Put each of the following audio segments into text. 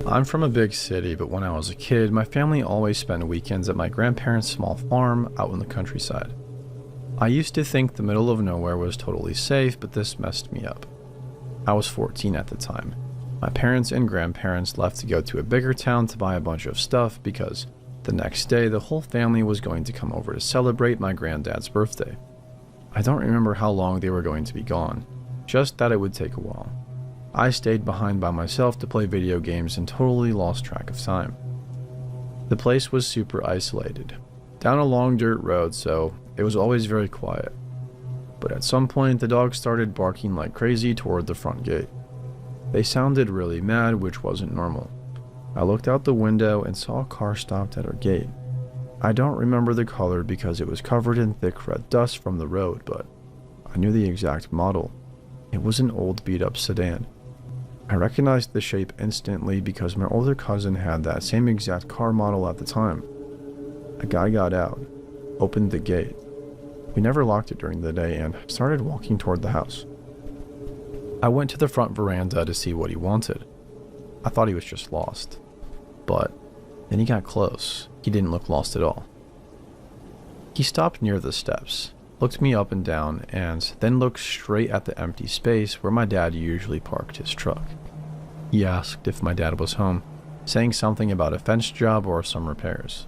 I'm from a big city, but when I was a kid, my family always spent weekends at my grandparents' small farm out in the countryside. I used to think the middle of nowhere was totally safe, but this messed me up. I was 14 at the time. My parents and grandparents left to go to a bigger town to buy a bunch of stuff because the next day the whole family was going to come over to celebrate my granddad's birthday. I don't remember how long they were going to be gone, just that it would take a while. I stayed behind by myself to play video games and totally lost track of time. The place was super isolated, down a long dirt road, so it was always very quiet. But at some point the dogs started barking like crazy toward the front gate. They sounded really mad, which wasn't normal. I looked out the window and saw a car stopped at our gate. I don't remember the color because it was covered in thick red dust from the road, but I knew the exact model. It was an old beat-up sedan. I recognized the shape instantly because my older cousin had that same exact car model at the time. A guy got out, opened the gate. We never locked it during the day and started walking toward the house. I went to the front veranda to see what he wanted. I thought he was just lost. But then he got close. He didn't look lost at all. He stopped near the steps, looked me up and down, and then looked straight at the empty space where my dad usually parked his truck. He asked if my dad was home, saying something about a fence job or some repairs.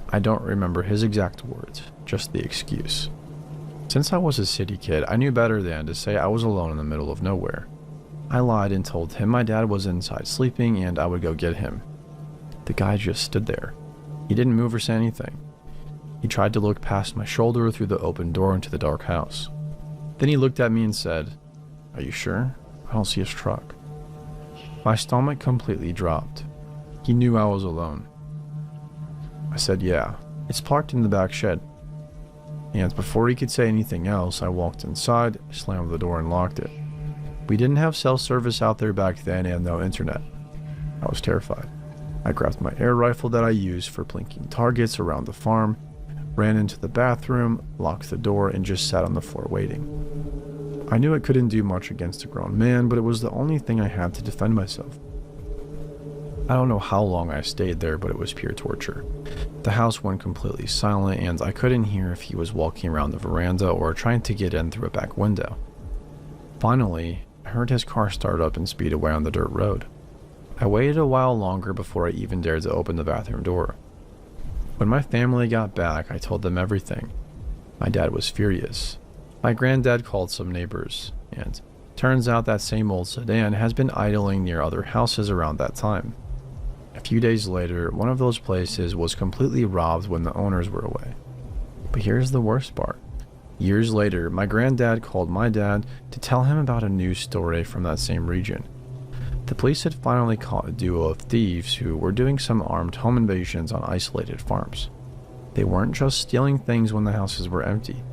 I don't remember his exact words, just the excuse. Since I was a city kid, I knew better than to say I was alone in the middle of nowhere. I lied and told him my dad was inside sleeping and I would go get him. The guy just stood there. He didn't move or say anything. He tried to look past my shoulder through the open door into the dark house. Then he looked at me and said, "Are you sure? I don't see his truck." My stomach completely dropped. He knew I was alone. I said, "Yeah, it's parked in the back shed." And before he could say anything else, I walked inside, slammed the door and locked it. We didn't have cell service out there back then and no internet. I was terrified. I grabbed my air rifle that I used for plinking targets around the farm, ran into the bathroom, locked the door, and just sat on the floor waiting. I knew I couldn't do much against a grown man, but it was the only thing I had to defend myself. I don't know how long I stayed there, but it was pure torture. The house went completely silent, and I couldn't hear if he was walking around the veranda or trying to get in through a back window. Finally, I heard his car start up and speed away on the dirt road. I waited a while longer before I even dared to open the bathroom door. When my family got back, I told them everything. My dad was furious. My granddad called some neighbors, and turns out that same old sedan has been idling near other houses around that time. A few days later, one of those places was completely robbed when the owners were away. But here's the worst part. Years later, my granddad called my dad to tell him about a news story from that same region. The police had finally caught a duo of thieves who were doing some armed home invasions on isolated farms. They weren't just stealing things when the houses were empty.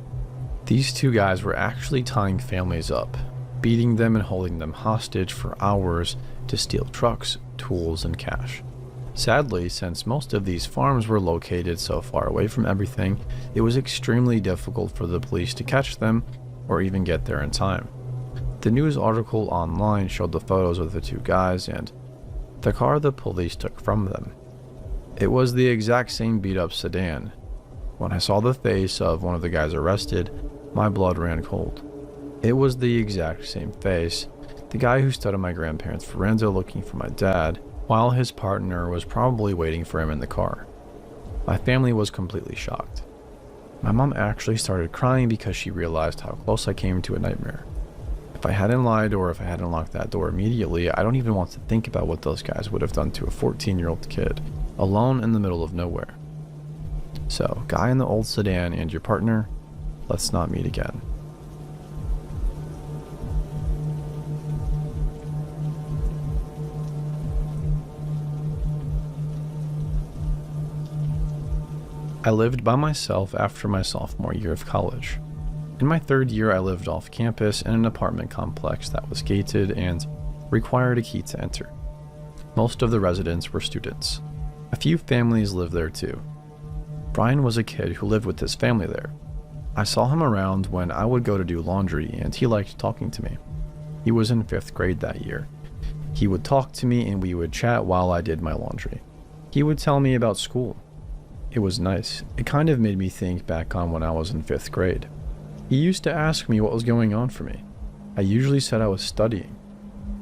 These two guys were actually tying families up, beating them and holding them hostage for hours to steal trucks, tools, and cash. Sadly, since most of these farms were located so far away from everything, it was extremely difficult for the police to catch them or even get there in time. The news article online showed the photos of the two guys and the car the police took from them. It was the exact same beat-up sedan. When I saw the face of one of the guys arrested, my blood ran cold. It was the exact same face, the guy who stood on my grandparents' veranda looking for my dad, while his partner was probably waiting for him in the car. My family was completely shocked. My mom actually started crying because she realized how close I came to a nightmare. If I hadn't lied or if I hadn't locked that door immediately, I don't even want to think about what those guys would have done to a 14-year-old kid, alone in the middle of nowhere. So, guy in the old sedan and your partner, let's not meet again. I lived by myself after my sophomore year of college. In my third year, I lived off campus in an apartment complex that was gated and required a key to enter. Most of the residents were students. A few families lived there too. Brian was a kid who lived with his family there. I saw him around when I would go to do laundry, and he liked talking to me. He was in 5th grade that year. He would talk to me and we would chat while I did my laundry. He would tell me about school. It was nice. It kind of made me think back on when I was in 5th grade. He used to ask me what was going on for me. I usually said I was studying.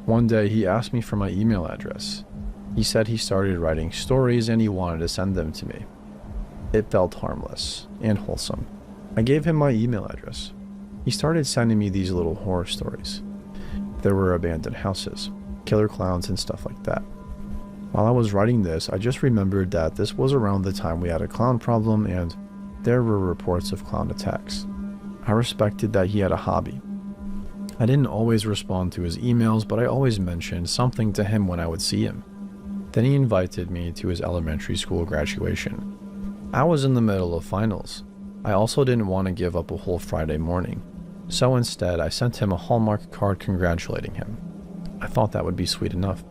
One day he asked me for my email address. He said he started writing stories and he wanted to send them to me. It felt harmless and wholesome. I gave him my email address. He started sending me these little horror stories. There were abandoned houses, killer clowns, and stuff like that. While I was writing this, I just remembered that this was around the time we had a clown problem and there were reports of clown attacks. I respected that he had a hobby. I didn't always respond to his emails, but I always mentioned something to him when I would see him. Then he invited me to his elementary school graduation. I was in the middle of finals. I also didn't want to give up a whole Friday morning, so instead I sent him a Hallmark card congratulating him. I thought that would be sweet enough.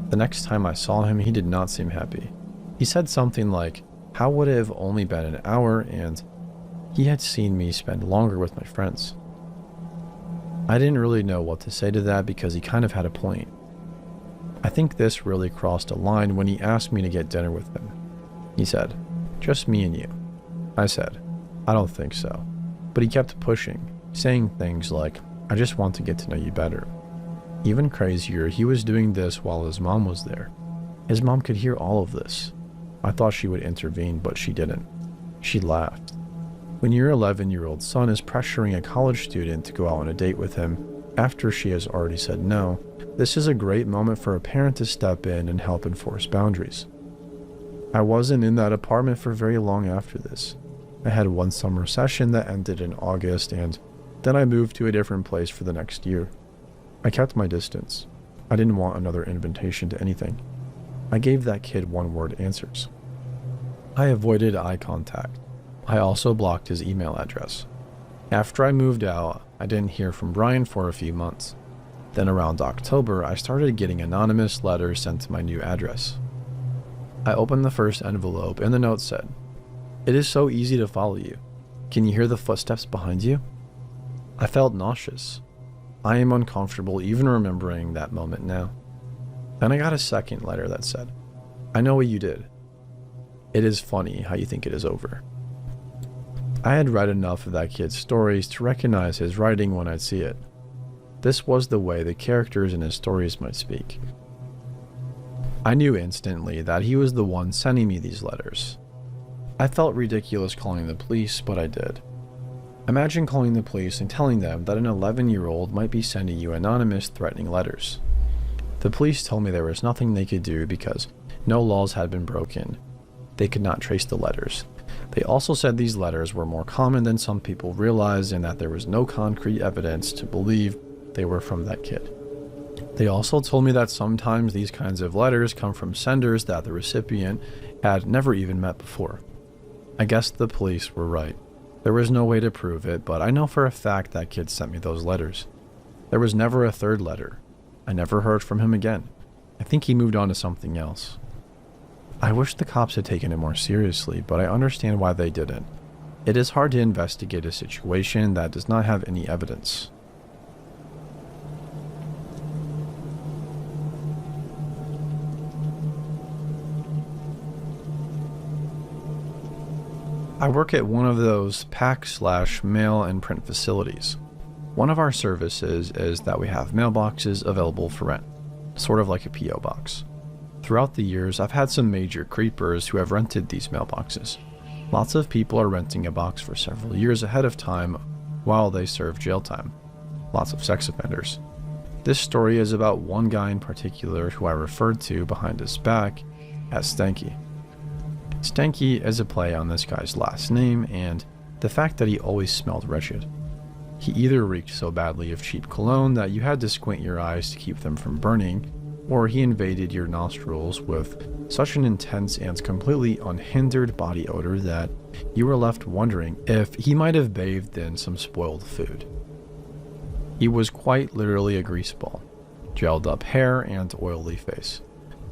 The next time I saw him, he did not seem happy. He said something like, "How would it have only been an hour?" and he had seen me spend longer with my friends. I didn't really know what to say to that because he kind of had a point. I think this really crossed a line when he asked me to get dinner with him. He said, "Just me and you." I said, "I don't think so." But he kept pushing, saying things like, "I just want to get to know you better." Even crazier, he was doing this while his mom was there. His mom could hear all of this. I thought she would intervene, but she didn't. She laughed. When your 11-year-old son is pressuring a college student to go out on a date with him after she has already said no, this is a great moment for a parent to step in and help enforce boundaries. I wasn't in that apartment for very long after this. I had one summer session that ended in August, and then I moved to a different place for the next year. I kept my distance. I didn't want another invitation to anything. I gave that kid one-word answers. I avoided eye contact. I also blocked his email address. After I moved out, I didn't hear from Brian for a few months. Then around October, I started getting anonymous letters sent to my new address. I opened the first envelope and the note said, "It is so easy to follow you. Can you hear the footsteps behind you?" I felt nauseous. I am uncomfortable even remembering that moment now. Then I got a second letter that said, "I know what you did. It is funny how you think it is over." I had read enough of that kid's stories to recognize his writing when I'd see it. This was the way the characters in his stories might speak. I knew instantly that he was the one sending me these letters. I felt ridiculous calling the police, but I did. Imagine calling the police and telling them that an 11-year-old might be sending you anonymous threatening letters. The police told me there was nothing they could do because no laws had been broken. They could not trace the letters. They also said these letters were more common than some people realized and that there was no concrete evidence to believe they were from that kid. They also told me that sometimes these kinds of letters come from senders that the recipient had never even met before. I guess the police were right. There was no way to prove it, but I know for a fact that kid sent me those letters. There was never a third letter. I never heard from him again. I think he moved on to something else. I wish the cops had taken it more seriously, but I understand why they didn't. It is hard to investigate a situation that does not have any evidence. I work at one of those pack/mail and print facilities. One of our services is that we have mailboxes available for rent, sort of like a P.O. box. Throughout the years, I've had some major creepers who have rented these mailboxes. Lots of people are renting a box for several years ahead of time while they serve jail time. Lots of sex offenders. This story is about one guy in particular who I referred to behind his back as Stanky. Stanky is a play on this guy's last name and the fact that he always smelled wretched. He either reeked so badly of cheap cologne that you had to squint your eyes to keep them from burning, or he invaded your nostrils with such an intense and completely unhindered body odor that you were left wondering if he might have bathed in some spoiled food. He was quite literally a greaseball, gelled up hair and oily face.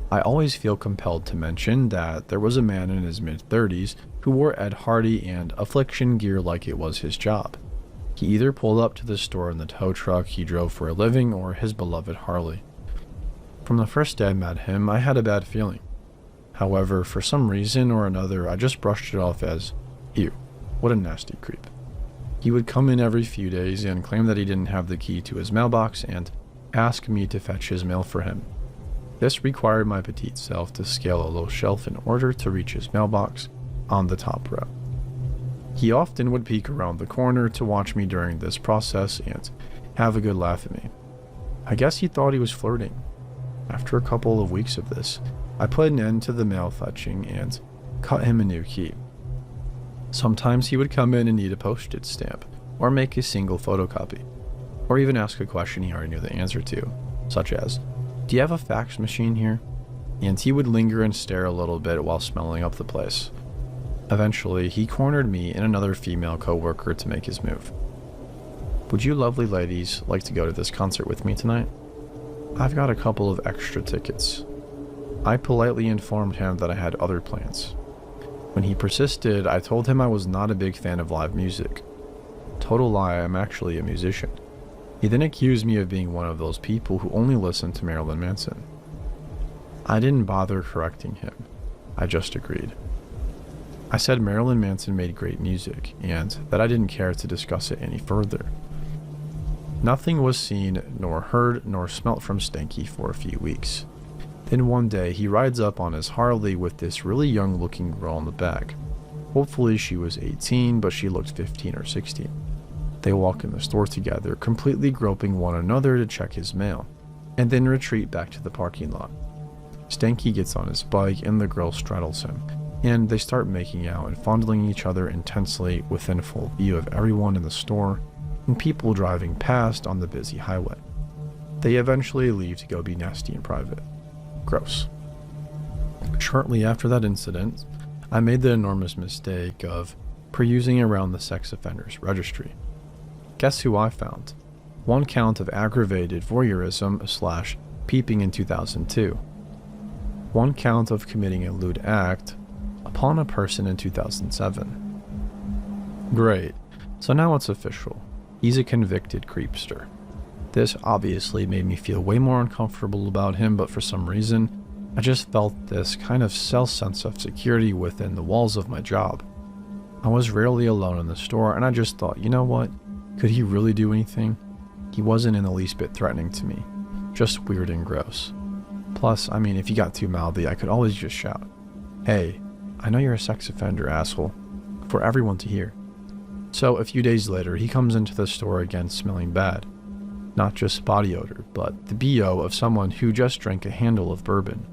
I always feel compelled to mention that there was a man in his mid-30s who wore Ed Hardy and Affliction gear like it was his job. He either pulled up to the store in the tow truck he drove for a living or his beloved Harley. From the first day I met him, I had a bad feeling. However, for some reason or another, I just brushed it off as, ew, what a nasty creep. He would come in every few days and claim that he didn't have the key to his mailbox and ask me to fetch his mail for him. This required my petite self to scale a low shelf in order to reach his mailbox on the top row. He often would peek around the corner to watch me during this process and have a good laugh at me. I guess he thought he was flirting. After a couple of weeks of this, I put an end to the mail fetching and cut him a new key. Sometimes he would come in and need a postage stamp, or make a single photocopy, or even ask a question he already knew the answer to, such as, "Do you have a fax machine here?" And he would linger and stare a little bit while smelling up the place. Eventually, he cornered me and another female co-worker to make his move. "Would you lovely ladies like to go to this concert with me tonight? I've got a couple of extra tickets." I politely informed him that I had other plans. When he persisted, I told him I was not a big fan of live music. Total lie, I'm actually a musician. He then accused me of being one of those people who only listen to Marilyn Manson. I didn't bother correcting him. I just agreed. I said Marilyn Manson made great music, and that I didn't care to discuss it any further. Nothing was seen, nor heard, nor smelt from Stanky for a few weeks. Then one day, he rides up on his Harley with this really young-looking girl in the back. Hopefully she was 18, but she looked 15 or 16. They walk in the store together, completely groping one another to check his mail, and then retreat back to the parking lot. Stanky gets on his bike and the girl straddles him, and they start making out and fondling each other intensely within full view of everyone in the store and people driving past on the busy highway. They eventually leave to go be nasty in private. Gross. Shortly after that incident, I made the enormous mistake of perusing around the sex offenders registry. Guess who I found? One count of aggravated voyeurism / peeping in 2002. One count of committing a lewd act upon a person in 2007. Great, so now it's official. He's a convicted creepster. This obviously made me feel way more uncomfortable about him, but for some reason, I just felt this kind of sense of security within the walls of my job. I was rarely alone in the store, and I just thought, you know what? Could he really do anything? He wasn't in the least bit threatening to me. Just weird and gross. Plus, I mean, if he got too mouthy, I could always just shout, "Hey, I know you're a sex offender, asshole," for everyone to hear. So a few days later, he comes into the store again smelling bad. Not just body odor, but the BO of someone who just drank a handle of bourbon.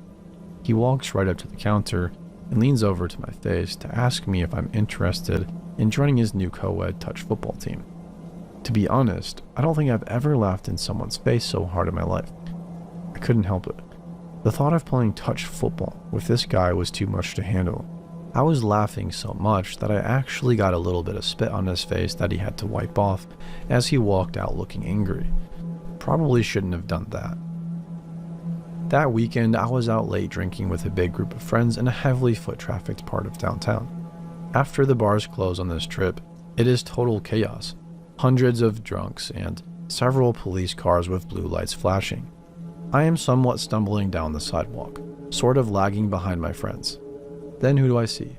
He walks right up to the counter and leans over to my face to ask me if I'm interested in joining his new co-ed touch football team. To be honest, I don't think I've ever laughed in someone's face so hard in my life. I couldn't help it. The thought of playing touch football with this guy was too much to handle. I was laughing so much that I actually got a little bit of spit on his face that he had to wipe off as he walked out looking angry. Probably shouldn't have done that. That weekend, I was out late drinking with a big group of friends in a heavily foot-trafficked part of downtown. After the bars close on this trip, it is total chaos. Hundreds of drunks and several police cars with blue lights flashing. I am somewhat stumbling down the sidewalk, sort of lagging behind my friends. Then who do I see?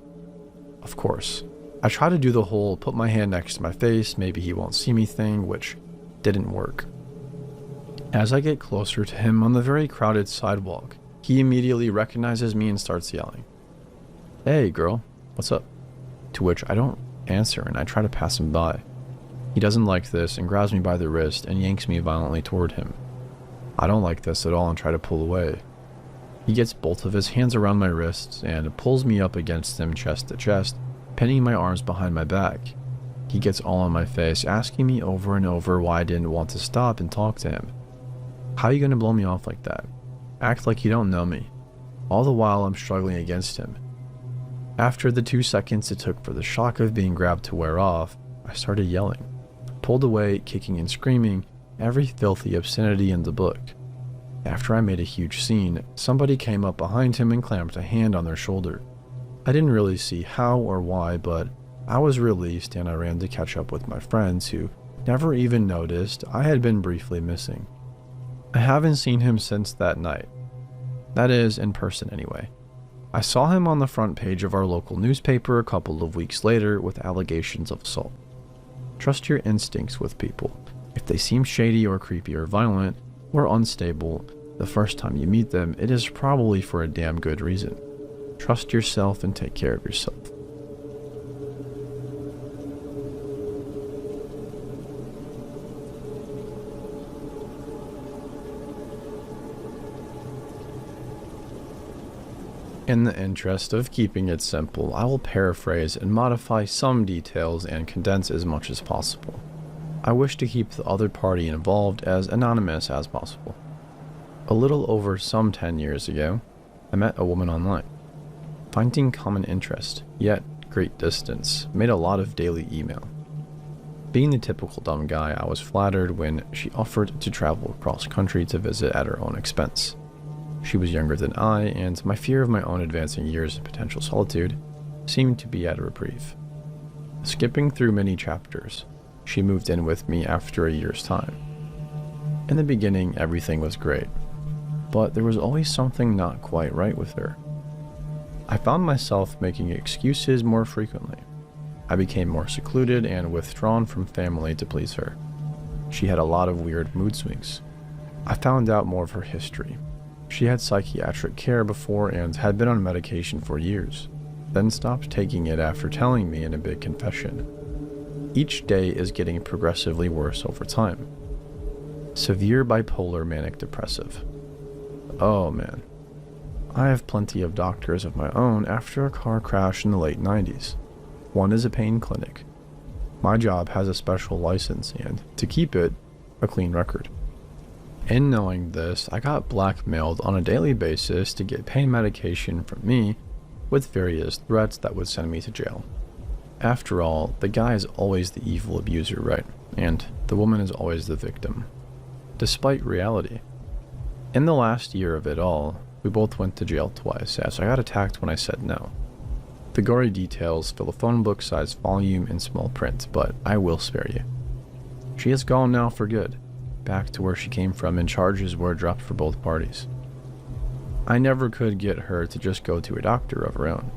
Of course, I try to do the whole put my hand next to my face, maybe he won't see me thing, which didn't work. As I get closer to him on the very crowded sidewalk, he immediately recognizes me and starts yelling, "Hey girl, what's up?" To which I don't answer and I try to pass him by. He doesn't like this and grabs me by the wrist and yanks me violently toward him. I don't like this at all and try to pull away. He gets both of his hands around my wrists and pulls me up against him chest to chest, pinning my arms behind my back. He gets all on my face, asking me over and over why I didn't want to stop and talk to him. How are you going to blow me off like that? Act like you don't know me. All the while I'm struggling against him. After the 2 seconds it took for the shock of being grabbed to wear off, I started yelling. Pulled away, kicking and screaming, every filthy obscenity in the book. After I made a huge scene, somebody came up behind him and clamped a hand on their shoulder. I didn't really see how or why, but I was released and I ran to catch up with my friends who never even noticed I had been briefly missing. I haven't seen him since that night, That is, in person anyway. I saw him on the front page of our local newspaper a couple of weeks later with allegations of assault. Trust your instincts with people. If they seem shady or creepy or violent or unstable the first time you meet them, it is probably for a damn good reason. Trust yourself and take care of yourself. In the interest of keeping it simple, I will paraphrase and modify some details and condense as much as possible. I wish to keep the other party involved as anonymous as possible. A little over some 10 years ago, I met a woman online. Finding common interest, yet great distance, made a lot of daily email. Being the typical dumb guy, I was flattered when she offered to travel across country to visit at her own expense. She was younger than I, and my fear of my own advancing years and potential solitude seemed to be at a reprieve. Skipping through many chapters, she moved in with me after a year's time. In the beginning, everything was great, but there was always something not quite right with her. I found myself making excuses more frequently. I became more secluded and withdrawn from family to please her. She had a lot of weird mood swings. I found out more of her history. She had psychiatric care before and had been on medication for years, then stopped taking it after telling me in a big confession. Each day is getting progressively worse over time. Severe bipolar manic depressive. Oh man. I have plenty of doctors of my own after a car crash in the late 90s. One is a pain clinic. My job has a special license and, to keep it, a clean record. In knowing this, I got blackmailed on a daily basis to get pain medication from me with various threats that would send me to jail. After all, the guy is always the evil abuser, right? And the woman is always the victim. Despite reality. In the last year of it all, we both went to jail twice, as I got attacked when I said no. The gory details fill a phone book-sized volume in small print, but I will spare you. She is gone now for good, back to where she came from, and charges were dropped for both parties. I never could get her to just go to a doctor of her own.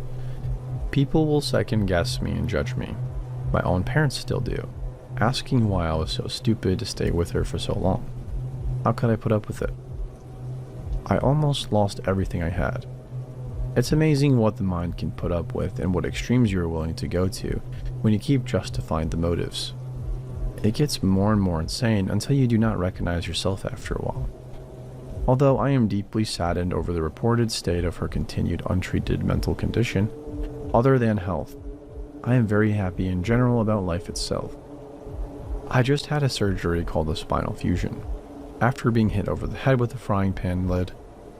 People will second-guess me and judge me. My own parents still do, asking why I was so stupid to stay with her for so long. How could I put up with it? I almost lost everything I had. It's amazing what the mind can put up with and what extremes you are willing to go to when you keep justifying the motives. It gets more and more insane until you do not recognize yourself after a while. Although I am deeply saddened over the reported state of her continued untreated mental condition, other than health, I am very happy in general about life itself. I just had a surgery called a spinal fusion. After being hit over the head with a frying pan lid,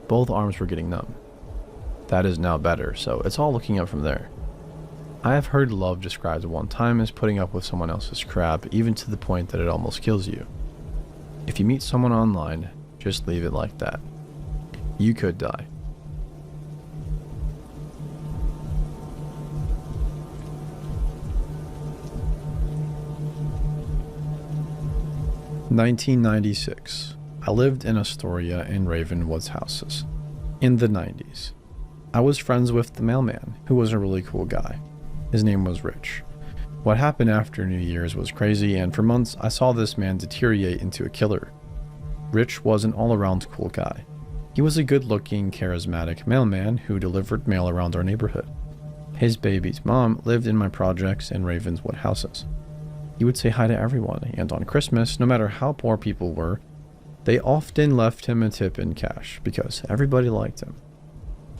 both arms were getting numb. That is now better, so it's all looking up from there. I have heard love described one time as putting up with someone else's crap, even to the point that it almost kills you. If you meet someone online, just leave it like that. You could die. (1996). I lived in Astoria and Ravenwood's houses. In the 90s. I was friends with the mailman, who was a really cool guy. His name was Rich. What happened after New Year's was crazy, and for months I saw this man deteriorate into a killer. Rich was an all-around cool guy. He was a good-looking, charismatic mailman who delivered mail around our neighborhood. His baby's mom lived in my projects and Ravenswood houses. He would say hi to everyone, and on Christmas, no matter how poor people were, they often left him a tip in cash because everybody liked him.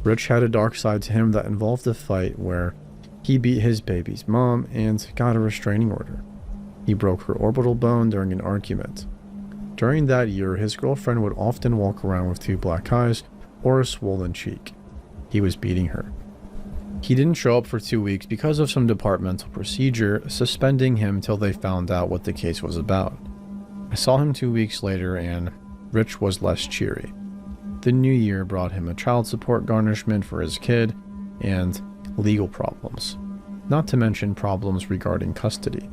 Rich had a dark side to him that involved a fight where he beat his baby's mom and got a restraining order. He broke her orbital bone during an argument. During that year, his girlfriend would often walk around with 2 black eyes or a swollen cheek. He was beating her. He didn't show up for 2 weeks because of some departmental procedure, suspending him till they found out what the case was about. I saw him 2 weeks later, and Rich was less cheery. The new year brought him a child support garnishment for his kid and legal problems, not to mention problems regarding custody.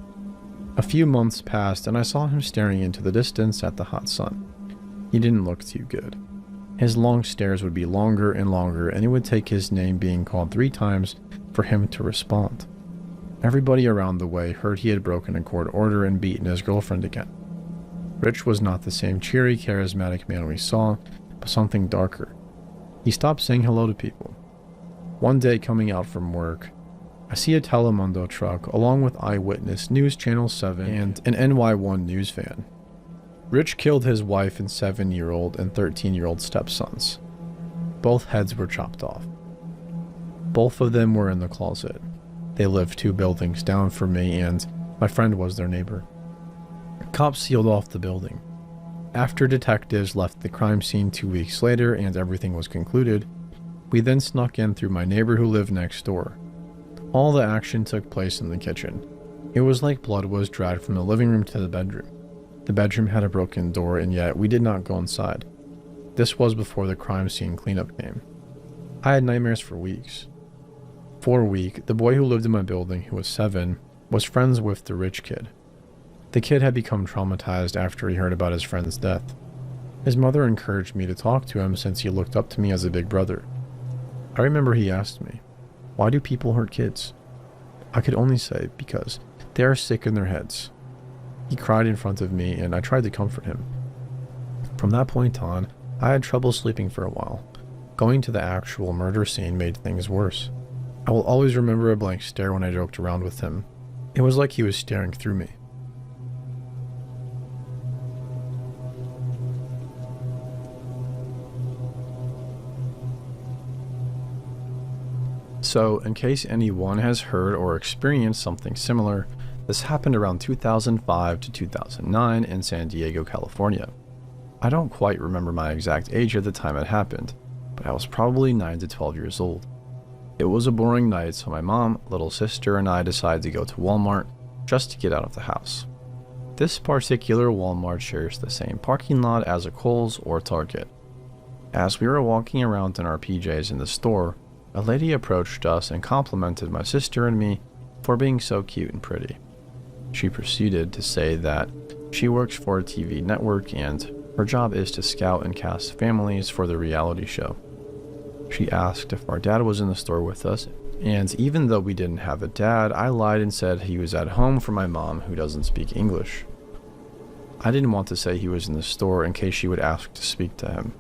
A few months passed, and I saw him staring into the distance at the hot sun. He didn't look too good. His long stares would be longer and longer, and it would take his name being called 3 times for him to respond. Everybody around the way heard he had broken a court order and beaten his girlfriend again. Rich was not the same cheery, charismatic man we saw, but something darker. He stopped saying hello to people. One day, coming out from work, I see a Telemundo truck along with Eyewitness, News Channel 7, and an NY1 news van. Rich killed his wife and 7-year-old and 13-year-old stepsons. Both heads were chopped off. Both of them were in the closet. They lived 2 buildings down from me, and my friend was their neighbor. Cops sealed off the building. After detectives left the crime scene 2 weeks later and everything was concluded, we then snuck in through my neighbor who lived next door. All the action took place in the kitchen. It was like blood was dragged from the living room to the bedroom. The bedroom had a broken door, and yet we did not go inside. This was before the crime scene cleanup came. I had nightmares for weeks. For a week, the boy who lived in my building, who was 7, was friends with the rich kid. The kid had become traumatized after he heard about his friend's death. His mother encouraged me to talk to him since he looked up to me as a big brother. I remember he asked me, "Why do people hurt kids?" I could only say, because they are sick in their heads. He cried in front of me, and I tried to comfort him. From that point on, I had trouble sleeping for a while. Going to the actual murder scene made things worse. I will always remember a blank stare when I joked around with him. It was like he was staring through me. So, in case anyone has heard or experienced something similar, this happened around 2005 to 2009 in San Diego, California. I don't quite remember my exact age at the time it happened, but I was probably 9 to 12 years old. It was a boring night, so my mom, little sister, and I decided to go to Walmart just to get out of the house. This particular Walmart shares the same parking lot as a Kohl's or Target. As we were walking around in our PJs in the store, a lady approached us and complimented my sister and me for being so cute and pretty. She proceeded to say that she works for a TV network and her job is to scout and cast families for the reality show. She asked if our dad was in the store with us, and even though we didn't have a dad, I lied and said he was at home for my mom who doesn't speak English. I didn't want to say he was in the store in case she would ask to speak to him.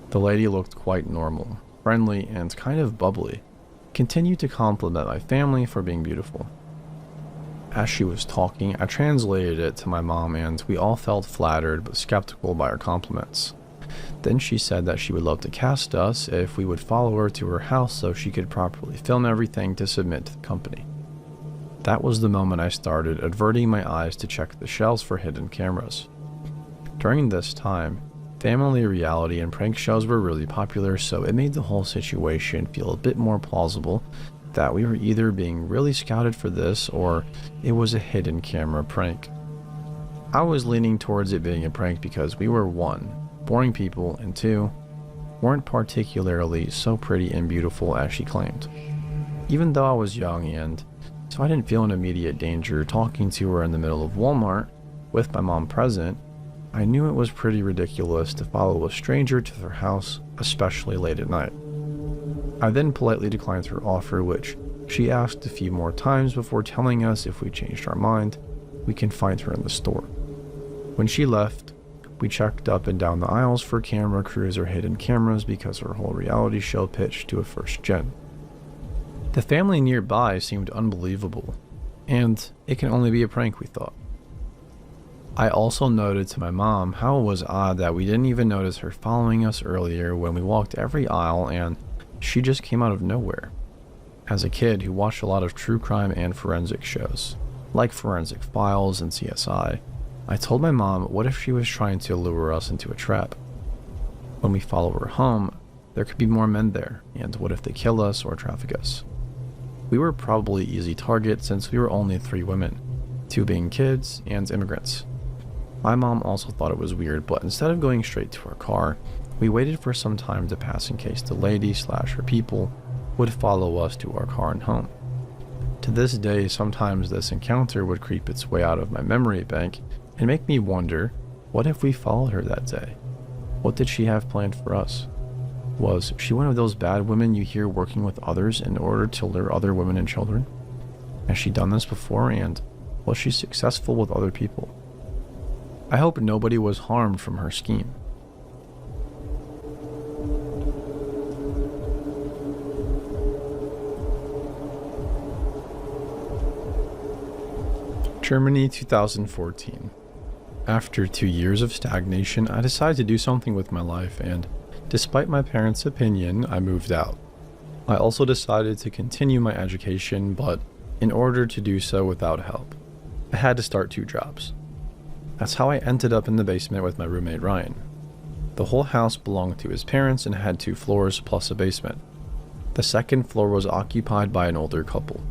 The lady looked quite normal, friendly, and kind of bubbly, continued to compliment my family for being beautiful. As she was talking, I translated it to my mom, and we all felt flattered but skeptical by her compliments. Then she said that she would love to cast us if we would follow her to her house so she could properly film everything to submit to the company. That was the moment I started averting my eyes to check the shelves for hidden cameras. During this time, family reality and prank shows were really popular, so it made the whole situation feel a bit more plausible that we were either being really scouted for this or it was a hidden camera prank. I was leaning towards it being a prank because we were 1, boring people, and 2, weren't particularly so pretty and beautiful as she claimed. Even though I was young and so I didn't feel an immediate danger talking to her in the middle of Walmart with my mom present, I knew it was pretty ridiculous to follow a stranger to their house, especially late at night. I then politely declined her offer, which she asked a few more times before telling us if we changed our mind, we can find her in the store. When she left, we checked up and down the aisles for camera crews or hidden cameras because her whole reality show pitched to a first gen. The family nearby seemed unbelievable, and it can only be a prank, we thought. I also noted to my mom how it was odd that we didn't even notice her following us earlier when we walked every aisle and she just came out of nowhere. As a kid who watched a lot of true crime and forensic shows, like Forensic Files and CSI, I told my mom what if she was trying to lure us into a trap. When we follow her home, there could be more men there, and what if they kill us or traffic us? We were probably easy targets since we were only 3 women, 2 being kids and immigrants. My mom also thought it was weird, but instead of going straight to our car, we waited for some time to pass in case the lady/her people would follow us to our car and home. To this day, sometimes this encounter would creep its way out of my memory bank and make me wonder, what if we followed her that day? What did she have planned for us? Was she one of those bad women you hear working with others in order to lure other women and children? Has she done this before, and was she successful with other people? I hope nobody was harmed from her scheme. Germany, 2014. After 2 years of stagnation, I decided to do something with my life, and despite my parents' opinion, I moved out. I also decided to continue my education, but in order to do so without help, I had to start 2 jobs. That's how I ended up in the basement with my roommate Ryan. The whole house belonged to his parents and had 2 floors plus a basement. The second floor was occupied by an older couple.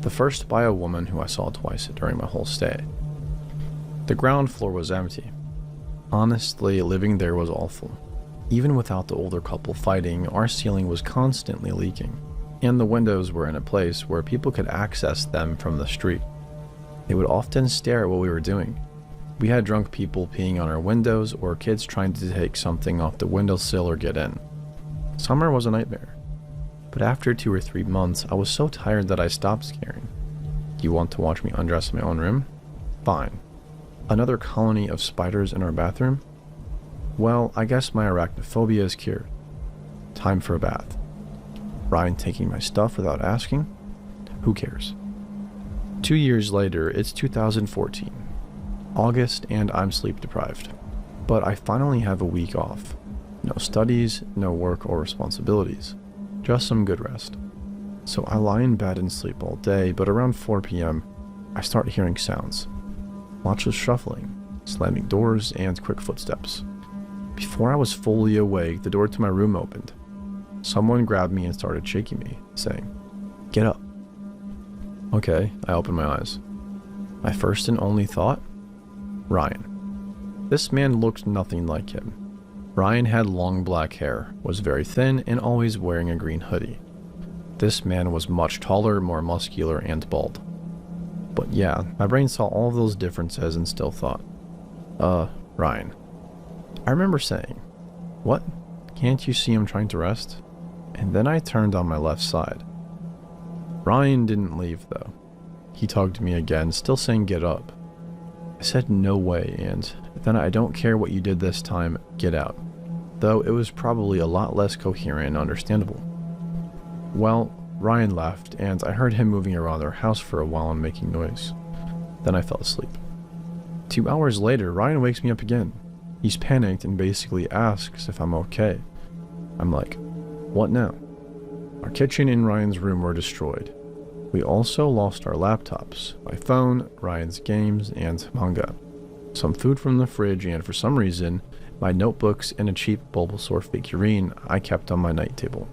The first by a woman who I saw twice during my whole stay. The ground floor was empty. Honestly, living there was awful. Even without the older couple fighting, our ceiling was constantly leaking, and the windows were in a place where people could access them from the street. They would often stare at what we were doing. We had drunk people peeing on our windows or kids trying to take something off the windowsill or get in. Summer was a nightmare. But after 2 or 3 months, I was so tired that I stopped scaring. You want to watch me undress in my own room? Fine. Another colony of spiders in our bathroom? Well, I guess my arachnophobia is cured. Time for a bath. Ryan taking my stuff without asking? Who cares? 2 years later, it's 2014. August, and I'm sleep deprived. But I finally have a week off. No studies, no work or responsibilities. Just some good rest. So I lie in bed and sleep all day, but around 4 p.m., I start hearing sounds. Lots of shuffling, slamming doors, and quick footsteps. Before I was fully awake, the door to my room opened. Someone grabbed me and started shaking me, saying, "Get up." Okay, I opened my eyes. My first and only thought? Ryan. This man looked nothing like him. Ryan had long black hair, was very thin, and always wearing a green hoodie. This man was much taller, more muscular, and bald. But yeah, my brain saw all of those differences and still thought, Ryan. I remember saying, "What? Can't you see I'm trying to rest?" And then I turned on my left side. Ryan didn't leave though. He tugged me again, still saying get up. I said no way, and then I don't care what you did this time, get out. Though it was probably a lot less coherent and understandable. Well, Ryan left, and I heard him moving around our house for a while and making noise. Then I fell asleep. 2 hours later, Ryan wakes me up again. He's panicked and basically asks if I'm okay. I'm like, what now? Our kitchen and Ryan's room were destroyed. We also lost our laptops, my phone, Ryan's games, and manga. Some food from the fridge, and for some reason, my notebooks and a cheap Bulbasaur figurine I kept on my night table.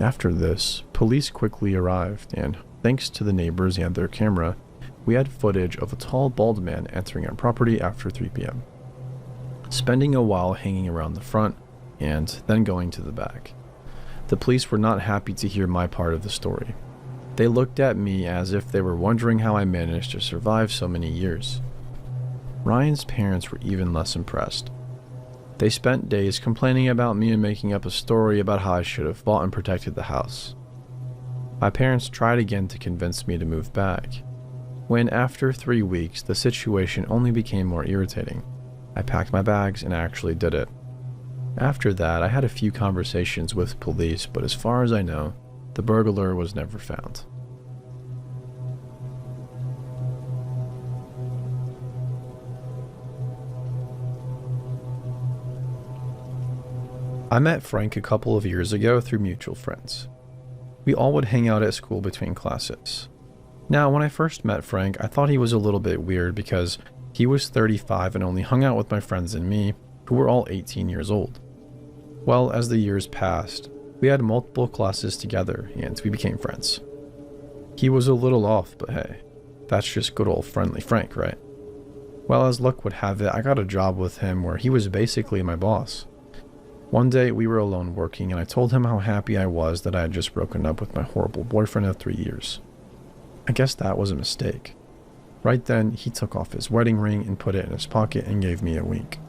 After this, police quickly arrived, and thanks to the neighbors and their camera, we had footage of a tall bald man entering our property after 3 p.m. Spending a while hanging around the front, and then going to the back. The police were not happy to hear my part of the story. They looked at me as if they were wondering how I managed to survive so many years. Ryan's parents were even less impressed. They spent days complaining about me and making up a story about how I should have fought and protected the house. My parents tried again to convince me to move back, when after 3 weeks the situation only became more irritating. I packed my bags and actually did it. After that, I had a few conversations with police, but as far as I know, the burglar was never found. I met Frank a couple of years ago through mutual friends. We all would hang out at school between classes. Now, when I first met Frank, I thought he was a little bit weird because he was 35 and only hung out with my friends and me, who were all 18 years old. Well, as the years passed, we had multiple classes together and we became friends. He was a little off, but hey, that's just good old friendly Frank, right? Well, as luck would have it, I got a job with him where he was basically my boss. One day, we were alone working, and I told him how happy I was that I had just broken up with my horrible boyfriend of 3 years. I guess that was a mistake. Right then, he took off his wedding ring and put it in his pocket and gave me a wink.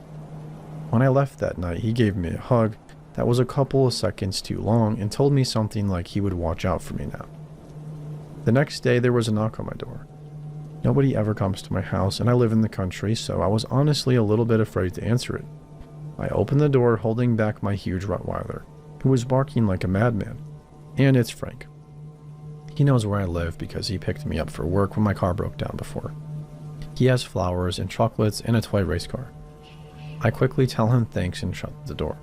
When I left that night, he gave me a hug that was a couple of seconds too long and told me something like he would watch out for me now. The next day, there was a knock on my door. Nobody ever comes to my house, and I live in the country, so I was honestly a little bit afraid to answer it. I opened the door holding back my huge Rottweiler, who was barking like a madman. And it's Frank. He knows where I live because he picked me up for work when my car broke down before. He has flowers and chocolates and a toy race car. I quickly tell him thanks and shut the door.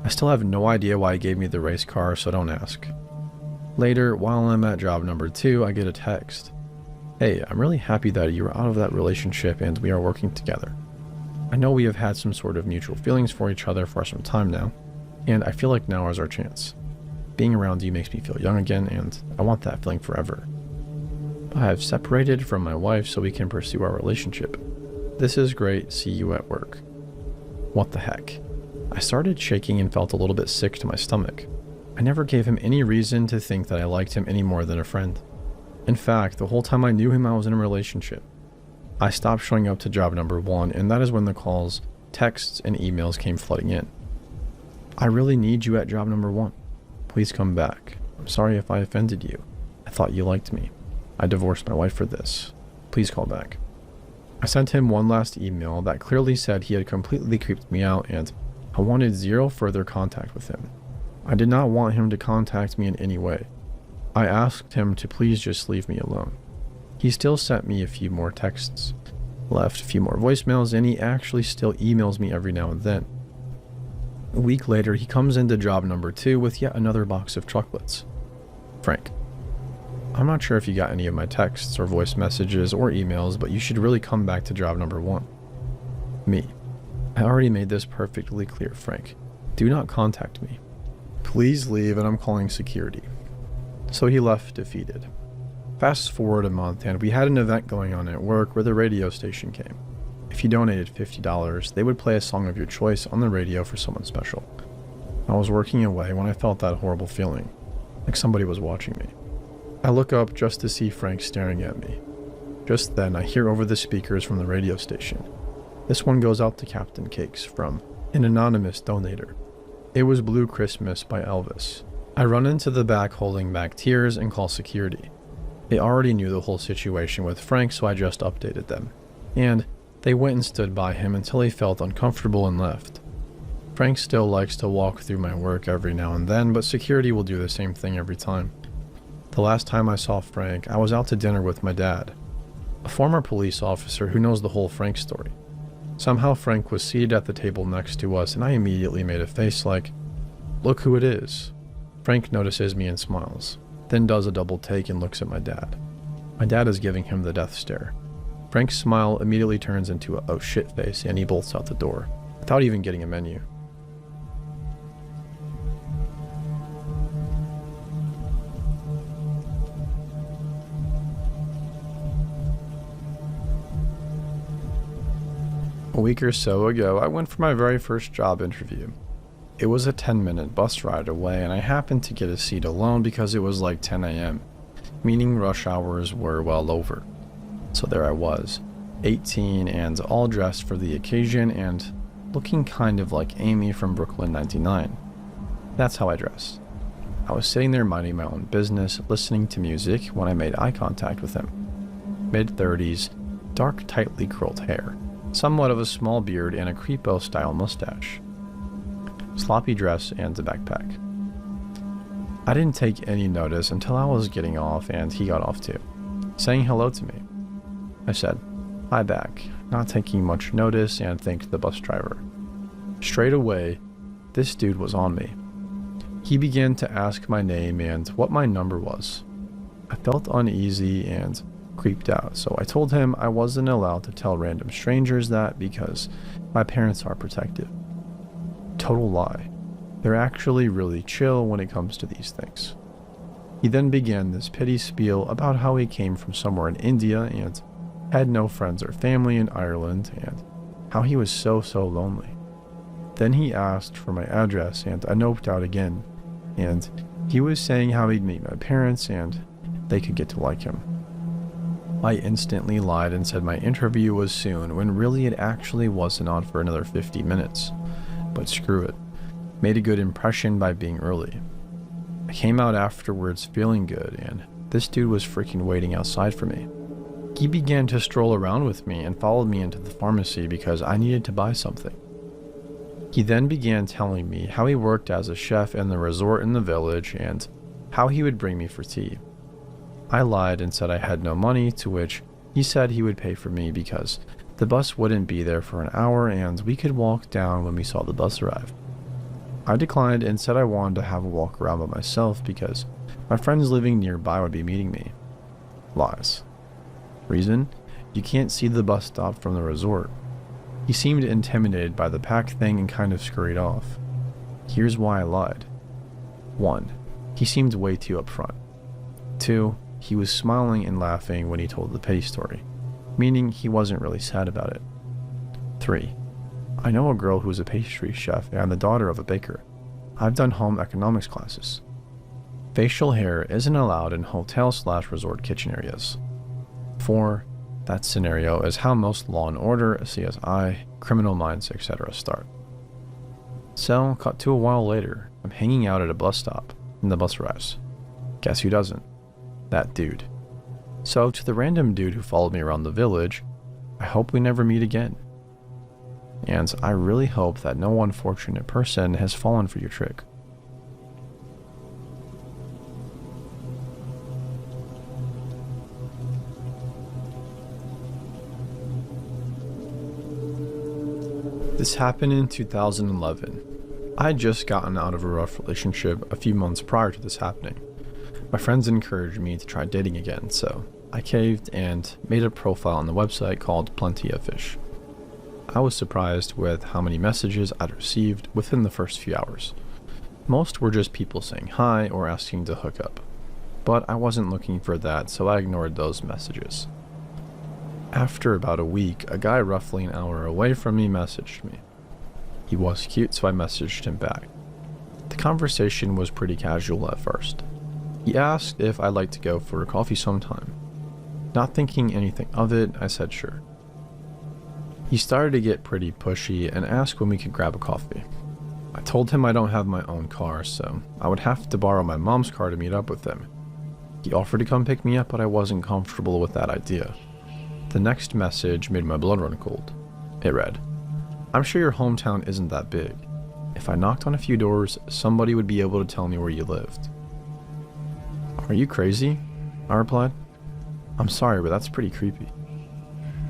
I still have no idea why he gave me the race car, so don't ask. Later, while I'm at job number 2, I get a text. Hey, I'm really happy that you're out of that relationship and we are working together. I know we have had some sort of mutual feelings for each other for some time now, and I feel like now is our chance. Being around you makes me feel young again, and I want that feeling forever. I have separated from my wife so we can pursue our relationship. This is great, see you at work. What the heck? I started shaking and felt a little bit sick to my stomach. I never gave him any reason to think that I liked him any more than a friend. In fact, the whole time I knew him, I was in a relationship. I stopped showing up to job number 1, and that is when the calls, texts, and emails came flooding in. I really need you at job number 1. Please come back. I'm sorry if I offended you. I thought you liked me. I divorced my wife for this. Please call back. I sent him one last email that clearly said he had completely creeped me out and I wanted zero further contact with him. I did not want him to contact me in any way. I asked him to please just leave me alone. He still sent me a few more texts, left a few more voicemails, and he actually still emails me every now and then. A week later, he comes into job number 2 with yet another box of chocolates. Frank, I'm not sure if you got any of my texts or voice messages or emails, but you should really come back to job number 1. Me, I already made this perfectly clear, Frank. Do not contact me. Please leave and I'm calling security. So he left defeated. Fast forward a month and we had an event going on at work where the radio station came. If you donated $50, they would play a song of your choice on the radio for someone special. I was working away when I felt that horrible feeling, like somebody was watching me. I look up just to see Frank staring at me. Just then I hear over the speakers from the radio station. This one goes out to Captain Cakes from an anonymous donator. It was Blue Christmas by Elvis. I run into the back holding back tears and call security. They already knew the whole situation with Frank, so I just updated them. And they went and stood by him until he felt uncomfortable and left. Frank still likes to walk through my work every now and then, but security will do the same thing every time. The last time I saw Frank, I was out to dinner with my dad, a former police officer who knows the whole Frank story. Somehow Frank was seated at the table next to us, and I immediately made a face like, "Look who it is." Frank notices me and smiles, then does a double take and looks at my dad. My dad is giving him the death stare. Frank's smile immediately turns into a "oh shit" face, and he bolts out the door, without even getting a menu. A week or so ago, I went for my very first job interview. It was a 10-minute bus ride away, and I happened to get a seat alone because it was like 10 a.m., meaning rush hours were well over. So there I was, 18 and all dressed for the occasion and looking kind of like Amy from Brooklyn 99. That's how I dressed. I was sitting there minding my own business, listening to music when I made eye contact with him. Mid-30s, dark, tightly curled hair, somewhat of a small beard and a creepo-style mustache. Sloppy dress and a backpack. I didn't take any notice until I was getting off and he got off too, saying hello to me. I said, "Hi back," not taking much notice, and thanked the bus driver. Straight away, this dude was on me. He began to ask my name and what my number was. I felt uneasy and creeped out, so I told him I wasn't allowed to tell random strangers that because my parents are protective. Total lie. They're actually really chill when it comes to these things. He then began this pity spiel about how he came from somewhere in India and had no friends or family in Ireland and how he was so lonely. Then he asked for my address and I noped out again, and he was saying how he'd meet my parents and they could get to like him. I instantly lied and said my interview was soon when really it actually wasn't on for another 50 minutes. but screw it. Made a good impression by being early. I came out afterwards feeling good, and this dude was freaking waiting outside for me. He began to stroll around with me and followed me into the pharmacy because I needed to buy something. He then began telling me how he worked as a chef in the resort in the village and how he would bring me for tea. I lied and said I had no money, to which he said he would pay for me because the bus wouldn't be there for an hour and we could walk down when we saw the bus arrive. I declined and said I wanted to have a walk around by myself because my friends living nearby would be meeting me. Lies. Reason? You can't see the bus stop from the resort. He seemed intimidated by the pack thing and kind of scurried off. Here's why I lied. 1. He seemed way too upfront. 2. He was smiling and laughing when he told the pay story, meaning he wasn't really sad about it. 3. I know a girl who's a pastry chef and the daughter of a baker. I've done home economics classes. Facial hair isn't allowed in hotel/resort kitchen areas. 4. That scenario is how most Law and Order, CSI, Criminal Minds, etc. start. So, cut to a while later, I'm hanging out at a bus stop, and the bus arrives. Guess who doesn't? That dude. So, to the random dude who followed me around the village, I hope we never meet again. And I really hope that no unfortunate person has fallen for your trick. This happened in 2011. I had just gotten out of a rough relationship a few months prior to this happening. My friends encouraged me to try dating again, so I caved and made a profile on the website called Plenty of Fish. I was surprised with how many messages I'd received within the first few hours. Most were just people saying hi or asking to hook up, but I wasn't looking for that, so I ignored those messages. After about a week, a guy roughly an hour away from me messaged me. He was cute, so I messaged him back. The conversation was pretty casual at first. He asked if I'd like to go for a coffee sometime. Not thinking anything of it, I said sure. He started to get pretty pushy and asked when we could grab a coffee. I told him I don't have my own car, so I would have to borrow my mom's car to meet up with him. He offered to come pick me up, but I wasn't comfortable with that idea. The next message made my blood run cold. It read, "I'm sure your hometown isn't that big. If I knocked on a few doors, somebody would be able to tell me where you lived." "Are you crazy?" I replied. "I'm sorry, but that's pretty creepy."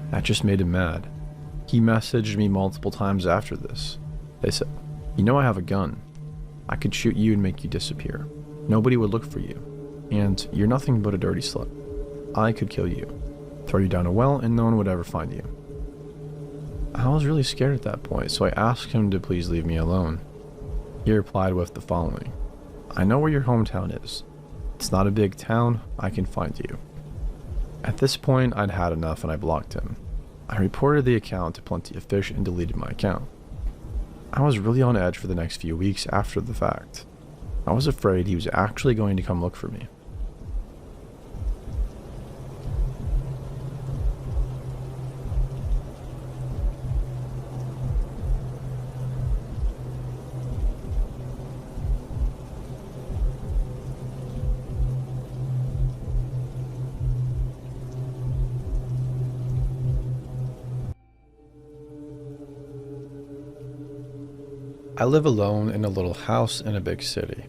That just made him mad. He messaged me multiple times after this. They said, "You know I have a gun. I could shoot you and make you disappear. Nobody would look for you. And you're nothing but a dirty slut. I could kill you, throw you down a well, and no one would ever find you." I was really scared at that point, so I asked him to please leave me alone. He replied with the following, "I know where your hometown is. It's not a big town. I can find you." At this point, I'd had enough and I blocked him. I reported the account to Plenty of Fish and deleted my account. I was really on edge for the next few weeks after the fact. I was afraid he was actually going to come look for me. I live alone in a little house in a big city.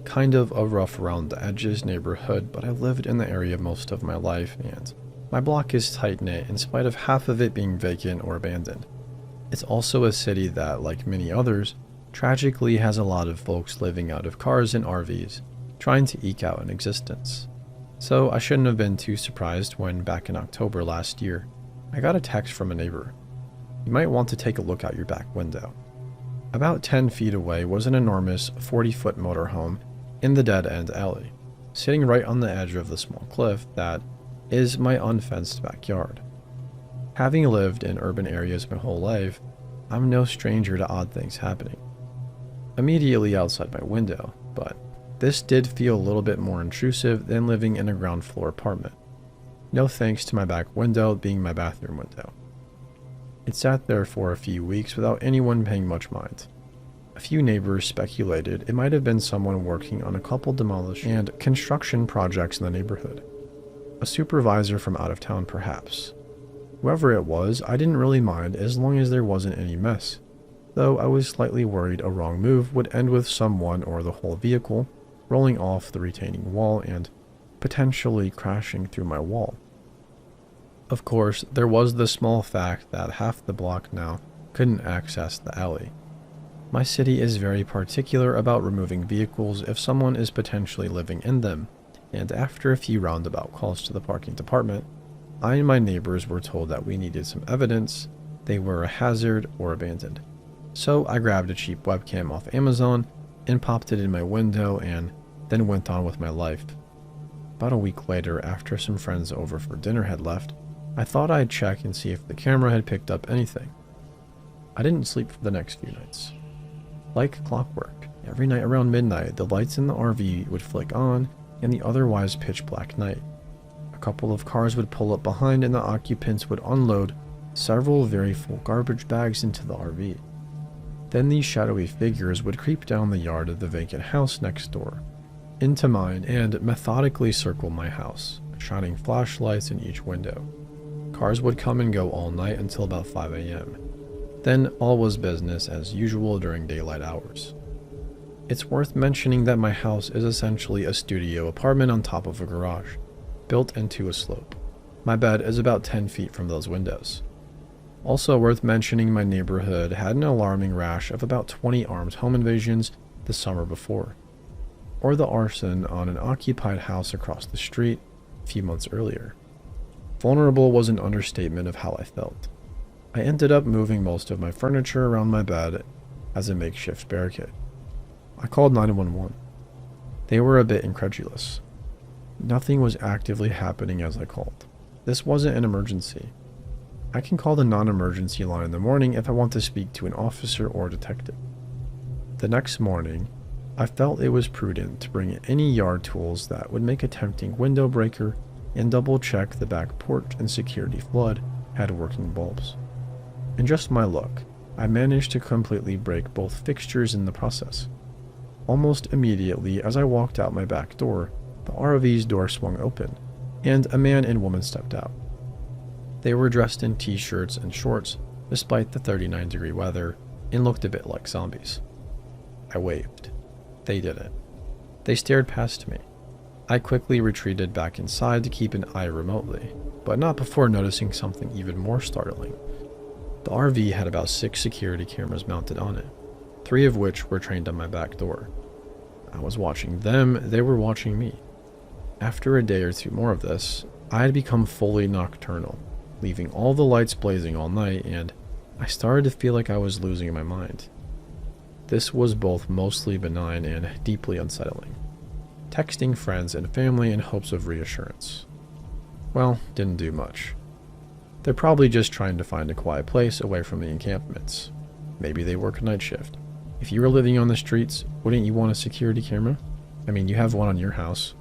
Kind of a rough around the edges neighborhood, but I've lived in the area most of my life and my block is tight-knit in spite of half of it being vacant or abandoned. It's also a city that, like many others, tragically has a lot of folks living out of cars and RVs, trying to eke out an existence. So I shouldn't have been too surprised when, back in October last year, I got a text from a neighbor. "You might want to take a look out your back window." About 10 feet away was an enormous 40-foot motorhome in the dead-end alley, sitting right on the edge of the small cliff that is my unfenced backyard. Having lived in urban areas my whole life, I'm no stranger to odd things happening immediately outside my window, but this did feel a little bit more intrusive than living in a ground floor apartment. No thanks to my back window being my bathroom window. It sat there for a few weeks without anyone paying much mind. A few neighbors speculated it might have been someone working on a couple demolition and construction projects in the neighborhood. A supervisor from out of town, perhaps. Whoever it was, I didn't really mind as long as there wasn't any mess, though I was slightly worried a wrong move would end with someone or the whole vehicle rolling off the retaining wall and potentially crashing through my wall. Of course, there was the small fact that half the block now couldn't access the alley. My city is very particular about removing vehicles if someone is potentially living in them, and after a few roundabout calls to the parking department, I and my neighbors were told that we needed some evidence they were a hazard or abandoned. So I grabbed a cheap webcam off Amazon and popped it in my window and then went on with my life. About a week later, after some friends over for dinner had left, I thought I'd check and see if the camera had picked up anything. I didn't sleep for the next few nights. Like clockwork, every night around midnight, the lights in the RV would flick on in the otherwise pitch black night. A couple of cars would pull up behind and the occupants would unload several very full garbage bags into the RV. Then these shadowy figures would creep down the yard of the vacant house next door, into mine, and methodically circle my house, shining flashlights in each window. Cars would come and go all night until about 5 a.m. Then all was business as usual during daylight hours. It's worth mentioning that my house is essentially a studio apartment on top of a garage, built into a slope. My bed is about 10 feet from those windows. Also worth mentioning, my neighborhood had an alarming rash of about 20 armed home invasions the summer before, or the arson on an occupied house across the street a few months earlier. Vulnerable was an understatement of how I felt. I ended up moving most of my furniture around my bed as a makeshift barricade. I called 911. They were a bit incredulous. Nothing was actively happening as I called. This wasn't an emergency. I can call the non-emergency line in the morning if I want to speak to an officer or detective. The next morning, I felt it was prudent to bring any yard tools that would make a tempting window breaker and double-check the back porch and security flood had working bulbs. In just my luck, I managed to completely break both fixtures in the process. Almost immediately as I walked out my back door, the RV's door swung open, and a man and woman stepped out. They were dressed in t-shirts and shorts, despite the 39-degree weather, and looked a bit like zombies. I waved. They didn't. They stared past me. I quickly retreated back inside to keep an eye remotely, but not before noticing something even more startling. The RV had about 6 security cameras mounted on it, 3 of which were trained on my back door. I was watching them, they were watching me. After a day or two more of this, I had become fully nocturnal, leaving all the lights blazing all night, and I started to feel like I was losing my mind. This was both mostly benign and deeply unsettling. Texting friends and family in hopes of reassurance. Well, didn't do much. They're probably just trying to find a quiet place away from the encampments. Maybe they work a night shift. If you were living on the streets, wouldn't you want a security camera? I mean, you have one on your house.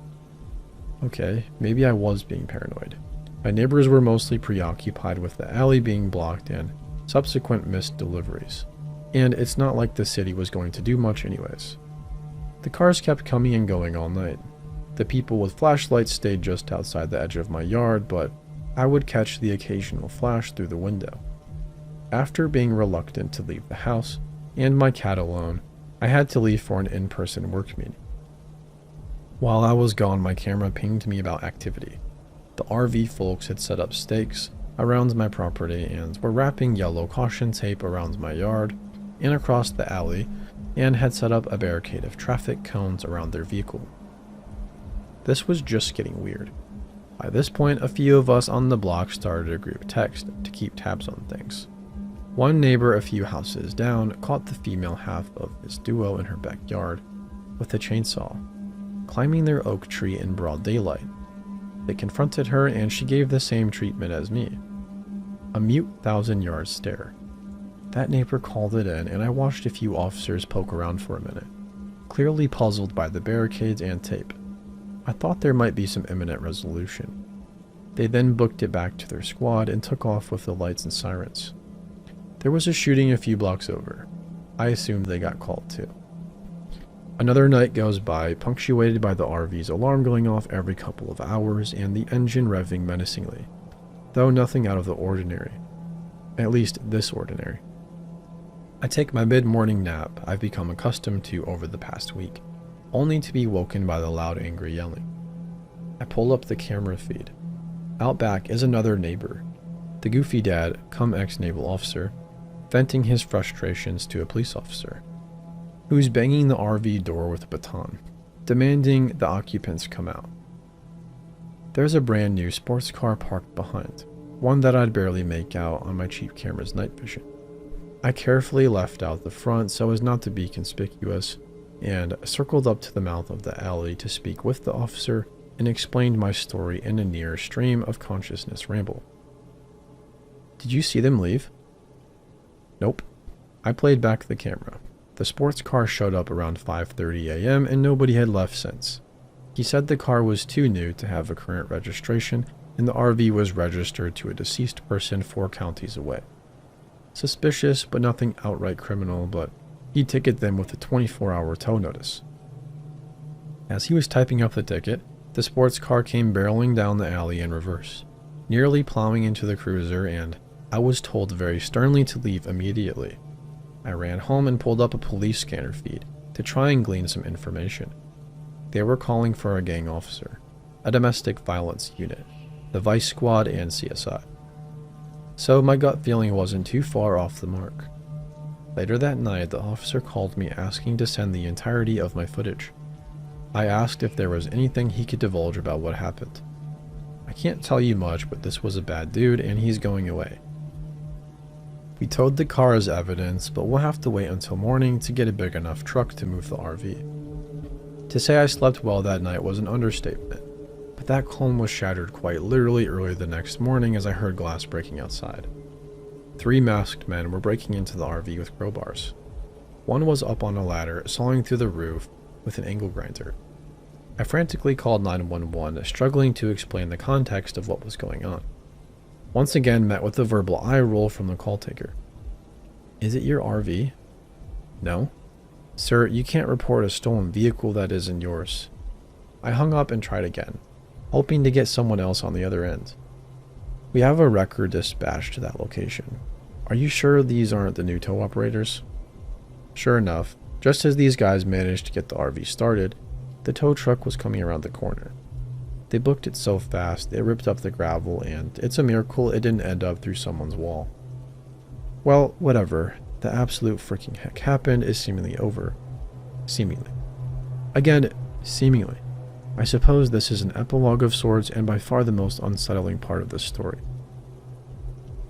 Okay, maybe I was being paranoid. My neighbors were mostly preoccupied with the alley being blocked and subsequent missed deliveries. And it's not like the city was going to do much anyways. The cars kept coming and going all night. The people with flashlights stayed just outside the edge of my yard, but I would catch the occasional flash through the window. After being reluctant to leave the house, and my cat alone, I had to leave for an in-person work meeting. While I was gone, my camera pinged me about activity. The RV folks had set up stakes around my property and were wrapping yellow caution tape around my yard and across the alley, and had set up a barricade of traffic cones around their vehicle. This was just getting weird. By this point, a few of us on the block started a group text to keep tabs on things. One neighbor a few houses down caught the female half of this duo in her backyard with a chainsaw, climbing their oak tree in broad daylight. They confronted her and she gave the same treatment as me. A mute 1,000-yard stare. That neighbor called it in, and I watched a few officers poke around for a minute, clearly puzzled by the barricades and tape. I thought there might be some imminent resolution. They then booked it back to their squad and took off with the lights and sirens. There was a shooting a few blocks over. I assumed they got called too. Another night goes by, punctuated by the RV's alarm going off every couple of hours and the engine revving menacingly, though nothing out of the ordinary. At least this ordinary. I take my mid-morning nap I've become accustomed to over the past week, only to be woken by the loud, angry yelling. I pull up the camera feed. Out back is another neighbor, the goofy dad, cum ex-naval officer, venting his frustrations to a police officer, who's banging the RV door with a baton, demanding the occupants come out. There's a brand new sports car parked behind, one that I'd barely make out on my cheap camera's night vision. I carefully left out the front so as not to be conspicuous, and circled up to the mouth of the alley to speak with the officer and explained my story in a near stream of consciousness ramble. Did you see them leave? Nope. I played back the camera. The sports car showed up around 5:30 a.m. and nobody had left since. He said the car was too new to have a current registration and the RV was registered to a deceased person 4 counties away. Suspicious, but nothing outright criminal, but he'd ticket them with a 24-hour tow notice. As he was typing up the ticket, the sports car came barreling down the alley in reverse, nearly plowing into the cruiser, and I was told very sternly to leave immediately. I ran home and pulled up a police scanner feed to try and glean some information. They were calling for a gang officer, a domestic violence unit, the Vice Squad, and CSI. So my gut feeling wasn't too far off the mark. Later that night, the officer called me asking to send the entirety of my footage. I asked if there was anything he could divulge about what happened. I can't tell you much, but this was a bad dude and he's going away. We towed the car as evidence, but we'll have to wait until morning to get a big enough truck to move the RV. To say I slept well that night was an understatement, but that calm was shattered quite literally early the next morning as I heard glass breaking outside. 3 masked men were breaking into the RV with crowbars. One was up on a ladder, sawing through the roof with an angle grinder. I frantically called 911, struggling to explain the context of what was going on. Once again met with a verbal eye roll from the call taker. Is it your RV? No. Sir, you can't report a stolen vehicle that isn't yours. I hung up and tried again, hoping to get someone else on the other end. We have a wrecker dispatched to that location. Are you sure these aren't the new tow operators? Sure enough, just as these guys managed to get the RV started, the tow truck was coming around the corner. They booked it so fast, it ripped up the gravel, and it's a miracle it didn't end up through someone's wall. Well, whatever. The absolute freaking heck happened is seemingly over. Seemingly. Again, seemingly. I suppose this is an epilogue of sorts and by far the most unsettling part of this story.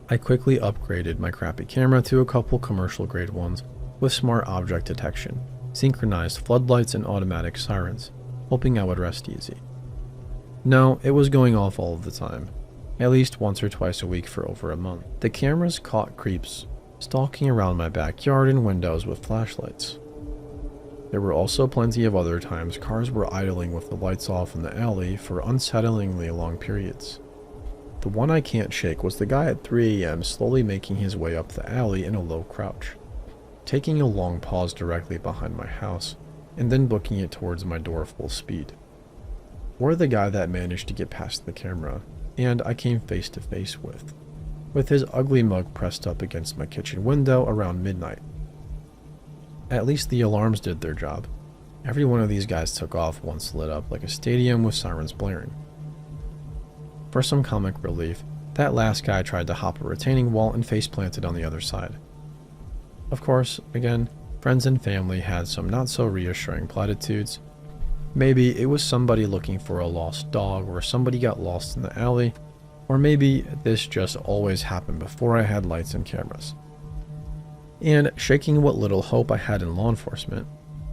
I quickly upgraded my crappy camera to a couple commercial grade ones with smart object detection, synchronized floodlights and automatic sirens, hoping I would rest easy. No, it was going off all of the time, at least once or twice a week for over a month. The cameras caught creeps stalking around my backyard and windows with flashlights. There were also plenty of other times cars were idling with the lights off in the alley for unsettlingly long periods. The one I can't shake was the guy at 3 a.m. slowly making his way up the alley in a low crouch, taking a long pause directly behind my house, and then booking it towards my door full speed. Or the guy that managed to get past the camera, and I came face to face with his ugly mug pressed up against my kitchen window around midnight. At least the alarms did their job. Every one of these guys took off once lit up like a stadium with sirens blaring. For some comic relief, that last guy tried to hop a retaining wall and face planted on the other side. Of course, again, friends and family had some not so reassuring platitudes. Maybe it was somebody looking for a lost dog, or somebody got lost in the alley, or maybe this just always happened before I had lights and cameras. And shaking what little hope I had in law enforcement,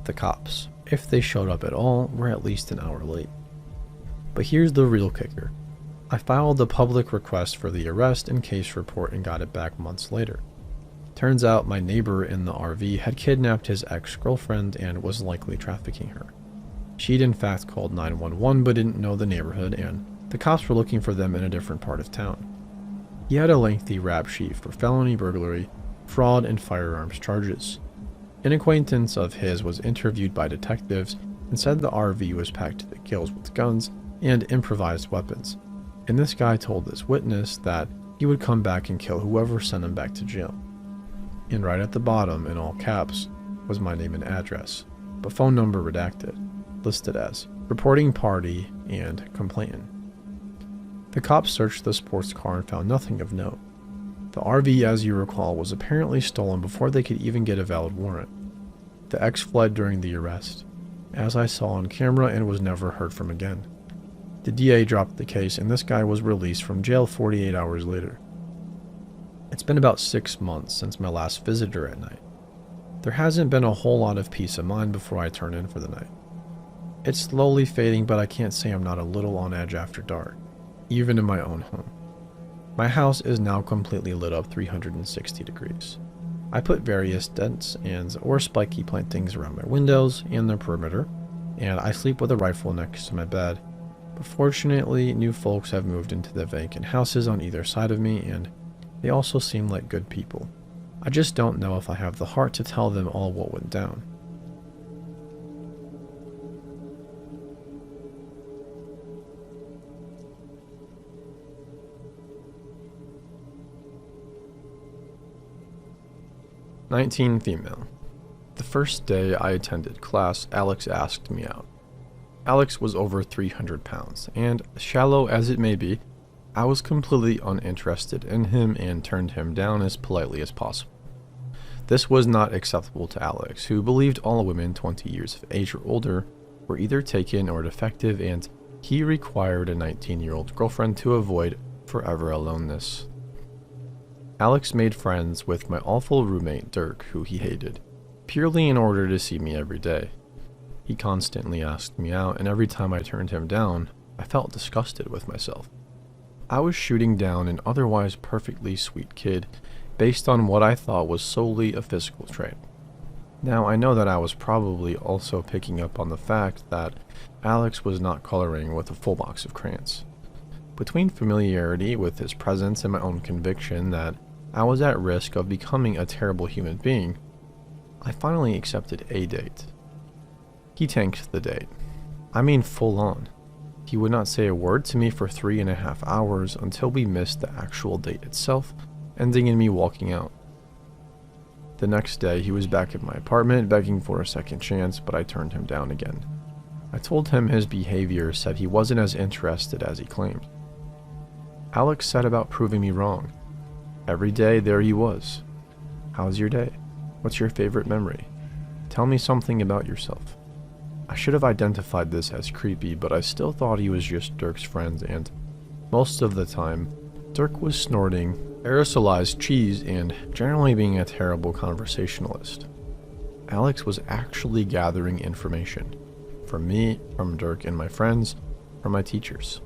the cops, if they showed up at all, were at least an hour late. But here's the real kicker. I filed a public request for the arrest and case report and got it back months later. Turns out my neighbor in the RV had kidnapped his ex-girlfriend and was likely trafficking her. She'd in fact called 911 but didn't know the neighborhood, and the cops were looking for them in a different part of town. He had a lengthy rap sheet for felony burglary, fraud, and firearms charges. An acquaintance of his was interviewed by detectives and said the RV was packed to the gills with guns and improvised weapons. And this guy told this witness that he would come back and kill whoever sent him back to jail. And right at the bottom, in all caps, was my name and address, but phone number redacted, listed as reporting party and complainant. The cops searched the sports car and found nothing of note. The RV, as you recall, was apparently stolen before they could even get a valid warrant. The ex fled during the arrest, as I saw on camera, and was never heard from again. The DA dropped the case and this guy was released from jail 48 hours later. It's been about 6 months since my last visitor at night. There hasn't been a whole lot of peace of mind before I turn in for the night. It's slowly fading, but I can't say I'm not a little on edge after dark, even in my own home. My house is now completely lit up 360 degrees. I put various dents or spiky plantings around my windows and the perimeter, and I sleep with a rifle next to my bed. But fortunately, new folks have moved into the vacant houses on either side of me, and they also seem like good people. I just don't know if I have the heart to tell them all what went down. "19 female. The first day I attended class, Alex asked me out. Alex was over 300 pounds, and shallow as it may be, I was completely uninterested in him and turned him down as politely as possible. This was not acceptable to Alex, who believed all women 20 years of age or older were either taken or defective, and he required a 19-year-old girlfriend to avoid forever aloneness. Alex made friends with my awful roommate Dirk, who he hated, purely in order to see me every day. He constantly asked me out, and every time I turned him down, I felt disgusted with myself. I was shooting down an otherwise perfectly sweet kid based on what I thought was solely a physical trait. Now, I know that I was probably also picking up on the fact that Alex was not coloring with a full box of crayons. Between familiarity with his presence and my own conviction that I was at risk of becoming a terrible human being, I finally accepted a date. He tanked the date. I mean full on. He would not say a word to me for 3.5 hours until we missed the actual date itself, ending in me walking out. The next day, he was back at my apartment begging for a second chance, but I turned him down again. I told him his behavior said he wasn't as interested as he claimed. Alex set about proving me wrong. Every day there he was. How's your day? What's your favorite memory? Tell me something about yourself. I should have identified this as creepy, but I still thought he was just Dirk's friend, and most of the time, Dirk was snorting aerosolized cheese and generally being a terrible conversationalist. Alex was actually gathering information. From me, from Dirk and my friends, from my teachers.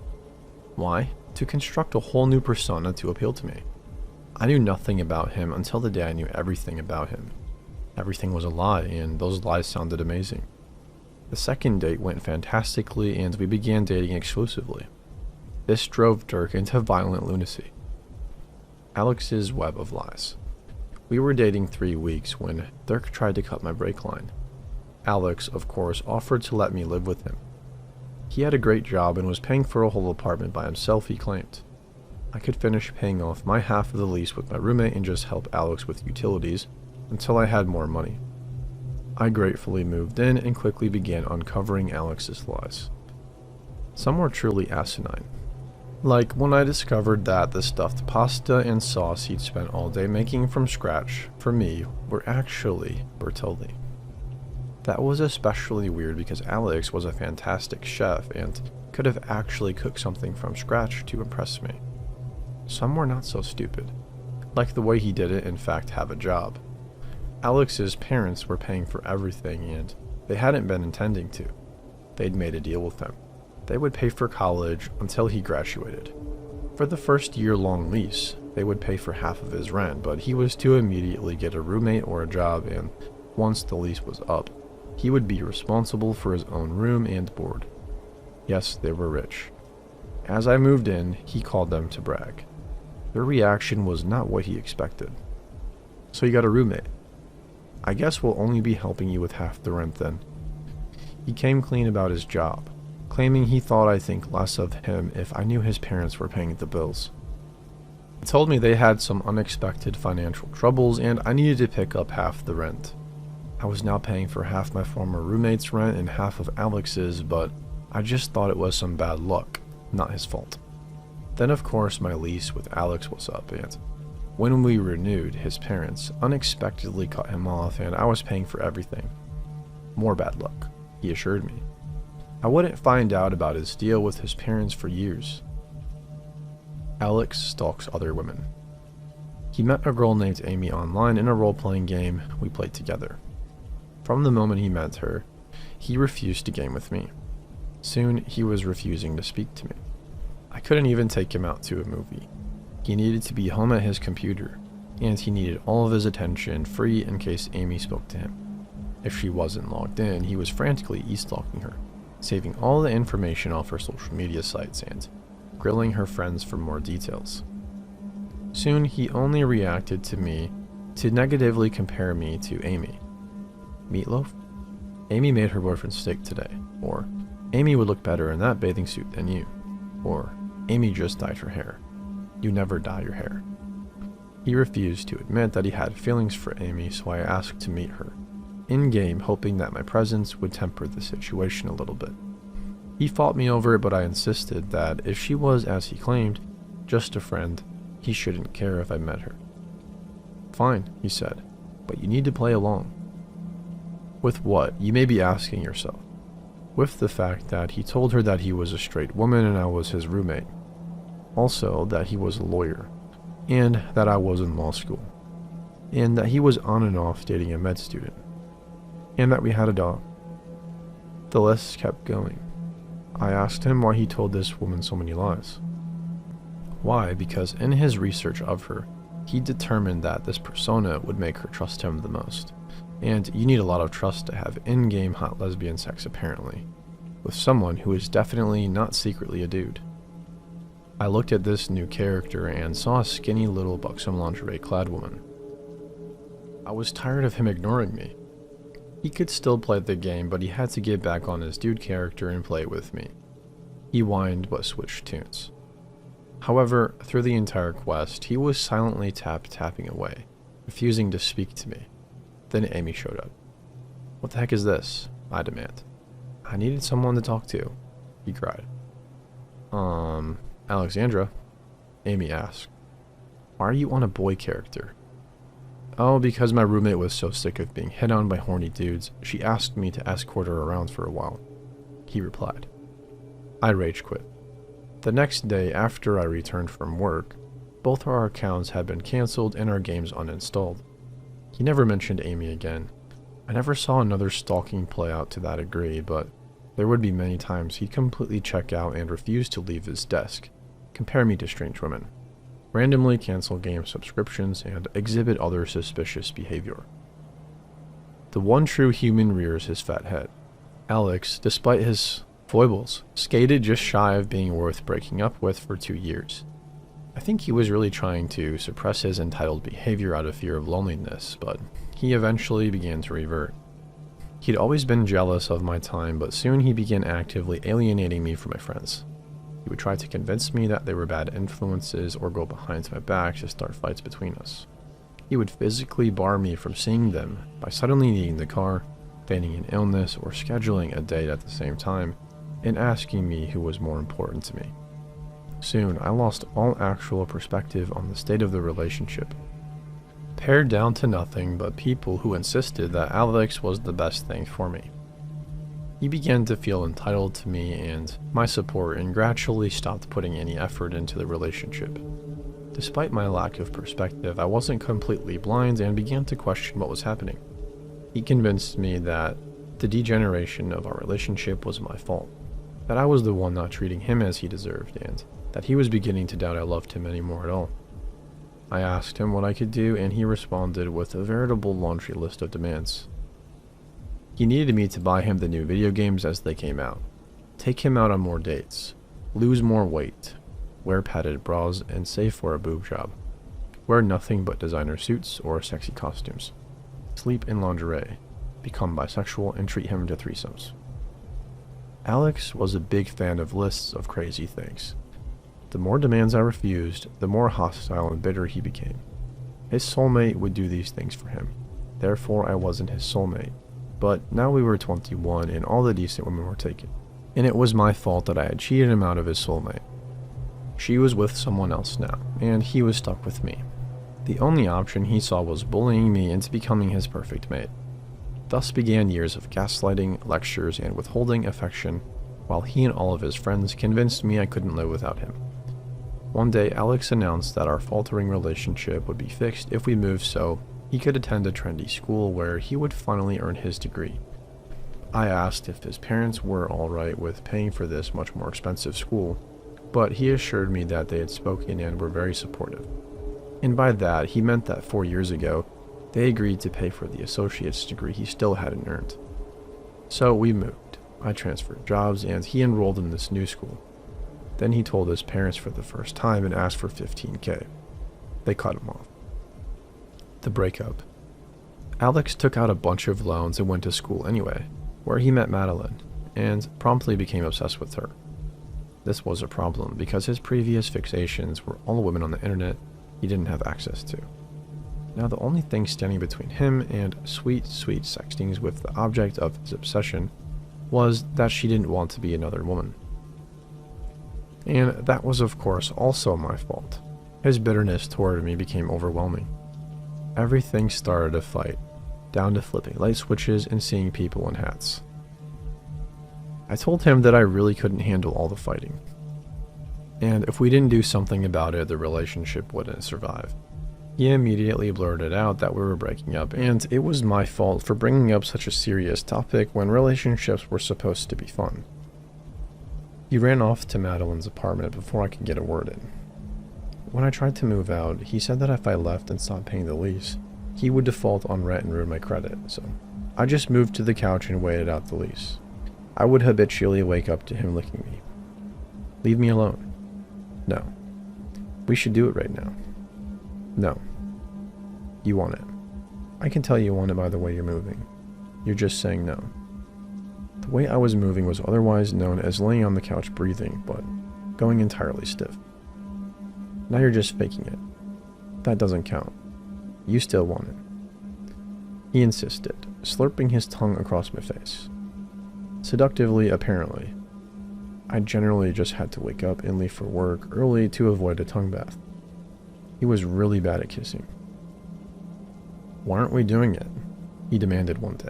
Why? To construct a whole new persona to appeal to me. I knew nothing about him until the day I knew everything about him. Everything was a lie, and those lies sounded amazing. The second date went fantastically, and we began dating exclusively. This drove Dirk into violent lunacy. Alex's web of lies. We were dating 3 weeks when Dirk tried to cut my brake line. Alex, of course, offered to let me live with him. He had a great job and was paying for a whole apartment by himself, he claimed. I could finish paying off my half of the lease with my roommate and just help Alex with utilities until I had more money. I gratefully moved in and quickly began uncovering Alex's lies. Some were truly asinine. Like when I discovered that the stuffed pasta and sauce he'd spent all day making from scratch for me were actually Bertolli. That was especially weird because Alex was a fantastic chef and could have actually cooked something from scratch to impress me. Some were not so stupid, like the way he didn't in fact have a job. Alex's parents were paying for everything and they hadn't been intending to. They'd made a deal with him. They would pay for college until he graduated. For the first year-long lease, they would pay for half of his rent, but he was to immediately get a roommate or a job, and once the lease was up, he would be responsible for his own room and board. Yes, they were rich. As I moved in, he called them to brag. Their reaction was not what he expected. So you got a roommate? I guess we'll only be helping you with half the rent then. He came clean about his job, claiming he thought I'd think less of him if I knew his parents were paying the bills. He told me they had some unexpected financial troubles and I needed to pick up half the rent. I was now paying for half my former roommate's rent and half of Alex's, but I just thought it was some bad luck, not his fault. Then of course my lease with Alex was up, and when we renewed, his parents unexpectedly cut him off and I was paying for everything. More bad luck, he assured me. I wouldn't find out about his deal with his parents for years. Alex stalks other women. He met a girl named Amy online in a role-playing game we played together. From the moment he met her, he refused to game with me. Soon, he was refusing to speak to me. I couldn't even take him out to a movie. He needed to be home at his computer, and he needed all of his attention free in case Amy spoke to him. If she wasn't logged in, he was frantically e-stalking her, saving all the information off her social media sites and grilling her friends for more details. Soon, he only reacted to me to negatively compare me to Amy. Meatloaf? Amy made her boyfriend steak today, or Amy would look better in that bathing suit than you, or Amy just dyed her hair. You never dye your hair. He refused to admit that he had feelings for Amy, so I asked to meet her, in-game hoping that my presence would temper the situation a little bit. He fought me over it, but I insisted that if she was, as he claimed, just a friend, he shouldn't care if I met her. Fine, he said, but you need to play along. With what, you may be asking yourself. With the fact that he told her that he was a straight woman and I was his roommate. Also, that he was a lawyer, and that I was in law school, and that he was on and off dating a med student, and that we had a dog. The list kept going. I asked him why he told this woman so many lies. Why? Because in his research of her, he determined that this persona would make her trust him the most. And you need a lot of trust to have in-game hot lesbian sex apparently, with someone who is definitely not secretly a dude. I looked at this new character and saw a skinny little buxom lingerie-clad woman. I was tired of him ignoring me. He could still play the game, but he had to get back on his dude character and play with me. He whined but switched tunes. However, through the entire quest, he was silently tapping away, refusing to speak to me. Then Amy showed up. What the heck is this? I demand. I needed someone to talk to, he cried. Alexandra? Amy asked. Why are you on a boy character? Oh, because my roommate was so sick of being hit on by horny dudes, she asked me to escort her around for a while. He replied. I rage quit. The next day after I returned from work, both our accounts had been cancelled and our games uninstalled. He never mentioned Amy again. I never saw another stalking play out to that degree, but there would be many times he'd completely check out and refuse to leave his desk, compare me to strange women, randomly cancel game subscriptions, and exhibit other suspicious behavior. The one true human rears his fat head. Alex, despite his foibles, skated just shy of being worth breaking up with for 2 years. I think he was really trying to suppress his entitled behavior out of fear of loneliness, but he eventually began to revert. He'd always been jealous of my time, but soon he began actively alienating me from my friends. He would try to convince me that they were bad influences or go behind my back to start fights between us. He would physically bar me from seeing them by suddenly needing the car, feigning an illness, or scheduling a date at the same time, and asking me who was more important to me. Soon, I lost all actual perspective on the state of the relationship, pared down to nothing but people who insisted that Alex was the best thing for me. He began to feel entitled to me and my support and gradually stopped putting any effort into the relationship. Despite my lack of perspective, I wasn't completely blind and began to question what was happening. He convinced me that the degeneration of our relationship was my fault, that I was the one not treating him as he deserved, and that he was beginning to doubt I loved him anymore at all. I asked him what I could do, and he responded with a veritable laundry list of demands. He needed me to buy him the new video games as they came out, take him out on more dates, lose more weight, wear padded bras, and save for a boob job, wear nothing but designer suits or sexy costumes, sleep in lingerie, become bisexual, and treat him to threesomes. Alex was a big fan of lists of crazy things. The more demands I refused, the more hostile and bitter he became. His soulmate would do these things for him. Therefore, I wasn't his soulmate. But now we were 21 and all the decent women were taken. And it was my fault that I had cheated him out of his soulmate. She was with someone else now, and he was stuck with me. The only option he saw was bullying me into becoming his perfect mate. Thus began years of gaslighting, lectures, and withholding affection, while he and all of his friends convinced me I couldn't live without him. One day, Alex announced that our faltering relationship would be fixed if we moved so he could attend a trendy school where he would finally earn his degree. I asked if his parents were alright with paying for this much more expensive school, but he assured me that they had spoken and were very supportive. And by that, he meant that 4 years ago, they agreed to pay for the associate's degree he still hadn't earned. So we moved. I transferred jobs and he enrolled in this new school. Then he told his parents for the first time and asked for $15,000. They cut him off. The breakup. Alex took out a bunch of loans and went to school anyway, where he met Madeline, and promptly became obsessed with her. This was a problem because his previous fixations were all women on the internet he didn't have access to. Now the only thing standing between him and sweet, sweet sextings with the object of his obsession was that she didn't want to be another woman. And that was of course also my fault. His bitterness toward me became overwhelming. Everything started a fight, down to flipping light switches and seeing people in hats. I told him that I really couldn't handle all the fighting, and if we didn't do something about it, the relationship wouldn't survive. He immediately blurted out that we were breaking up, and it was my fault for bringing up such a serious topic when relationships were supposed to be fun. He ran off to Madeline's apartment before I could get a word in. When I tried to move out, he said that if I left and stopped paying the lease, he would default on rent and ruin my credit, so I just moved to the couch and waited out the lease. I would habitually wake up to him licking me. Leave me alone. No. We should do it right now. No. You want it. I can tell you want it by the way you're moving. You're just saying no. The way I was moving was otherwise known as laying on the couch breathing, but going entirely stiff. Now you're just faking it. That doesn't count. You still want it. He insisted, slurping his tongue across my face. Seductively, apparently. I generally just had to wake up and leave for work early to avoid a tongue bath. He was really bad at kissing. Why aren't we doing it? He demanded one day.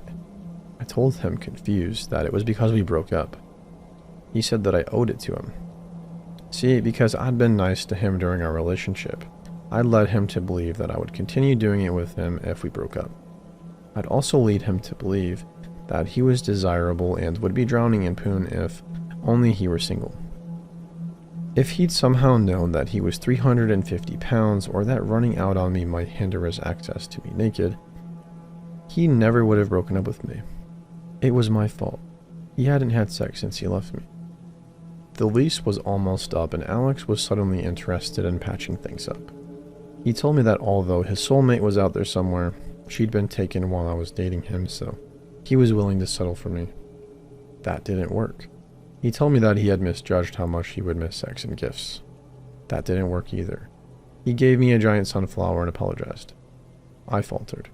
I told him, confused, that it was because we broke up. He said that I owed it to him. See, because I'd been nice to him during our relationship, I'd led him to believe that I would continue doing it with him if we broke up. I'd also lead him to believe that he was desirable and would be drowning in poon if only he were single. If he'd somehow known that he was 350 pounds or that running out on me might hinder his access to me naked, he never would have broken up with me. It was my fault. He hadn't had sex since he left me. The lease was almost up and Alex was suddenly interested in patching things up. He told me that although his soulmate was out there somewhere, she'd been taken while I was dating him, so he was willing to settle for me. That didn't work. He told me that he had misjudged how much he would miss sex and gifts. That didn't work either. He gave me a giant sunflower and apologized. I faltered.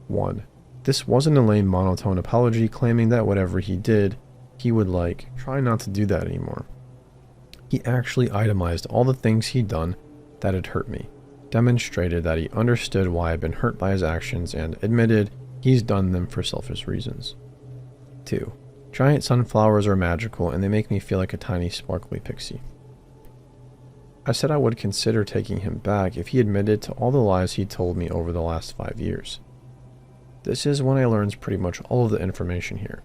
1. This wasn't a lame monotone apology claiming that whatever he did, he would try not to do that anymore. He actually itemized all the things he'd done that had hurt me, demonstrated that he understood why I'd been hurt by his actions, and admitted he's done them for selfish reasons. 2. Giant sunflowers are magical and they make me feel like a tiny sparkly pixie. I said I would consider taking him back if he admitted to all the lies he'd told me over the last 5 years. This is when I learned pretty much all of the information here.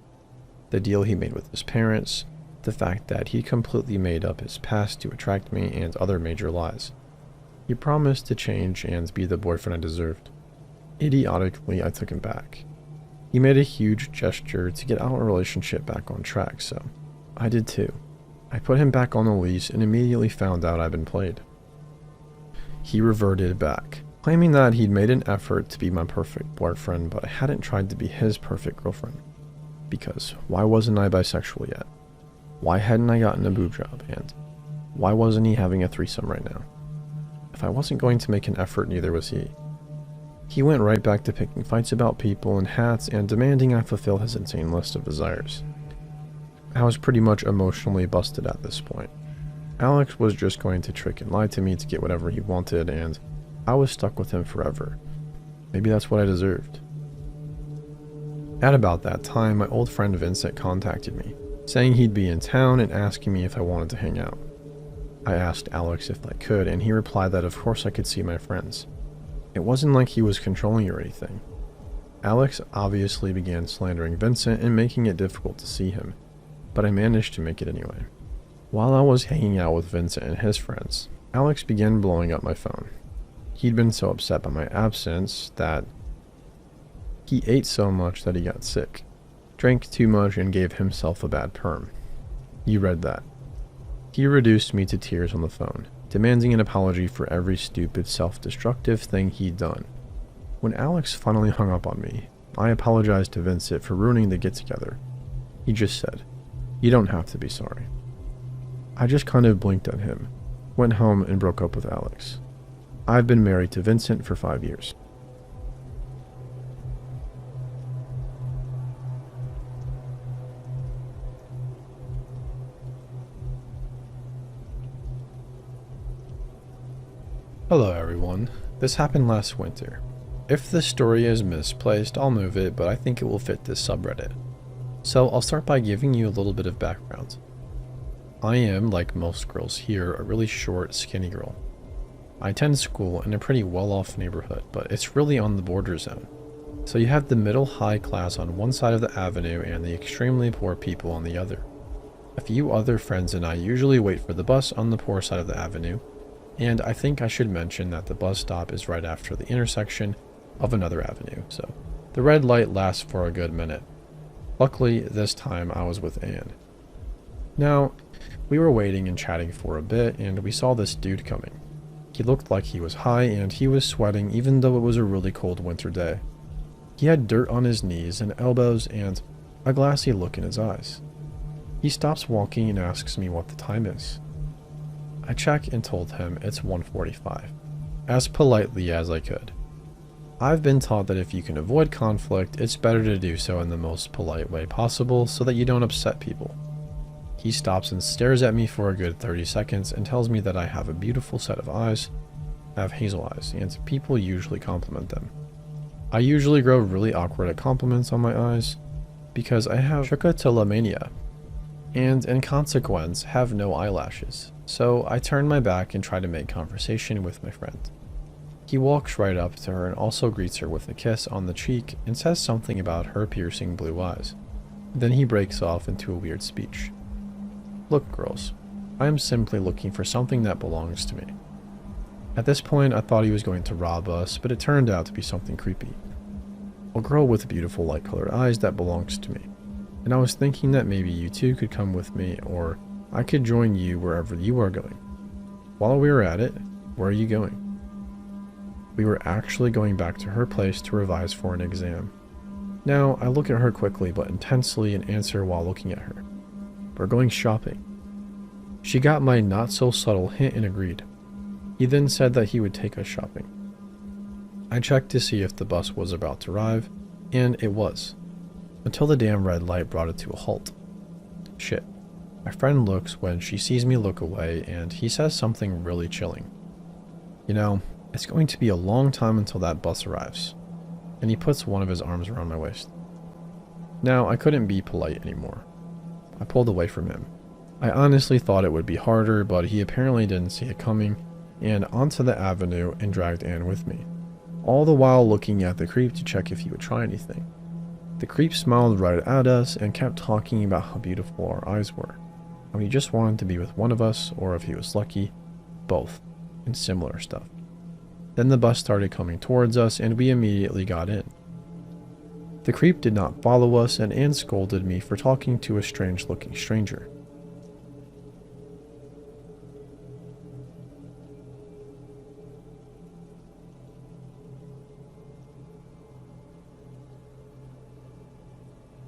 The deal he made with his parents, the fact that he completely made up his past to attract me, and other major lies. He promised to change and be the boyfriend I deserved. Idiotically, I took him back. He made a huge gesture to get our relationship back on track, so I did too. I put him back on the lease and immediately found out I'd been played. He reverted back, claiming that he'd made an effort to be my perfect boyfriend, but I hadn't tried to be his perfect girlfriend. Because why wasn't I bisexual yet? Why hadn't I gotten a boob job? And why wasn't he having a threesome right now? If I wasn't going to make an effort, neither was he. He went right back to picking fights about people and hats and demanding I fulfill his insane list of desires. I was pretty much emotionally busted at this point. Alex was just going to trick and lie to me to get whatever he wanted, and I was stuck with him forever. Maybe that's what I deserved. At about that time, my old friend Vincent contacted me, saying he'd be in town and asking me if I wanted to hang out. I asked Alex if I could, and he replied that of course I could see my friends. It wasn't like he was controlling or anything. Alex obviously began slandering Vincent and making it difficult to see him, but I managed to make it anyway. While I was hanging out with Vincent and his friends, Alex began blowing up my phone. He'd been so upset by my absence that he ate so much that he got sick, drank too much, and gave himself a bad perm. You read that. He reduced me to tears on the phone, demanding an apology for every stupid, self-destructive thing he'd done. When Alex finally hung up on me, I apologized to Vincent for ruining the get-together. He just said, "You don't have to be sorry." I just kind of blinked at him, went home, and broke up with Alex. I've been married to Vincent for 5 years. Hello everyone, this happened last winter. If the story is misplaced, I'll move it, but I think it will fit this subreddit. So I'll start by giving you a little bit of background. I am, like most girls here, a really short, skinny girl. I attend school in a pretty well-off neighborhood, but it's really on the border zone. So you have the middle-high class on one side of the avenue and the extremely poor people on the other. A few other friends and I usually wait for the bus on the poor side of the avenue, and I think I should mention that the bus stop is right after the intersection of another avenue, so the red light lasts for a good minute. Luckily, this time I was with Anne. Now, we were waiting and chatting for a bit, and we saw this dude coming. He looked like he was high, and he was sweating even though it was a really cold winter day. He had dirt on his knees and elbows and a glassy look in his eyes. He stops walking and asks me what the time is. I check and told him it's 1:45, as politely as I could. I've been taught that if you can avoid conflict, it's better to do so in the most polite way possible so that you don't upset people. He stops and stares at me for a good 30 seconds and tells me that I have a beautiful set of eyes, I have hazel eyes, and people usually compliment them. I usually grow really awkward at compliments on my eyes because I have trichotillomania, and in consequence have no eyelashes. So I turn my back and try to make conversation with my friend. He walks right up to her and also greets her with a kiss on the cheek and says something about her piercing blue eyes. Then he breaks off into a weird speech. Look, girls, I am simply looking for something that belongs to me. At this point, I thought he was going to rob us, but it turned out to be something creepy. A girl with beautiful light-colored eyes that belongs to me. And I was thinking that maybe you two could come with me, or I could join you wherever you are going. While we were at it, where are you going? We were actually going back to her place to revise for an exam. Now, I look at her quickly but intensely and answer while looking at her. We're going shopping. She got my not-so-subtle hint and agreed. He then said that he would take us shopping. I checked to see if the bus was about to arrive, and it was. Until the damn red light brought it to a halt. Shit. My friend looks when she sees me look away, and he says something really chilling. You know, it's going to be a long time until that bus arrives. And he puts one of his arms around my waist. Now, I couldn't be polite anymore. I pulled away from him. I honestly thought it would be harder, but he apparently didn't see it coming, and onto the avenue and dragged Anne with me, all the while looking at the creep to check if he would try anything. The creep smiled right at us and kept talking about how beautiful our eyes were, how he just wanted to be with one of us, or if he was lucky, both, and similar stuff. Then the bus started coming towards us, and we immediately got in. The creep did not follow us, and Anne scolded me for talking to a strange-looking stranger.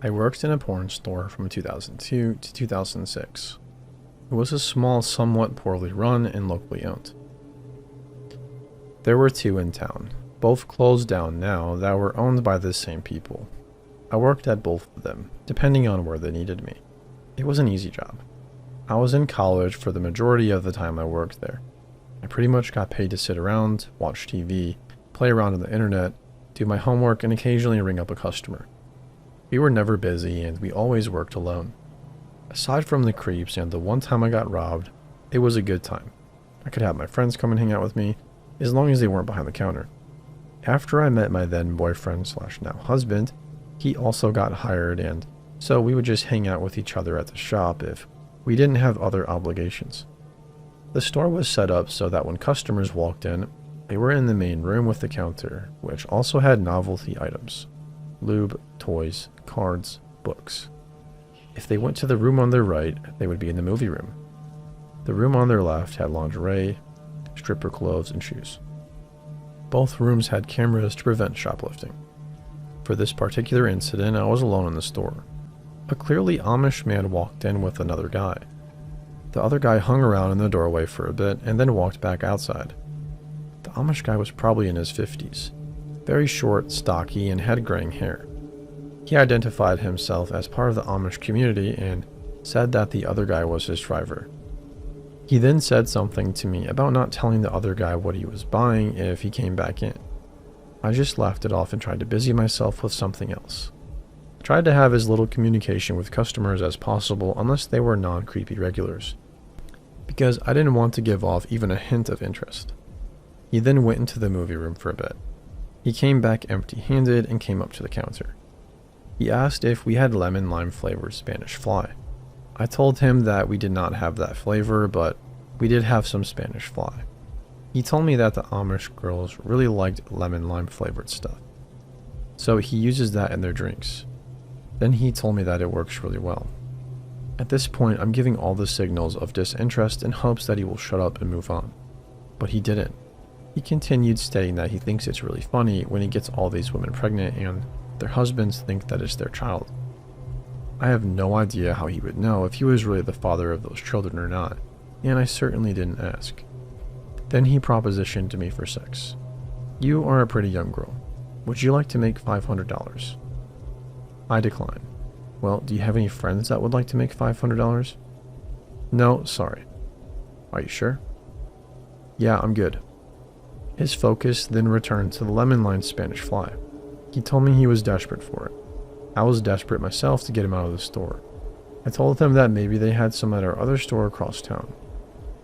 I worked in a porn store from 2002 to 2006. It was a small, somewhat poorly run and locally owned. There were two in town, both closed down now, that were owned by the same people. I worked at both of them, depending on where they needed me. It was an easy job. I was in college for the majority of the time I worked there. I pretty much got paid to sit around, watch TV, play around on the internet, do my homework, and occasionally ring up a customer. We were never busy, and we always worked alone. Aside from the creeps and the one time I got robbed, it was a good time. I could have my friends come and hang out with me, as long as they weren't behind the counter. After I met my then boyfriend / now husband, he also got hired, and so we would just hang out with each other at the shop if we didn't have other obligations. The store was set up so that when customers walked in, they were in the main room with the counter, which also had novelty items: lube, toys, cards, books. If they went to the room on their right, they would be in the movie room. The room on their left had lingerie, stripper clothes, and shoes. Both rooms had cameras to prevent shoplifting. For this particular incident, I was alone in the store. A clearly Amish man walked in with another guy. The other guy hung around in the doorway for a bit and then walked back outside. The Amish guy was probably in his 50s, very short, stocky, and had graying hair. He identified himself as part of the Amish community and said that the other guy was his driver. He then said something to me about not telling the other guy what he was buying if he came back in. I just laughed it off and tried to busy myself with something else. I tried to have as little communication with customers as possible unless they were non-creepy regulars, because I didn't want to give off even a hint of interest. He then went into the movie room for a bit. He came back empty-handed and came up to the counter. He asked if we had lemon lime flavored Spanish fly. I told him that we did not have that flavor, but we did have some Spanish fly. He told me that the Amish girls really liked lemon lime flavored stuff, so he uses that in their drinks. Then he told me that it works really well. At this point, I'm giving all the signals of disinterest in hopes that he will shut up and move on. But he didn't. He continued stating that he thinks it's really funny when he gets all these women pregnant and their husbands think that it's their child. I have no idea how he would know if he was really the father of those children or not, and I certainly didn't ask. Then he propositioned to me for sex. "You are a pretty young girl. Would you like to make $500? I declined. "Well, do you have any friends that would like to make $500? "No, sorry." "Are you sure?" "Yeah, I'm good." His focus then returned to the lemon lime Spanish fly. He told me he was desperate for it. I was desperate myself to get him out of the store. I told him that maybe they had some at our other store across town.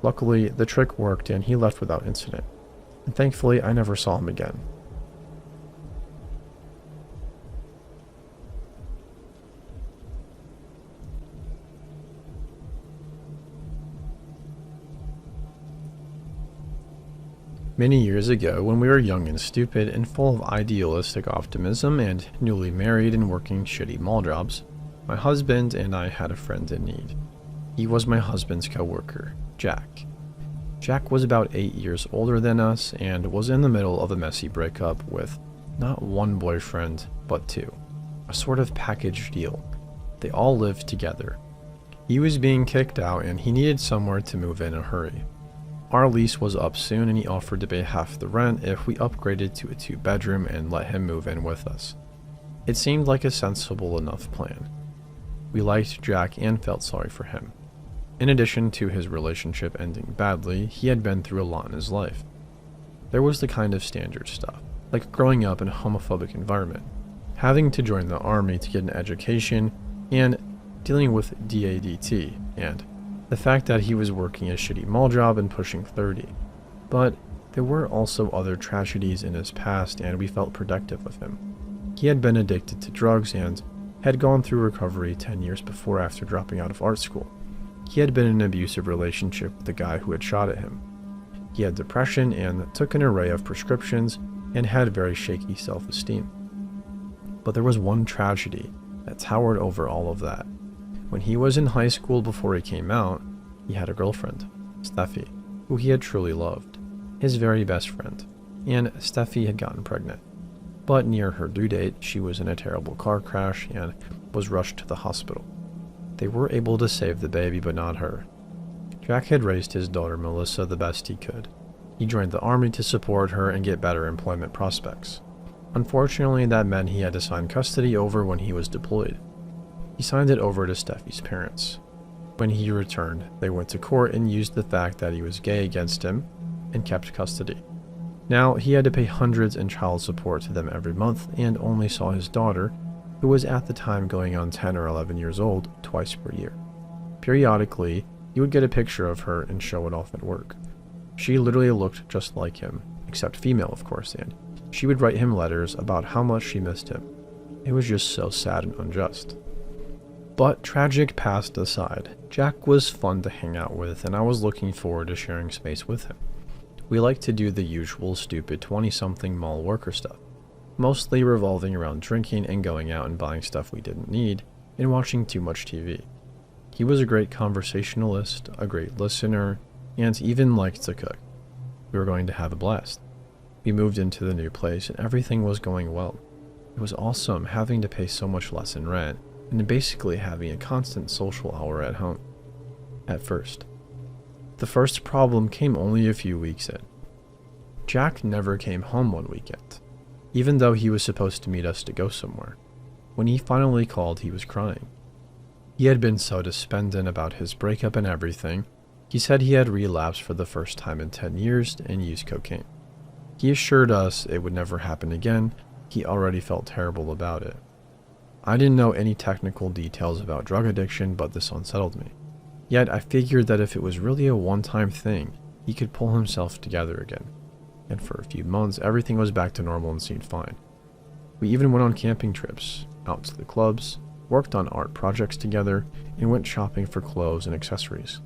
Luckily, the trick worked and he left without incident. And thankfully, I never saw him again. Many years ago, when we were young and stupid and full of idealistic optimism and newly married and working shitty mall jobs, my husband and I had a friend in need. He was my husband's co-worker, Jack. Jack was about 8 years older than us and was in the middle of a messy breakup with not one boyfriend, but two. A sort of package deal. They all lived together. He was being kicked out and he needed somewhere to move in a hurry. Our lease was up soon and he offered to pay half the rent if we upgraded to a 2-bedroom and let him move in with us. It seemed like a sensible enough plan. We liked Jack and felt sorry for him. In addition to his relationship ending badly, he had been through a lot in his life. There was the kind of standard stuff, like growing up in a homophobic environment, having to join the army to get an education, and dealing with DADT, and the fact that he was working a shitty mall job and pushing 30. But there were also other tragedies in his past and we felt protective of him. He had been addicted to drugs and had gone through recovery 10 years before after dropping out of art school. He had been in an abusive relationship with the guy who had shot at him. He had depression and took an array of prescriptions and had very shaky self-esteem. But there was one tragedy that towered over all of that. When he was in high school before he came out, he had a girlfriend, Steffi, who he had truly loved, his very best friend, and Steffi had gotten pregnant. But near her due date, she was in a terrible car crash, and was rushed to the hospital. They were able to save the baby, but not her. Jack had raised his daughter Melissa the best he could. He joined the army to support her and get better employment prospects. Unfortunately, that meant he had to sign custody over when he was deployed. He signed it over to Steffi's parents. When he returned, they went to court and used the fact that he was gay against him and kept custody. Now, he had to pay hundreds in child support to them every month and only saw his daughter, who was at the time going on 10 or 11 years old, twice per year. Periodically, he would get a picture of her and show it off at work. She literally looked just like him, except female, of course, and she would write him letters about how much she missed him. It was just so sad and unjust. But tragic past aside, Jack was fun to hang out with, and I was looking forward to sharing space with him. We liked to do the usual stupid 20-something mall worker stuff, mostly revolving around drinking and going out and buying stuff we didn't need, and watching too much TV. He was a great conversationalist, a great listener, and even liked to cook. We were going to have a blast. We moved into the new place and everything was going well. It was awesome having to pay so much less in rent, and basically having a constant social hour at home. At first. The first problem came only a few weeks in. Jack never came home one weekend, even though he was supposed to meet us to go somewhere. When he finally called, he was crying. He had been so despondent about his breakup and everything. He said he had relapsed for the first time in 10 years and used cocaine. He assured us it would never happen again. He already felt terrible about it. I didn't know any technical details about drug addiction, but this unsettled me. Yet I figured that if it was really a one-time thing, he could pull himself together again. And for a few months, everything was back to normal and seemed fine. We even went on camping trips, out to the clubs, worked on art projects together, and went shopping for clothes and accessories.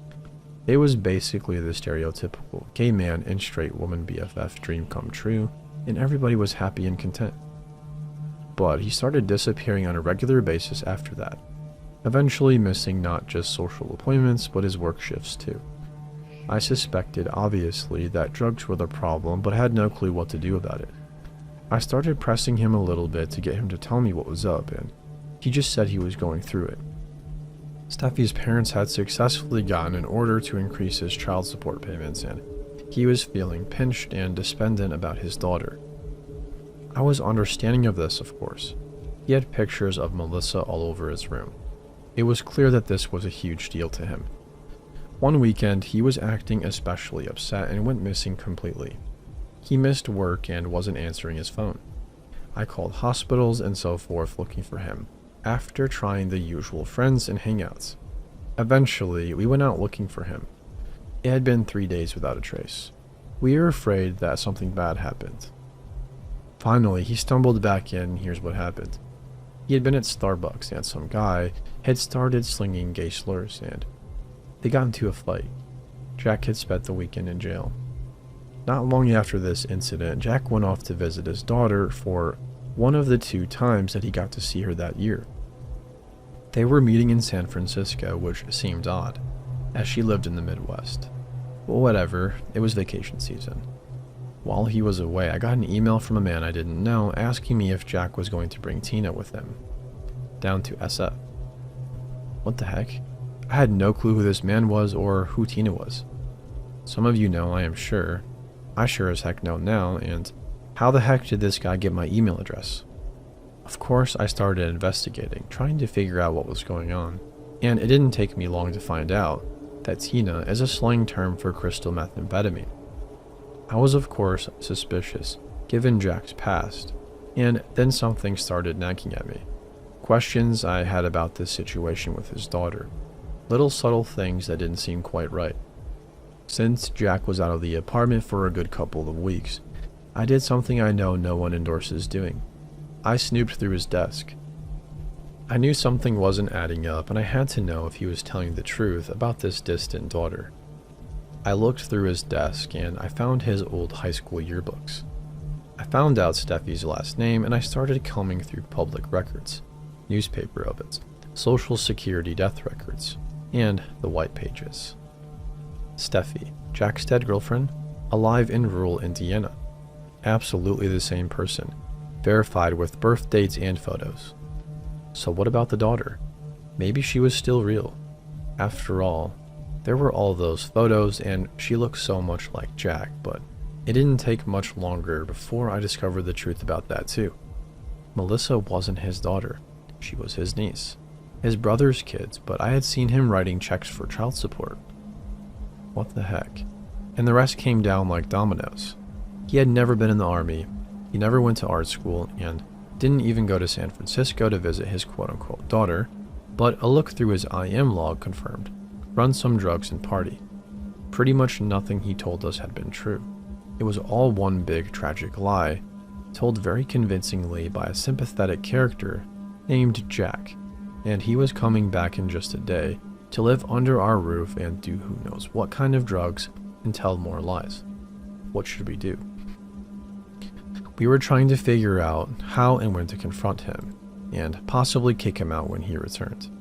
It was basically the stereotypical gay man and straight woman BFF dream come true, and everybody was happy and content. But he started disappearing on a regular basis after that, eventually missing not just social appointments, but his work shifts too. I suspected, obviously, that drugs were the problem, but had no clue what to do about it. I started pressing him a little bit to get him to tell me what was up, and he just said he was going through it. Steffi's parents had successfully gotten an order to increase his child support payments, and he was feeling pinched and despondent about his daughter. I was understanding of this, of course. He had pictures of Melissa all over his room. It was clear that this was a huge deal to him. One weekend, he was acting especially upset and went missing completely. He missed work and wasn't answering his phone. I called hospitals and so forth looking for him, after trying the usual friends and hangouts. Eventually, we went out looking for him. It had been 3 days without a trace. We were afraid that something bad happened. Finally, he stumbled back in, and here's what happened. He had been at Starbucks and some guy had started slinging gay slurs and they got into a fight. Jack had spent the weekend in jail. Not long after this incident, Jack went off to visit his daughter for one of the 2 times that he got to see her that year. They were meeting in San Francisco, which seemed odd, as she lived in the Midwest. But whatever, it was vacation season. While he was away, I got an email from a man I didn't know asking me if Jack was going to bring Tina with him, down to SF. What the heck? I had no clue who this man was or who Tina was. Some of you know, I am sure. I sure as heck know now, and how the heck did this guy get my email address? Of course, I started investigating, trying to figure out what was going on, and it didn't take me long to find out that Tina is a slang term for crystal methamphetamine. I was of course suspicious, given Jack's past, and then something started nagging at me. Questions I had about this situation with his daughter. Little subtle things that didn't seem quite right. Since Jack was out of the apartment for a good couple of weeks, I did something I know no one endorses doing. I snooped through his desk. I knew something wasn't adding up, and I had to know if he was telling the truth about this distant daughter. I looked through his desk, and I found his old high school yearbooks. I found out Steffi's last name, and I started combing through public records, newspaper obits, social security death records, and the white pages. Steffi, Jack's dead girlfriend, alive in rural Indiana. Absolutely the same person, verified with birth dates and photos. So what about the daughter? Maybe she was still real. After all, there were all those photos and she looked so much like Jack, but it didn't take much longer before I discovered the truth about that too. Melissa wasn't his daughter. She was his niece. His brother's kids, but I had seen him writing checks for child support. What the heck? And the rest came down like dominoes. He had never been in the army, he never went to art school, and didn't even go to San Francisco to visit his quote-unquote daughter, but a look through his IM log confirmed, run some drugs and party. Pretty much nothing he told us had been true. It was all one big tragic lie, told very convincingly by a sympathetic character named Jack, and he was coming back in just a day to live under our roof and do who knows what kind of drugs and tell more lies. What should we do? We were trying to figure out how and when to confront him, and possibly kick him out when he returned.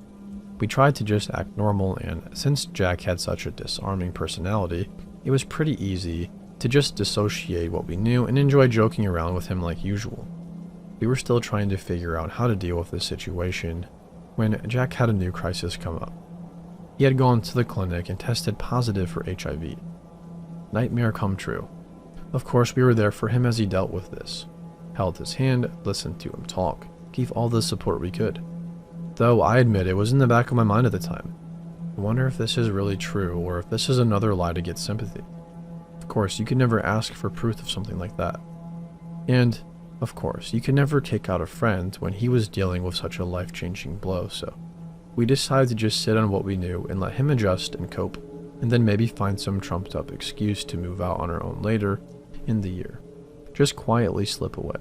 We tried to just act normal, and since Jack had such a disarming personality, it was pretty easy to just dissociate what we knew and enjoy joking around with him like usual. We were still trying to figure out how to deal with this situation when Jack had a new crisis come up. He had gone to the clinic and tested positive for HIV. Nightmare come true. Of course, we were there for him as he dealt with this. Held his hand, listened to him talk, gave all the support we could. Though I admit it was in the back of my mind at the time. I wonder if this is really true or if this is another lie to get sympathy. Of course, you could never ask for proof of something like that. And, of course, you could never kick out a friend when he was dealing with such a life-changing blow, so we decided to just sit on what we knew and let him adjust and cope, and then maybe find some trumped-up excuse to move out on our own later in the year. Just quietly slip away.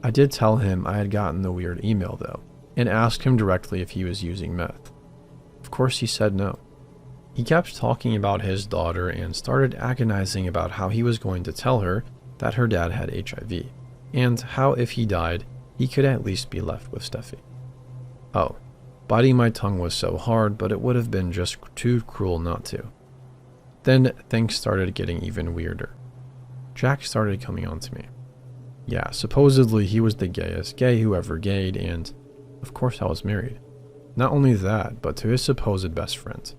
I did tell him I had gotten the weird email, though, and asked him directly if he was using meth. Of course, he said no. He kept talking about his daughter and started agonizing about how he was going to tell her that her dad had HIV, and how if he died, he could at least be left with Steffi. Oh, biting my tongue was so hard, but it would have been just too cruel not to. Then things started getting even weirder. Jack started coming on to me. Yeah, supposedly he was the gayest gay who ever gayed, and of course I was married. Not only that, but to his supposed best friend.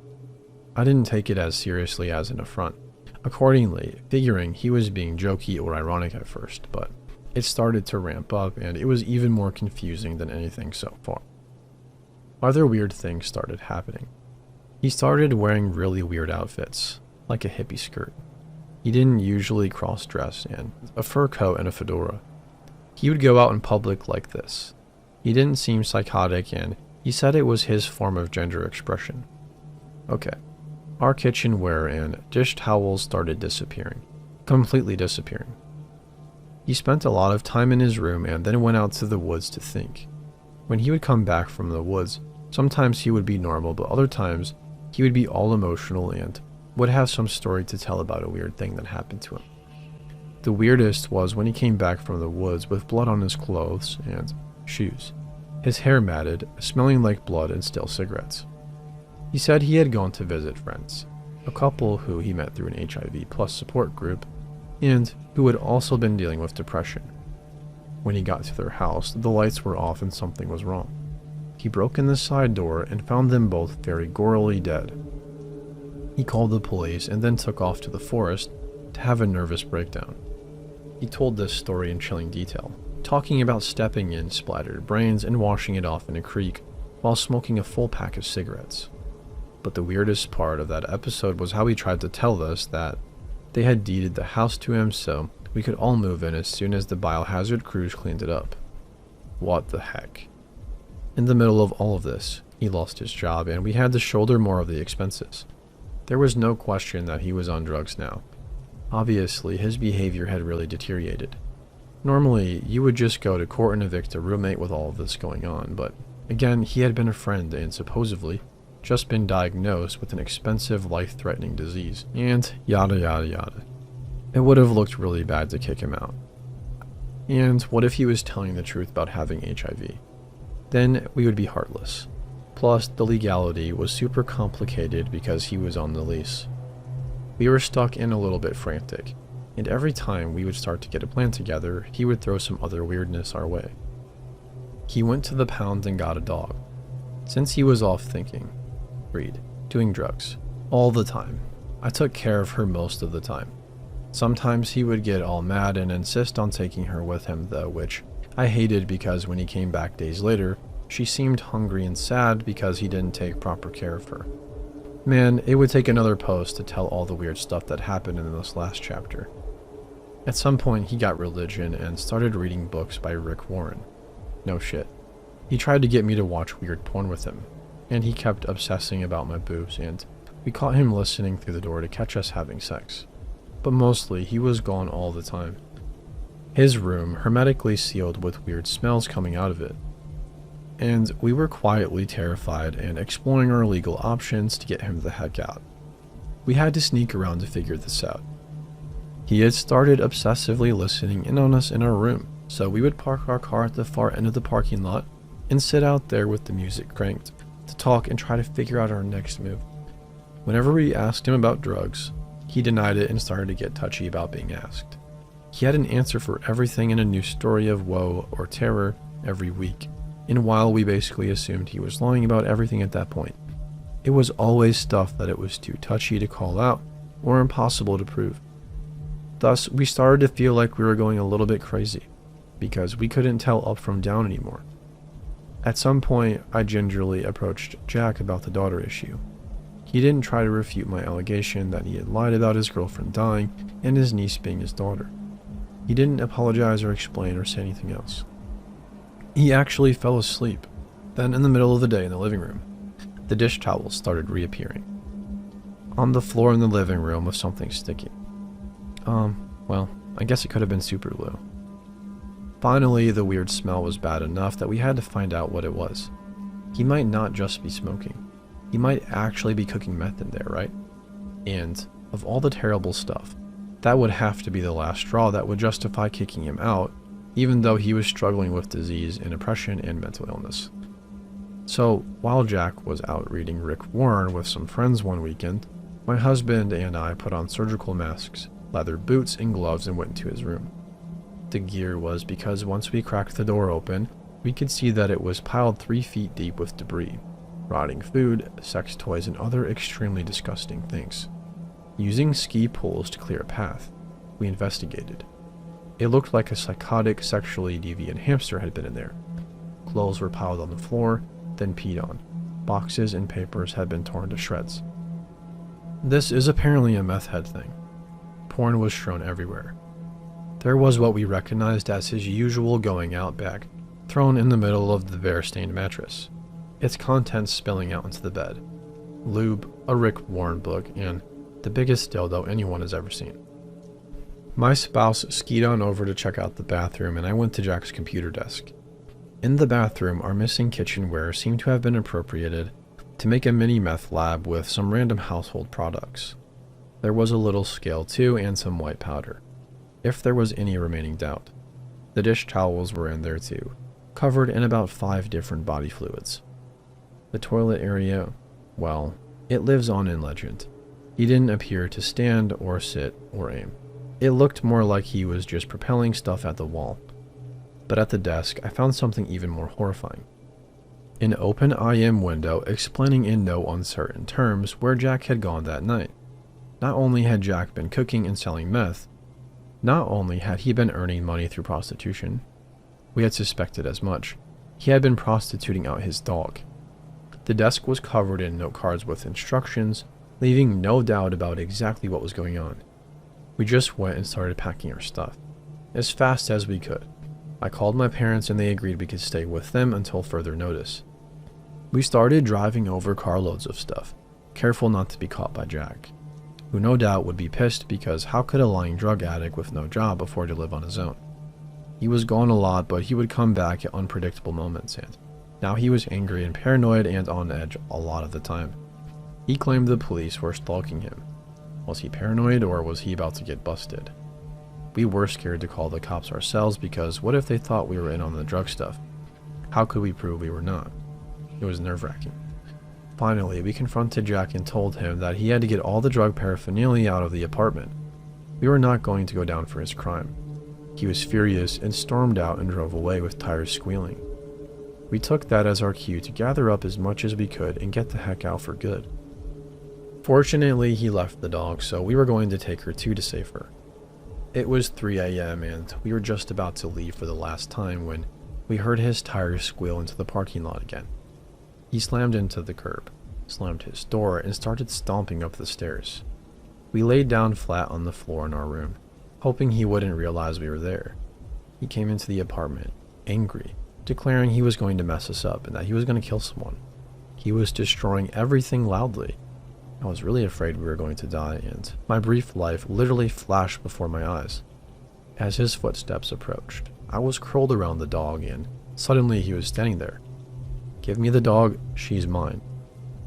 I didn't take it as seriously as an affront, accordingly, figuring he was being jokey or ironic at first, but it started to ramp up and it was even more confusing than anything so far. Other weird things started happening. He started wearing really weird outfits, like a hippie skirt. He didn't usually cross-dress, and a fur coat and a fedora. He would go out in public like this. He didn't seem psychotic, and he said it was his form of gender expression. Okay. Our kitchenware and dish towels started disappearing. Completely disappearing. He spent a lot of time in his room and then went out to the woods to think. When he would come back from the woods, sometimes he would be normal, but other times he would be all emotional and would have some story to tell about a weird thing that happened to him. The weirdest was when he came back from the woods with blood on his clothes and shoes, his hair matted, smelling like blood and still cigarettes. He said he had gone to visit friends, a couple who he met through an HIV plus support group, and who had also been dealing with depression. When he got to their house, the lights were off and something was wrong. He broke in the side door and found them both very gorily dead. He called the police and then took off to the forest to have a nervous breakdown. He told this story in chilling detail, talking about stepping in splattered brains and washing it off in a creek while smoking a full pack of cigarettes. But the weirdest part of that episode was how he tried to tell us that they had deeded the house to him so we could all move in as soon as the biohazard crews cleaned it up. What the heck? In the middle of all of this, he lost his job and we had to shoulder more of the expenses. There was no question that he was on drugs now. Obviously, his behavior had really deteriorated. Normally, you would just go to court and evict a roommate with all of this going on, but again, he had been a friend and supposedly just been diagnosed with an expensive life-threatening disease, and yada yada yada. It would have looked really bad to kick him out. And what if he was telling the truth about having HIV? Then we would be heartless. Plus, the legality was super complicated because he was on the lease. We were stuck in a little bit frantic, and every time we would start to get a plan together, he would throw some other weirdness our way. He went to the pound and got a dog. Since he was off thinking, doing drugs, all the time, I took care of her most of the time. Sometimes he would get all mad and insist on taking her with him though, which I hated because when he came back days later, she seemed hungry and sad because he didn't take proper care of her. Man, it would take another post to tell all the weird stuff that happened in this last chapter. At some point, he got religion and started reading books by Rick Warren. No shit. He tried to get me to watch weird porn with him, and he kept obsessing about my boobs, and we caught him listening through the door to catch us having sex. But mostly, he was gone all the time. His room hermetically sealed with weird smells coming out of it. And we were quietly terrified and exploring our legal options to get him the heck out. We had to sneak around to figure this out. He had started obsessively listening in on us in our room, so we would park our car at the far end of the parking lot and sit out there with the music cranked to talk and try to figure out our next move. Whenever we asked him about drugs, he denied it and started to get touchy about being asked. He had an answer for everything and a new story of woe or terror every week. And while we basically assumed he was lying about everything at that point, it was always stuff that it was too touchy to call out or impossible to prove. Thus, we started to feel like we were going a little bit crazy, because we couldn't tell up from down anymore. At some point, I gingerly approached Jack about the daughter issue. He didn't try to refute my allegation that he had lied about his girlfriend dying and his niece being his daughter. He didn't apologize or explain or say anything else. He actually fell asleep. Then in the middle of the day in the living room, the dish towels started reappearing. On the floor in the living room was something sticky. Well, I guess it could have been super glue. Finally, the weird smell was bad enough that we had to find out what it was. He might not just be smoking. He might actually be cooking meth in there, right? And, of all the terrible stuff, that would have to be the last straw that would justify kicking him out, even though he was struggling with disease and oppression and mental illness. So, while Jack was out reading Rick Warren with some friends one weekend, my husband and I put on surgical masks, leather boots, and gloves and went into his room. The gear was because once we cracked the door open, we could see that it was piled 3 feet deep with debris, rotting food, sex toys, and other extremely disgusting things. Using ski poles to clear a path, we investigated. It looked like a psychotic, sexually deviant hamster had been in there. Clothes were piled on the floor, then peed on. Boxes and papers had been torn to shreds. This is apparently a meth head thing. Porn was strewn everywhere. There was what we recognized as his usual going out bag, thrown in the middle of the bear-stained mattress, its contents spilling out into the bed. Lube, a Rick Warren book, and the biggest dildo anyone has ever seen. My spouse skied on over to check out the bathroom, and I went to Jack's computer desk. In the bathroom, our missing kitchenware seemed to have been appropriated to make a mini meth lab with some random household products. There was a little scale too, and some white powder, if there was any remaining doubt. The dish towels were in there too, covered in about 5 different body fluids. The toilet area, well, it lives on in legend. He didn't appear to stand or sit or aim. It looked more like he was just propelling stuff at the wall. But at the desk, I found something even more horrifying. An open IM window explaining in no uncertain terms where Jack had gone that night. Not only had Jack been cooking and selling meth, not only had he been earning money through prostitution, we had suspected as much, he had been prostituting out his dog. The desk was covered in note cards with instructions, leaving no doubt about exactly what was going on. We just went and started packing our stuff, as fast as we could. I called my parents and they agreed we could stay with them until further notice. We started driving over carloads of stuff, careful not to be caught by Jack, who no doubt would be pissed because how could a lying drug addict with no job afford to live on his own? He was gone a lot, but he would come back at unpredictable moments, and now he was angry and paranoid and on edge a lot of the time. He claimed the police were stalking him. Was he paranoid, or was he about to get busted? We were scared to call the cops ourselves because what if they thought we were in on the drug stuff? How could we prove we were not? It was nerve-wracking. Finally, we confronted Jack and told him that he had to get all the drug paraphernalia out of the apartment. We were not going to go down for his crime. He was furious and stormed out and drove away with tires squealing. We took that as our cue to gather up as much as we could and get the heck out for good. Fortunately, he left the dog, so we were going to take her to save her. It was 3 a.m. and we were just about to leave for the last time when we heard his tires squeal into the parking lot again. He slammed into the curb, slammed his door, and started stomping up the stairs. We laid down flat on the floor in our room, hoping he wouldn't realize we were there. He came into the apartment, angry, declaring he was going to mess us up and that he was going to kill someone. He was destroying everything loudly. I was really afraid we were going to die, and my brief life literally flashed before my eyes. As his footsteps approached, I was curled around the dog, and suddenly he was standing there. "Give me the dog, she's mine.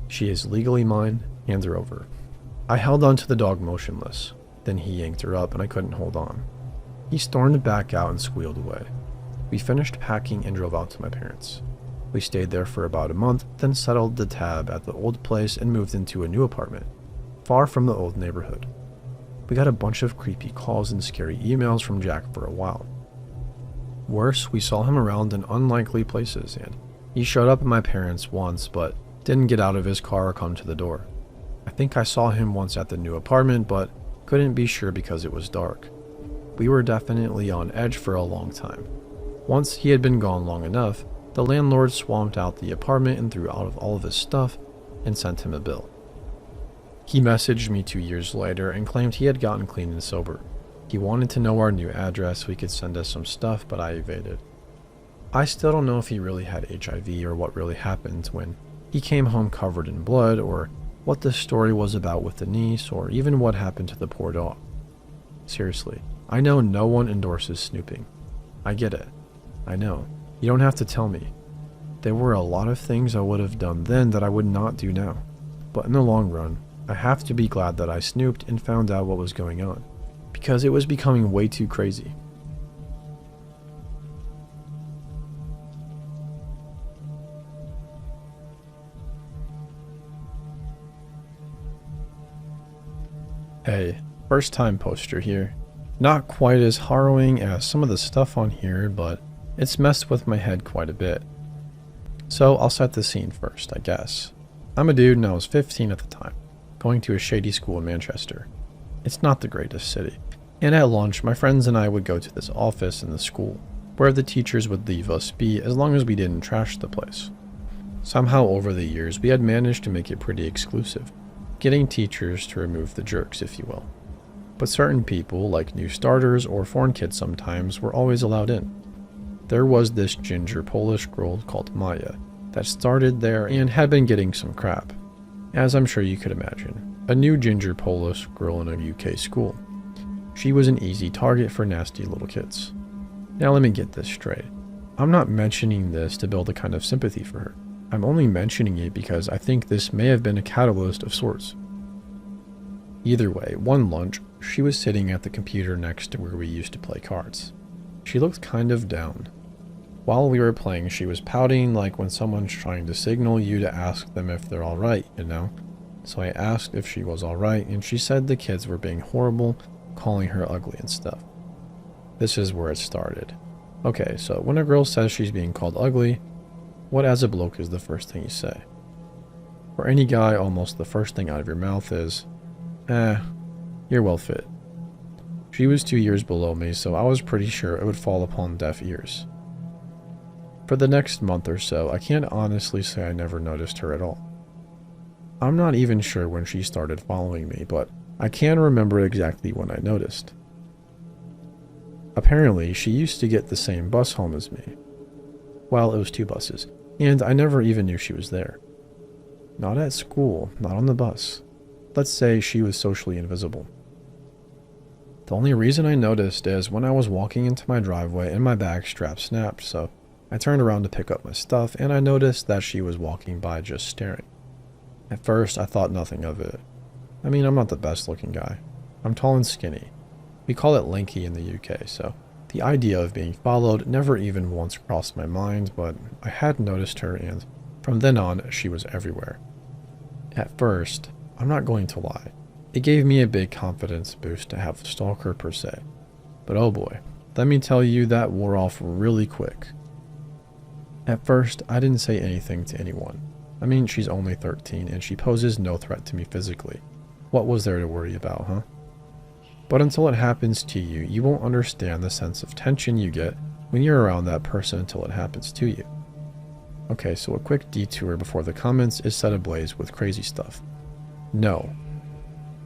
She is legally mine, hand her over." I held onto the dog motionless, then he yanked her up and I couldn't hold on. He stormed back out and squealed away. We finished packing and drove out to my parents'. We stayed there for about a month, then settled the tab at the old place and moved into a new apartment, far from the old neighborhood. We got a bunch of creepy calls and scary emails from Jack for a while. Worse, we saw him around in unlikely places, and he showed up at my parents' once, but didn't get out of his car or come to the door. I think I saw him once at the new apartment, but couldn't be sure because it was dark. We were definitely on edge for a long time. Once he had been gone long enough, the landlord swamped out the apartment and threw out all of his stuff and sent him a bill. He messaged me 2 years later and claimed he had gotten clean and sober. He wanted to know our new address so he could send us some stuff, but I evaded. I still don't know if he really had HIV or what really happened when he came home covered in blood, or what the story was about with the niece, or even what happened to the poor dog. Seriously, I know no one endorses snooping. I get it. I know. You don't have to tell me. There were a lot of things I would have done then that I would not do now. But in the long run, I have to be glad that I snooped and found out what was going on, because it was becoming way too crazy. Hey, first time poster here. Not quite as harrowing as some of the stuff on here, but it's messed with my head quite a bit. So I'll set the scene first, I guess. I'm a dude and I was 15 at the time, going to a shady school in Manchester. It's not the greatest city. And at lunch, my friends and I would go to this office in the school, where the teachers would leave us be as long as we didn't trash the place. Somehow over the years, we had managed to make it pretty exclusive, getting teachers to remove the jerks, if you will. But certain people, like new starters or foreign kids sometimes, were always allowed in. There was this ginger Polish girl called Maya that started there and had been getting some crap, as I'm sure you could imagine. A new ginger Polish girl in a UK school. She was an easy target for nasty little kids. Now let me get this straight. I'm not mentioning this to build a kind of sympathy for her. I'm only mentioning it because I think this may have been a catalyst of sorts. Either way, one lunch, she was sitting at the computer next to where we used to play cards. She looked kind of down. While we were playing, she was pouting like when someone's trying to signal you to ask them if they're alright, you know? So I asked if she was alright, and she said the kids were being horrible, calling her ugly and stuff. This is where it started. Okay, so when a girl says she's being called ugly, what as a bloke is the first thing you say? For any guy, almost the first thing out of your mouth is, you're well fit. She was 2 years below me, so I was pretty sure it would fall upon deaf ears. For the next month or so, I can't honestly say I never noticed her at all. I'm not even sure when she started following me, but I can remember exactly when I noticed. Apparently, she used to get the same bus home as me. Well, it was 2 buses, and I never even knew she was there. Not at school, not on the bus. Let's say she was socially invisible. The only reason I noticed is when I was walking into my driveway and my bag strap snapped, so I turned around to pick up my stuff and I noticed that she was walking by just staring. At first, I thought nothing of it. I mean, I'm not the best looking guy. I'm tall and skinny. We call it lanky in the UK, so the idea of being followed never even once crossed my mind, but I had noticed her, and from then on, she was everywhere. At first, I'm not going to lie, it gave me a big confidence boost to have a stalker per se. But oh boy, let me tell you that wore off really quick. At first, I didn't say anything to anyone. I mean, she's only 13 and she poses no threat to me physically. What was there to worry about, huh? But until it happens to you, you won't understand the sense of tension you get when you're around that person until it happens to you. Okay, so a quick detour before the comments is set ablaze with crazy stuff. No,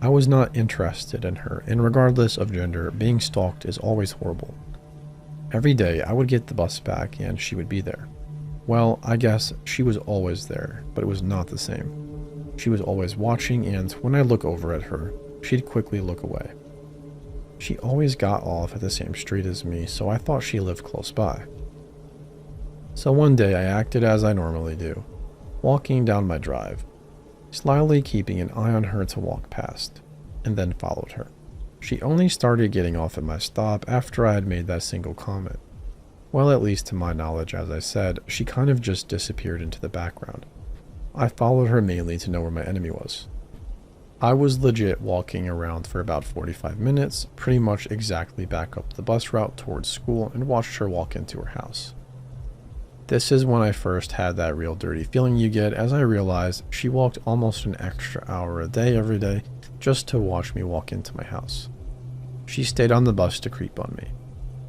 I was not interested in her, and regardless of gender, being stalked is always horrible. Every day I would get the bus back and she would be there. Well, I guess she was always there, but it was not the same. She was always watching, and when I look over at her, she'd quickly look away. She always got off at the same street as me, so I thought she lived close by. So one day I acted as I normally do, walking down my drive, slyly keeping an eye on her to walk past, and then followed her. She only started getting off at my stop after I had made that single comment. Well, at least to my knowledge, as I said, she kind of just disappeared into the background. I followed her mainly to know where my enemy was. I was legit walking around for about 45 minutes, pretty much exactly back up the bus route towards school, and watched her walk into her house. This is when I first had that real dirty feeling you get, as I realized she walked almost an extra hour a day every day just to watch me walk into my house. She stayed on the bus to creep on me.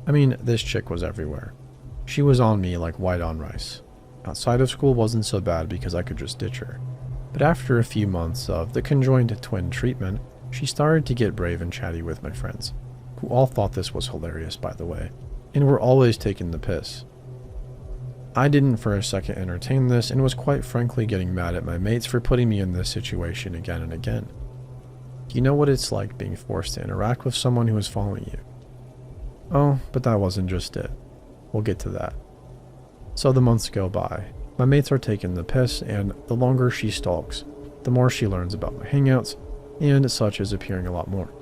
I mean, this chick was everywhere. She was on me like white on rice. Outside of school wasn't so bad because I could just ditch her. But after a few months of the conjoined twin treatment, she started to get brave and chatty with my friends, who all thought this was hilarious, by the way, and were always taking the piss. I didn't for a second entertain this and was quite frankly getting mad at my mates for putting me in this situation again and again. You know what it's like being forced to interact with someone who is following you. Oh, but that wasn't just it. We'll get to that. So the months go by. My mates are taking the piss, and the longer she stalks, the more she learns about my hangouts, and such is appearing a lot more.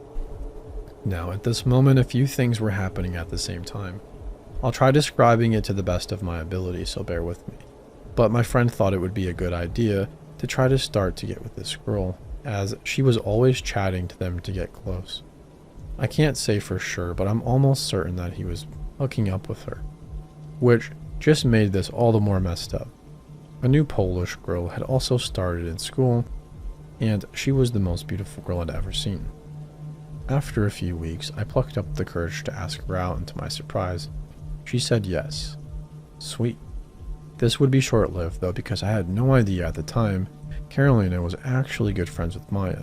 Now, at this moment, a few things were happening at the same time. I'll try describing it to the best of my ability, so bear with me. But my friend thought it would be a good idea to try to start to get with this girl, as she was always chatting to them to get close. I can't say for sure, but I'm almost certain that he was hooking up with her, which just made this all the more messed up. A new Polish girl had also started in school, and she was the most beautiful girl I'd ever seen. After a few weeks, I plucked up the courage to ask her out, and to my surprise, she said yes. Sweet. This would be short-lived though, because I had no idea at the time Carolina was actually good friends with Maya.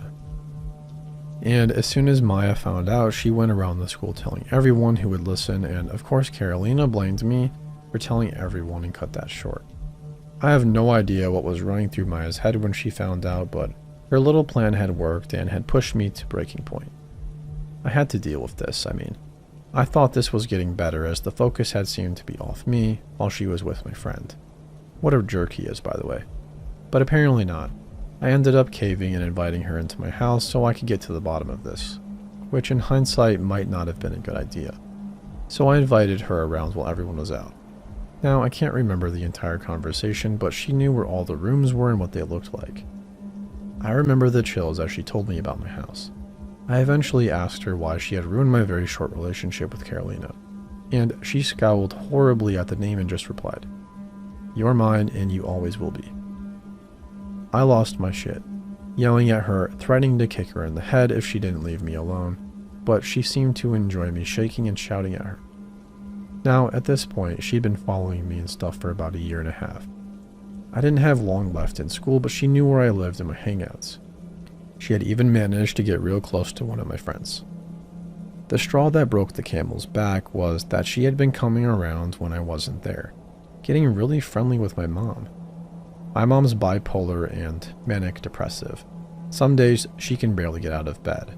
And as soon as Maya found out, she went around the school telling everyone who would listen, and of course Carolina blamed me for telling everyone and cut that short. I have no idea what was running through Maya's head when she found out, but her little plan had worked and had pushed me to breaking point. I had to deal with this. I thought this was getting better as the focus had seemed to be off me while she was with my friend. What a jerk he is, by the way. But apparently not. I ended up caving and inviting her into my house so I could get to the bottom of this, which in hindsight might not have been a good idea. So I invited her around while everyone was out. Now, I can't remember the entire conversation, but she knew where all the rooms were and what they looked like. I remember the chills as she told me about my house. I eventually asked her why she had ruined my very short relationship with Carolina, and she scowled horribly at the name and just replied, "You're mine and you always will be." I lost my shit, yelling at her, threatening to kick her in the head if she didn't leave me alone, but she seemed to enjoy me shaking and shouting at her. Now, at this point, she'd been following me and stuff for about a year and a half. I didn't have long left in school, but she knew where I lived and my hangouts. She had even managed to get real close to one of my friends. The straw that broke the camel's back was that she had been coming around when I wasn't there, getting really friendly with my mom. My mom's bipolar and manic depressive. Some days she can barely get out of bed.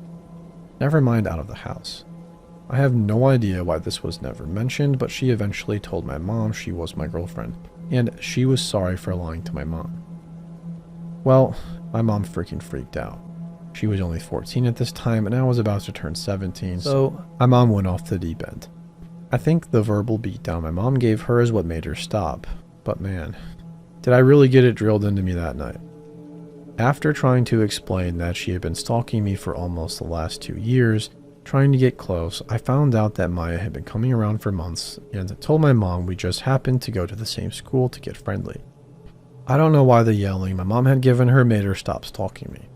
Never mind out of the house. I have no idea why this was never mentioned, but she eventually told my mom she was my girlfriend, and she was sorry for lying to my mom. Well, my mom freaking freaked out. She was only 14 at this time, and I was about to turn 17, so my mom went off the deep end. I think the verbal beatdown my mom gave her is what made her stop, but man, did I really get it drilled into me that night. After trying to explain that she had been stalking me for almost the last 2 years, Trying to get close, I found out that Maya had been coming around for months and told my mom we just happened to go to the same school to get friendly. I don't know why the yelling my mom had given her made her stop stalking me.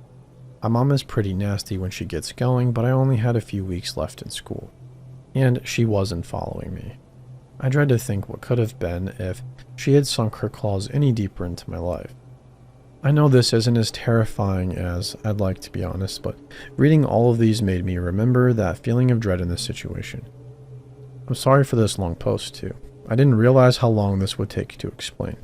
My mom is pretty nasty when she gets going, but I only had a few weeks left in school, and she wasn't following me. I tried to think what could have been if she had sunk her claws any deeper into my life. I know this isn't as terrifying as I'd like to be honest, but reading all of these made me remember that feeling of dread in this situation. I'm sorry for this long post too. I didn't realize how long this would take to explain.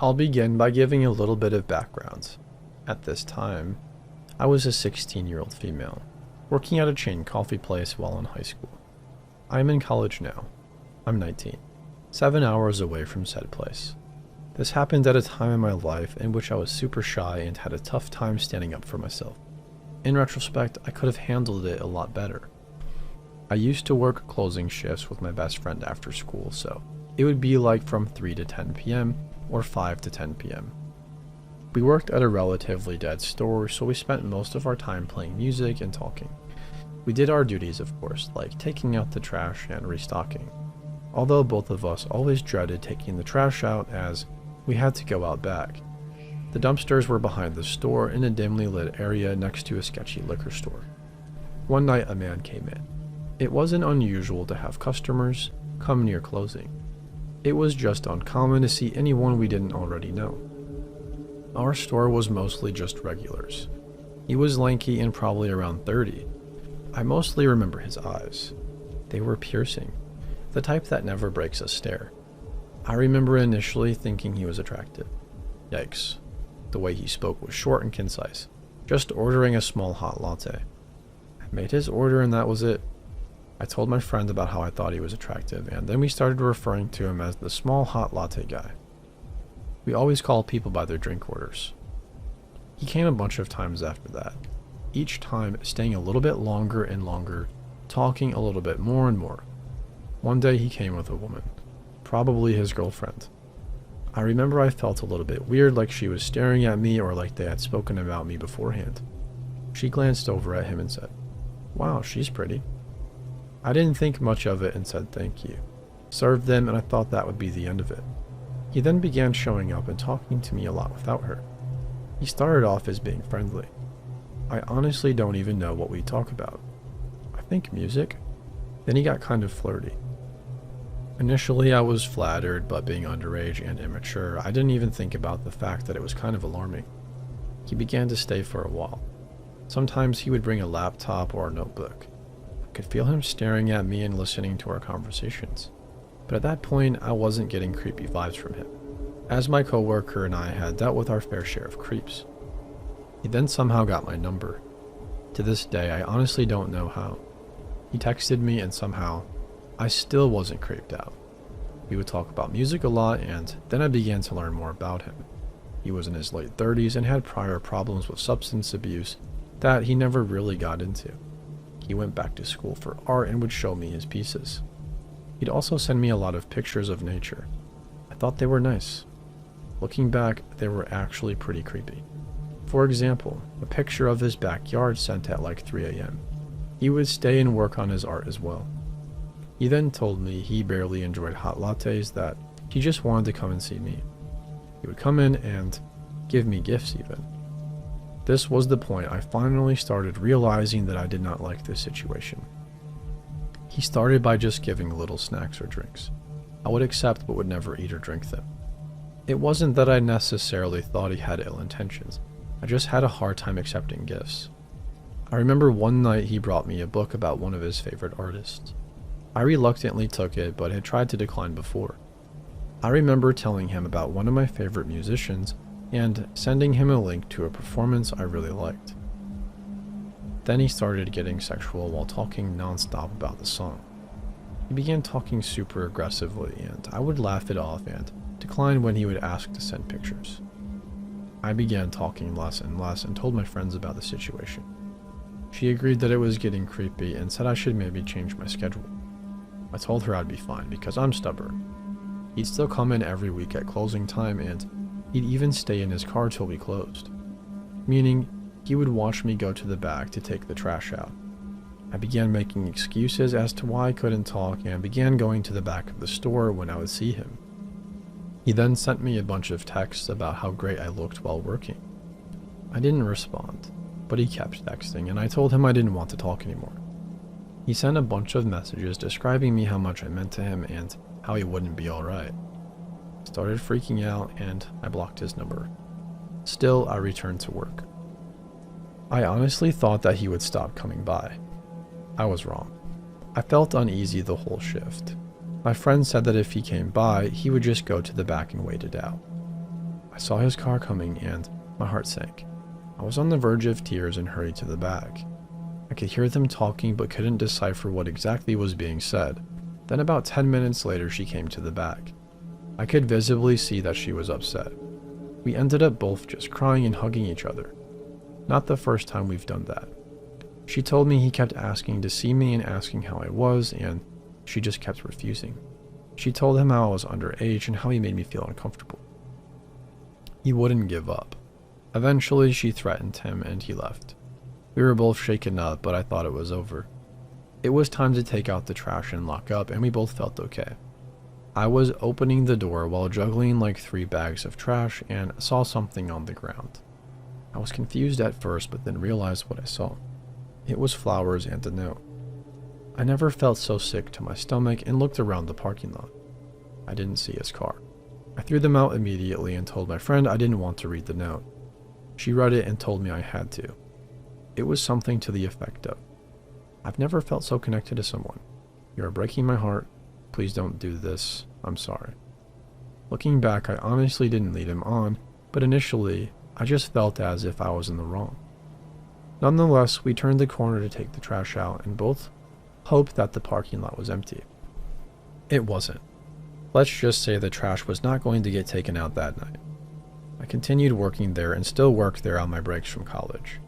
I'll begin by giving a little bit of background. At this time, I was a 16-year-old female, working at a chain coffee place while in high school. I'm in college now. I'm 19, 7 hours away from said place. This happened at a time in my life in which I was super shy and had a tough time standing up for myself. In retrospect, I could have handled it a lot better. I used to work closing shifts with my best friend after school, so it would be like from 3 to 10 p.m. or 5 to 10 p.m. We worked at a relatively dead store, so we spent most of our time playing music and talking. We did our duties, of course, like taking out the trash and restocking, although both of us always dreaded taking the trash out as we had to go out back. The dumpsters were behind the store in a dimly lit area next to a sketchy liquor store. One night a man came in. It wasn't unusual to have customers come near closing. It was just uncommon to see anyone we didn't already know. Our store was mostly just regulars. He was lanky and probably around 30. I mostly remember his eyes. They were piercing, the type that never breaks a stare. I remember initially thinking he was attractive. Yikes. The way he spoke was short and concise, just ordering a small hot latte. I made his order and that was it. I told my friend about how I thought he was attractive, and then we started referring to him as the small hot latte guy. We always called people by their drink orders. He came a bunch of times after that, each time staying a little bit longer and longer, talking a little bit more and more. One day he came with a woman, probably his girlfriend. I remember I felt a little bit weird, like she was staring at me or like they had spoken about me beforehand. She glanced over at him and said, "Wow, she's pretty." I didn't think much of it and said thank you, served them, and I thought that would be the end of it. He then began showing up and talking to me a lot without her. He started off as being friendly. I honestly don't even know what we talk about. I think music. Then he got kind of flirty. Initially I was flattered, but being underage and immature, I didn't even think about the fact that it was kind of alarming. He began to stay for a while. Sometimes he would bring a laptop or a notebook. I could feel him staring at me and listening to our conversations. But at that point, I wasn't getting creepy vibes from him, as my coworker and I had dealt with our fair share of creeps. He then somehow got my number. To this day, I honestly don't know how. He texted me and somehow, I still wasn't creeped out. We would talk about music a lot, and then I began to learn more about him. He was in his late 30s and had prior problems with substance abuse that he never really got into. He went back to school for art and would show me his pieces. He'd also send me a lot of pictures of nature. I thought they were nice. Looking back, they were actually pretty creepy. For example, a picture of his backyard sent at like 3 a.m. He would stay and work on his art as well. He then told me he barely enjoyed hot lattes, that he just wanted to come and see me. He would come in and give me gifts even. This was the point I finally started realizing that I did not like this situation. He started by just giving little snacks or drinks. I would accept but would never eat or drink them. It wasn't that I necessarily thought he had ill intentions. I just had a hard time accepting gifts. I remember one night he brought me a book about one of his favorite artists. I reluctantly took it but had tried to decline before. I remember telling him about one of my favorite musicians and sending him a link to a performance I really liked. Then he started getting sexual while talking non-stop about the song. He began talking super aggressively, and I would laugh it off and decline when he would ask to send pictures. I began talking less and less and told my friends about the situation. She agreed that it was getting creepy and said I should maybe change my schedule. I told her I'd be fine because I'm stubborn. He'd still come in every week at closing time, and he'd even stay in his car till we closed. Meaning, he would watch me go to the back to take the trash out. I began making excuses as to why I couldn't talk and began going to the back of the store when I would see him. He then sent me a bunch of texts about how great I looked while working. I didn't respond, but he kept texting, and I told him I didn't want to talk anymore. He sent a bunch of messages describing me how much I meant to him and how he wouldn't be alright. I started freaking out and I blocked his number. Still, I returned to work. I honestly thought that he would stop coming by. I was wrong. I felt uneasy the whole shift. My friend said that if he came by, he would just go to the back and wait it out. I saw his car coming and my heart sank. I was on the verge of tears and hurried to the back. I could hear them talking but couldn't decipher what exactly was being said. Then about 10 minutes later she came to the back. I could visibly see that she was upset. We ended up both just crying and hugging each other. Not the first time we've done that. She told me he kept asking to see me and asking how I was, and she just kept refusing. She told him how I was underage and how he made me feel uncomfortable. He wouldn't give up. Eventually she threatened him and he left. We were both shaken up, but I thought it was over. It was time to take out the trash and lock up, and we both felt okay. I was opening the door while juggling like 3 bags of trash and saw something on the ground. I was confused at first, but then realized what I saw. It was flowers and a note. I never felt so sick to my stomach and looked around the parking lot. I didn't see his car. I threw them out immediately and told my friend I didn't want to read the note. She read it and told me I had to. It was something to the effect of, "I've never felt so connected to someone. You are breaking my heart. Please don't do this. I'm sorry." Looking back, I honestly didn't lead him on, but initially, I just felt as if I was in the wrong. Nonetheless, we turned the corner to take the trash out and both hoped that the parking lot was empty. It wasn't. Let's just say the trash was not going to get taken out that night. I continued working there and still worked there on my breaks from college.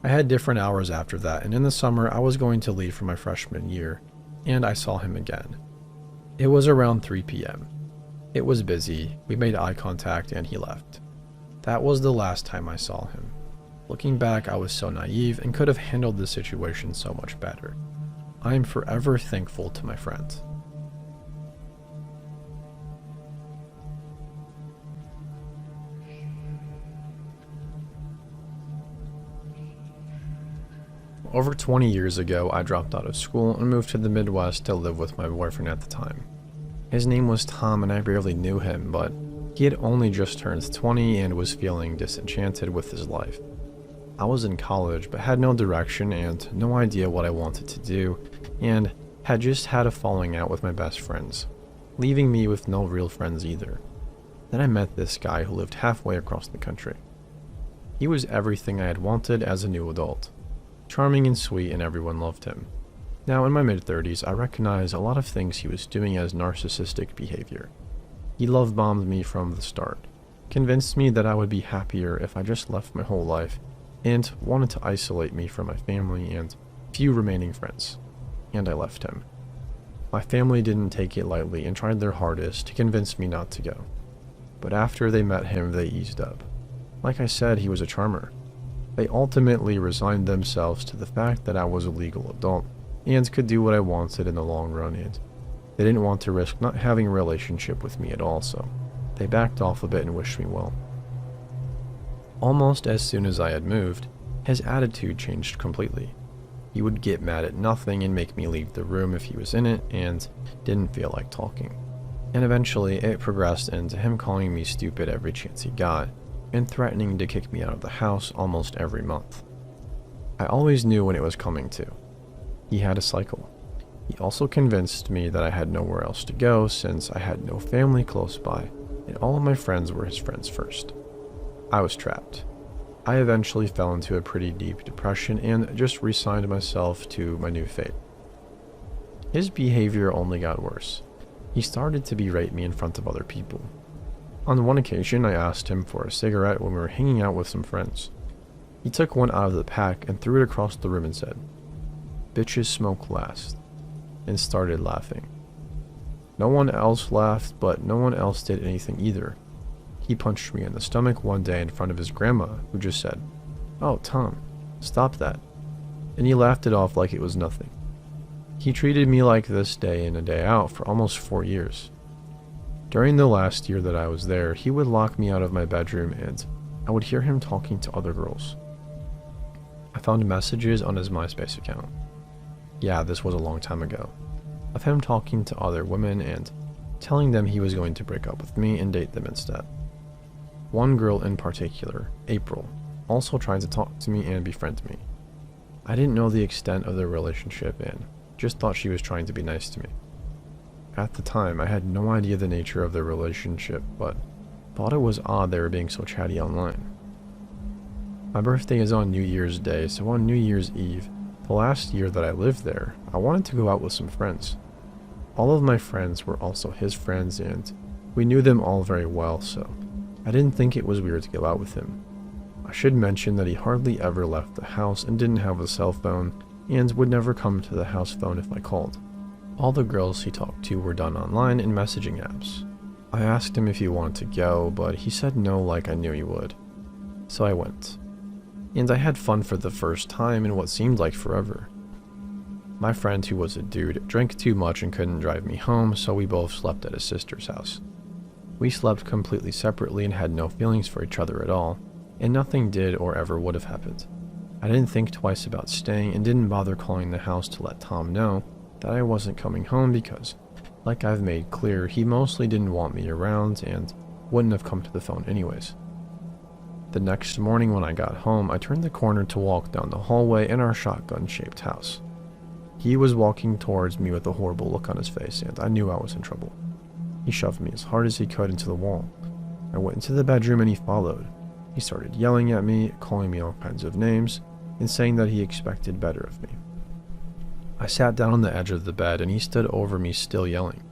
I had different hours after that, and in the summer I was going to leave for my freshman year, and I saw him again. It was around 3 p.m. It was busy, we made eye contact, and he left. That was the last time I saw him. Looking back, I was so naive and could have handled the situation so much better. I am forever thankful to my friends. Over 20 years ago, I dropped out of school and moved to the Midwest to live with my boyfriend at the time. His name was Tom and I barely knew him, but he had only just turned 20 and was feeling disenchanted with his life. I was in college but had no direction and no idea what I wanted to do, and had just had a falling out with my best friends, leaving me with no real friends either. Then I met this guy who lived halfway across the country. He was everything I had wanted as a new adult. Charming and sweet, and everyone loved him. Now in my mid-30s, I recognize a lot of things he was doing as narcissistic behavior. He love-bombed me from the start, convinced me that I would be happier if I just left my whole life, and wanted to isolate me from my family and few remaining friends. And I left him. My family didn't take it lightly and tried their hardest to convince me not to go. But after they met him, they eased up. Like I said, he was a charmer. They ultimately resigned themselves to the fact that I was a legal adult and could do what I wanted in the long run, and they didn't want to risk not having a relationship with me at all, so they backed off a bit and wished me well. Almost as soon as I had moved, his attitude changed completely. He would get mad at nothing and make me leave the room if he was in it and didn't feel like talking. And eventually it progressed into him calling me stupid every chance he got, and threatening to kick me out of the house almost every month. I always knew when it was coming to. He had a cycle. He also convinced me that I had nowhere else to go since I had no family close by, and all of my friends were his friends first. I was trapped. I eventually fell into a pretty deep depression and just resigned myself to my new fate. His behavior only got worse. He started to berate me in front of other people. On one occasion, I asked him for a cigarette when we were hanging out with some friends. He took one out of the pack and threw it across the room and said, "Bitches smoke last," and started laughing. No one else laughed, but no one else did anything either. He punched me in the stomach one day in front of his grandma, who just said, "Oh, Tom, stop that." And he laughed it off like it was nothing. He treated me like this day in and day out for almost 4 years. During the last year that I was there, he would lock me out of my bedroom and I would hear him talking to other girls. I found messages on his MySpace account. Yeah, this was a long time ago. Of him talking to other women and telling them he was going to break up with me and date them instead. One girl in particular, April, also tried to talk to me and befriend me. I didn't know the extent of their relationship and just thought she was trying to be nice to me. At the time, I had no idea the nature of their relationship, but thought it was odd they were being so chatty online. My birthday is on New Year's Day, so on New Year's Eve, the last year that I lived there, I wanted to go out with some friends. All of my friends were also his friends, and we knew them all very well, so I didn't think it was weird to go out with him. I should mention that he hardly ever left the house and didn't have a cell phone, and would never come to the house phone if I called. All the girls he talked to were done online in messaging apps. I asked him if he wanted to go, but he said no like I knew he would. So I went. And I had fun for the first time in what seemed like forever. My friend, who was a dude, drank too much and couldn't drive me home, so we both slept at his sister's house. We slept completely separately and had no feelings for each other at all, and nothing did or ever would have happened. I didn't think twice about staying and didn't bother calling the house to let Tom know that I wasn't coming home because, like I've made clear, he mostly didn't want me around and wouldn't have come to the phone anyways. The next morning when I got home, I turned the corner to walk down the hallway in our shotgun-shaped house. He was walking towards me with a horrible look on his face, and I knew I was in trouble. He shoved me as hard as he could into the wall. I went into the bedroom and he followed. He started yelling at me, calling me all kinds of names, and saying that he expected better of me. I sat down on the edge of the bed and he stood over me still yelling.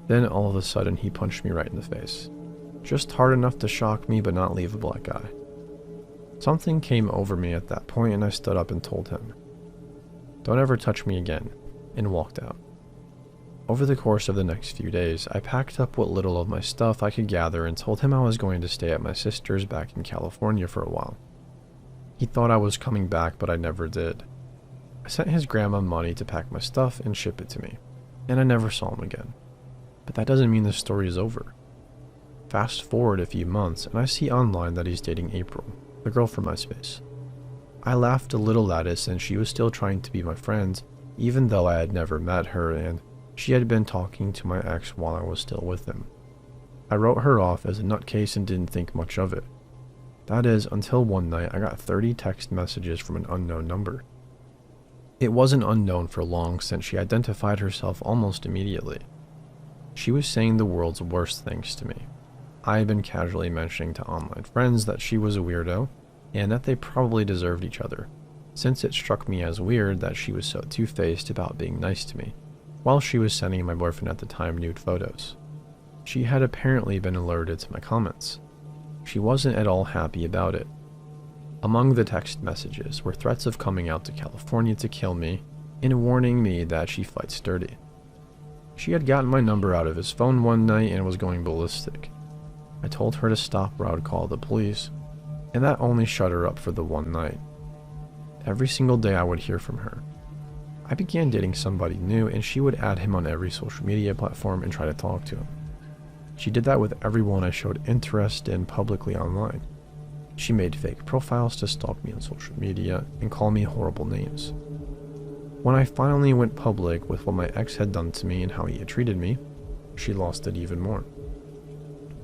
Then all of a sudden he punched me right in the face. Just hard enough to shock me but not leave a black eye. Something came over me at that point and I stood up and told him, "Don't ever touch me again," and walked out. Over the course of the next few days, I packed up what little of my stuff I could gather and told him I was going to stay at my sister's back in California for a while. He thought I was coming back, but I never did. I sent his grandma money to pack my stuff and ship it to me, and I never saw him again. But that doesn't mean the story is over. Fast forward a few months, and I see online that he's dating April, the girl from MySpace. I laughed a little at it since she was still trying to be my friend, even though I had never met her and she had been talking to my ex while I was still with him. I wrote her off as a nutcase and didn't think much of it. That is, until one night I got 30 text messages from an unknown number. It wasn't unknown for long since she identified herself almost immediately. She was saying the world's worst things to me. I had been casually mentioning to online friends that she was a weirdo, and that they probably deserved each other, since it struck me as weird that she was so two-faced about being nice to me, while she was sending my boyfriend at the time nude photos. She had apparently been alerted to my comments. She wasn't at all happy about it. Among the text messages were threats of coming out to California to kill me, and warning me that she fights dirty. She had gotten my number out of his phone one night and was going ballistic. I told her to stop or I would call the police, and that only shut her up for the one night. Every single day I would hear from her. I began dating somebody new and she would add him on every social media platform and try to talk to him. She did that with everyone I showed interest in publicly online. She made fake profiles to stalk me on social media and call me horrible names. When I finally went public with what my ex had done to me and how he had treated me, she lost it even more.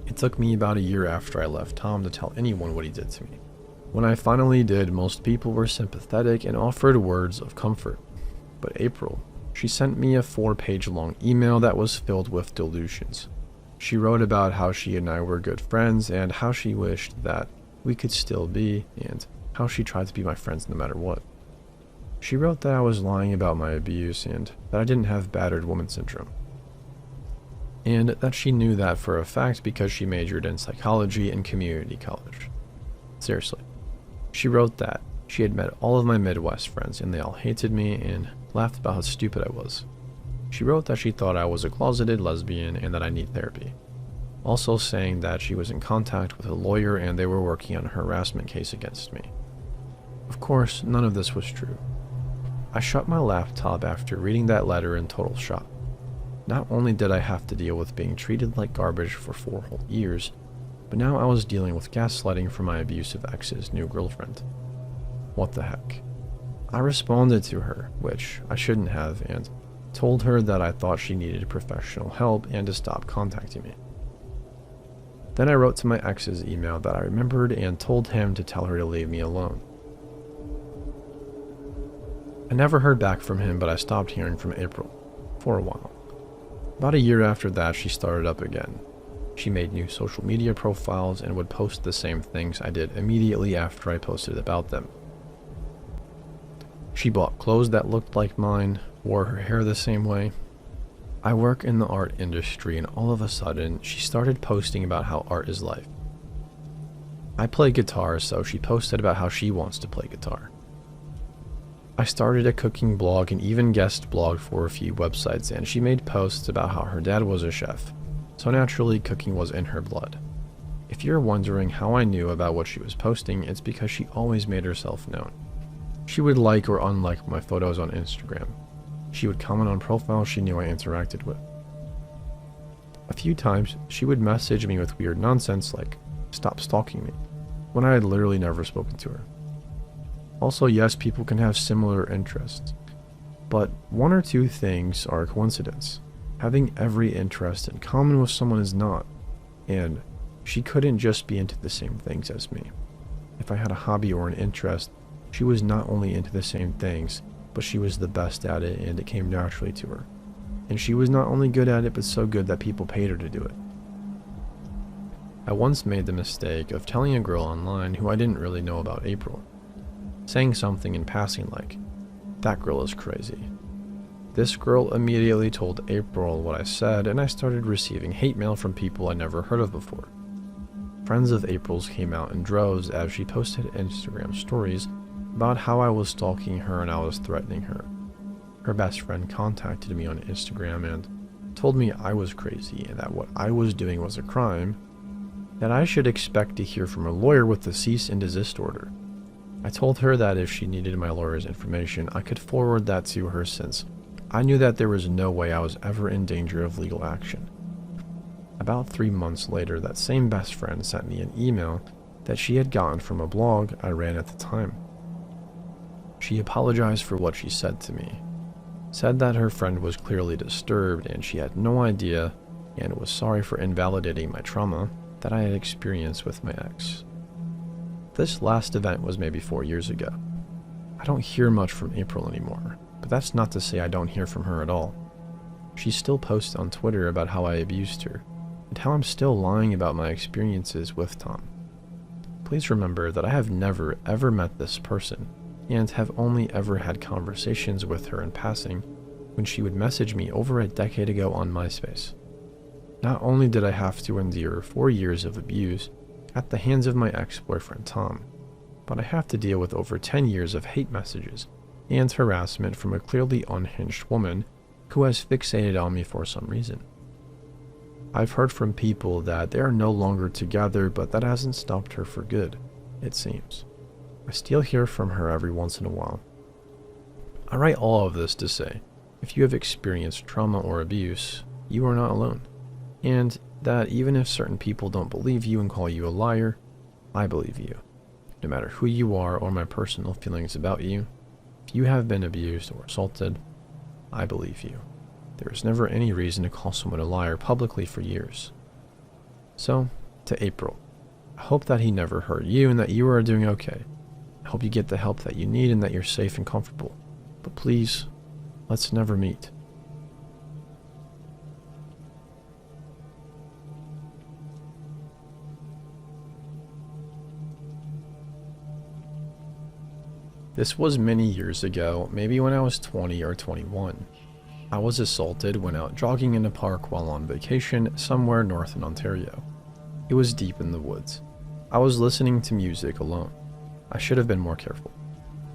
It took me about a year after I left Tom to tell anyone what he did to me. When I finally did, most people were sympathetic and offered words of comfort. But April, she sent me a 4-page long email that was filled with delusions. She wrote about how she and I were good friends and how she wished that we could still be, and how she tried to be my friends no matter what. She wrote that I was lying about my abuse and that I didn't have battered woman syndrome. And that she knew that for a fact because she majored in psychology in community college. Seriously. She wrote that she had met all of my Midwest friends and they all hated me and laughed about how stupid I was. She wrote that she thought I was a closeted lesbian and that I need therapy. Also saying that she was in contact with a lawyer and they were working on a harassment case against me. Of course, none of this was true. I shut my laptop after reading that letter in total shock. Not only did I have to deal with being treated like garbage for 4 whole years, but now I was dealing with gaslighting from my abusive ex's new girlfriend. What the heck? I responded to her, which I shouldn't have, and told her that I thought she needed professional help and to stop contacting me. Then I wrote to my ex's email that I remembered and told him to tell her to leave me alone. I never heard back from him, but I stopped hearing from April for a while. About a year after that, she started up again. She made new social media profiles and would post the same things I did immediately after I posted about them. She bought clothes that looked like mine, wore her hair the same way. I work in the art industry, and all of a sudden, she started posting about how art is life. I play guitar, so she posted about how she wants to play guitar. I started a cooking blog and even guest blogged for a few websites, and she made posts about how her dad was a chef, so naturally cooking was in her blood. If you're wondering how I knew about what she was posting, it's because she always made herself known. She would like or unlike my photos on Instagram. She would comment on profiles she knew I interacted with. A few times, she would message me with weird nonsense like, "Stop stalking me," when I had literally never spoken to her. Also, yes, people can have similar interests, but 1 or 2 things are a coincidence. Having every interest in common with someone is not, and she couldn't just be into the same things as me. If I had a hobby or an interest, she was not only into the same things, but she was the best at it and it came naturally to her. And she was not only good at it, but so good that people paid her to do it. I once made the mistake of telling a girl online who I didn't really know about April, saying something in passing like, "That girl is crazy." This girl immediately told April what I said, and I started receiving hate mail from people I never heard of before. Friends of April's came out in droves as she posted Instagram stories about how I was stalking her and I was threatening her. Her best friend contacted me on Instagram and told me I was crazy and that what I was doing was a crime, that I should expect to hear from a lawyer with a cease and desist order. I told her that if she needed my lawyer's information, I could forward that to her since I knew that there was no way I was ever in danger of legal action. About 3 months later, that same best friend sent me an email that she had gotten from a blog I ran at the time. She apologized for what she said to me, said that her friend was clearly disturbed and she had no idea, and was sorry for invalidating my trauma that I had experienced with my ex. This last event was maybe 4 years ago. I don't hear much from April anymore, but that's not to say I don't hear from her at all. She still posts on Twitter about how I abused her, and how I'm still lying about my experiences with Tom. Please remember that I have never ever met this person, and have only ever had conversations with her in passing when she would message me over a decade ago on MySpace. Not only did I have to endure 4 years of abuse at the hands of my ex-boyfriend Tom, but I have to deal with over 10 years of hate messages and harassment from a clearly unhinged woman who has fixated on me for some reason. I've heard from people that they are no longer together, but that hasn't stopped her for good, it seems. I still hear from her every once in a while. I write all of this to say, if you have experienced trauma or abuse, you are not alone. And that even if certain people don't believe you and call you a liar, I believe you. No matter who you are or my personal feelings about you, if you have been abused or assaulted, I believe you. There is never any reason to call someone a liar publicly for years. So, to April, I hope that he never hurt you and that you are doing okay. I hope you get the help that you need and that you're safe and comfortable. But please, let's never meet. This was many years ago, maybe when I was 20 or 21. I was assaulted when out jogging in a park while on vacation somewhere north in Ontario. It was deep in the woods. I was listening to music alone. I should have been more careful.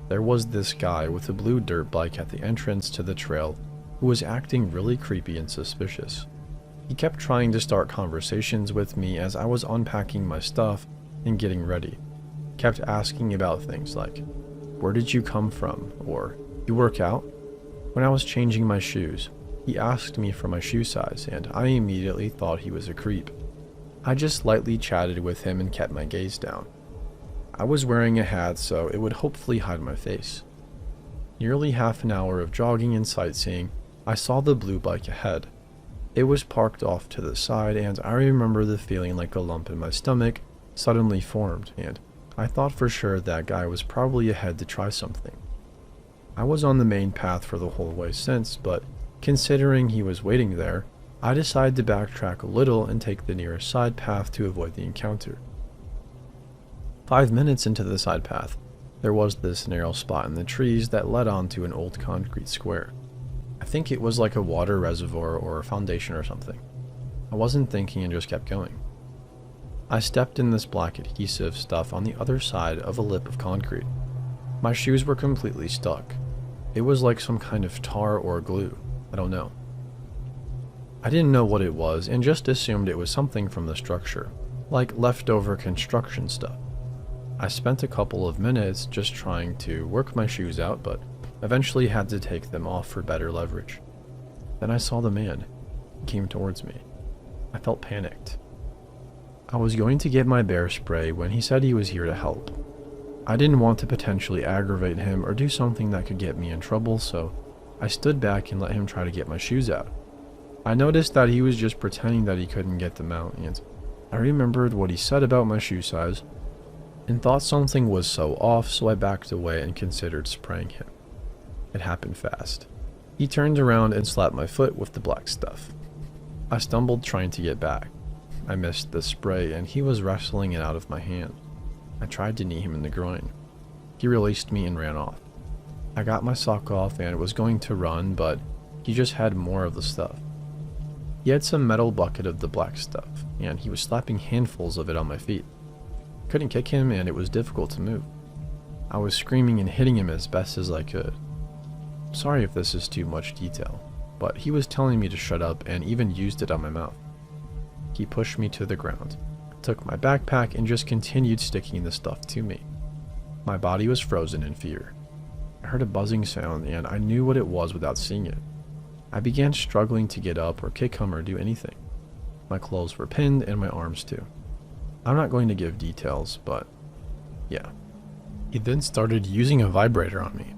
There was this guy with a blue dirt bike at the entrance to the trail who was acting really creepy and suspicious. He kept trying to start conversations with me as I was unpacking my stuff and getting ready. Kept asking about things like, "Where did you come from?" or "You work out?" When I was changing my shoes, he asked me for my shoe size, and I immediately thought he was a creep. I just lightly chatted with him and kept my gaze down. I was wearing a hat, so it would hopefully hide my face. Nearly half an hour of jogging and sightseeing, I saw the blue bike ahead. It was parked off to the side, and I remember the feeling like a lump in my stomach suddenly formed, and I thought for sure that guy was probably ahead to try something. I was on the main path for the whole way since, but considering he was waiting there, I decided to backtrack a little and take the nearest side path to avoid the encounter. 5 minutes into the side path, there was this narrow spot in the trees that led onto an old concrete square. I think it was like a water reservoir or a foundation or something. I wasn't thinking and just kept going. I stepped in this black adhesive stuff on the other side of a lip of concrete. My shoes were completely stuck. It was like some kind of tar or glue. I don't know. I didn't know what it was and just assumed it was something from the structure, like leftover construction stuff. I spent a couple of minutes just trying to work my shoes out, but eventually had to take them off for better leverage. Then I saw the man. He came towards me. I felt panicked. I was going to get my bear spray when he said he was here to help. I didn't want to potentially aggravate him or do something that could get me in trouble, so I stood back and let him try to get my shoes out. I noticed that he was just pretending that he couldn't get them out, and I remembered what he said about my shoe size and thought something was so off, so I backed away and considered spraying him. It happened fast. He turned around and slapped my foot with the black stuff. I stumbled trying to get back. I missed the spray and he was wrestling it out of my hand. I tried to knee him in the groin. He released me and ran off. I got my sock off and was going to run, but he just had more of the stuff. He had some metal bucket of the black stuff, and he was slapping handfuls of it on my feet. I couldn't kick him and it was difficult to move. I was screaming and hitting him as best as I could. Sorry if this is too much detail, but he was telling me to shut up and even used it on my mouth. He pushed me to the ground, took my backpack, and just continued sticking the stuff to me. My body was frozen in fear. I heard a buzzing sound and I knew what it was without seeing it. I began struggling to get up or kick him or do anything. My clothes were pinned and my arms too. I'm not going to give details, but yeah. He then started using a vibrator on me.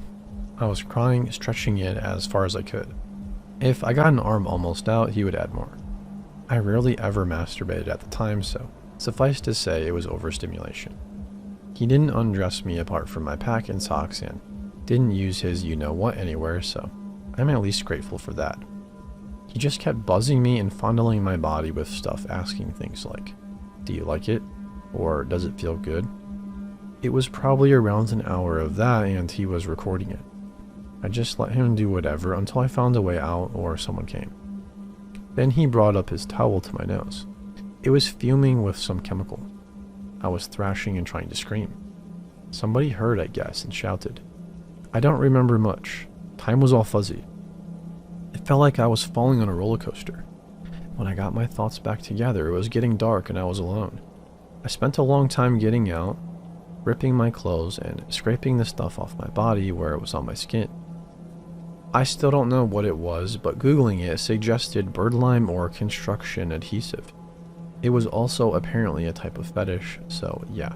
I was crying, stretching it as far as I could. If I got an arm almost out, he would add more. I rarely ever masturbated at the time, so suffice to say it was overstimulation. He didn't undress me apart from my pack and socks and didn't use his you-know-what anywhere, so I'm at least grateful for that. He just kept buzzing me and fondling my body with stuff, asking things like, "Do you like it?" or "Does it feel good?" It was probably around an hour of that and he was recording it. I just let him do whatever until I found a way out or someone came. Then he brought up his towel to my nose. It was fuming with some chemical. I was thrashing and trying to scream. Somebody heard, I guess, and shouted. I don't remember much. Time was all fuzzy. It felt like I was falling on a roller coaster. When I got my thoughts back together, it was getting dark and I was alone. I spent a long time getting out, ripping my clothes and scraping the stuff off my body where it was on my skin. I still don't know what it was, but Googling it suggested birdlime or construction adhesive. It was also apparently a type of fetish, so yeah.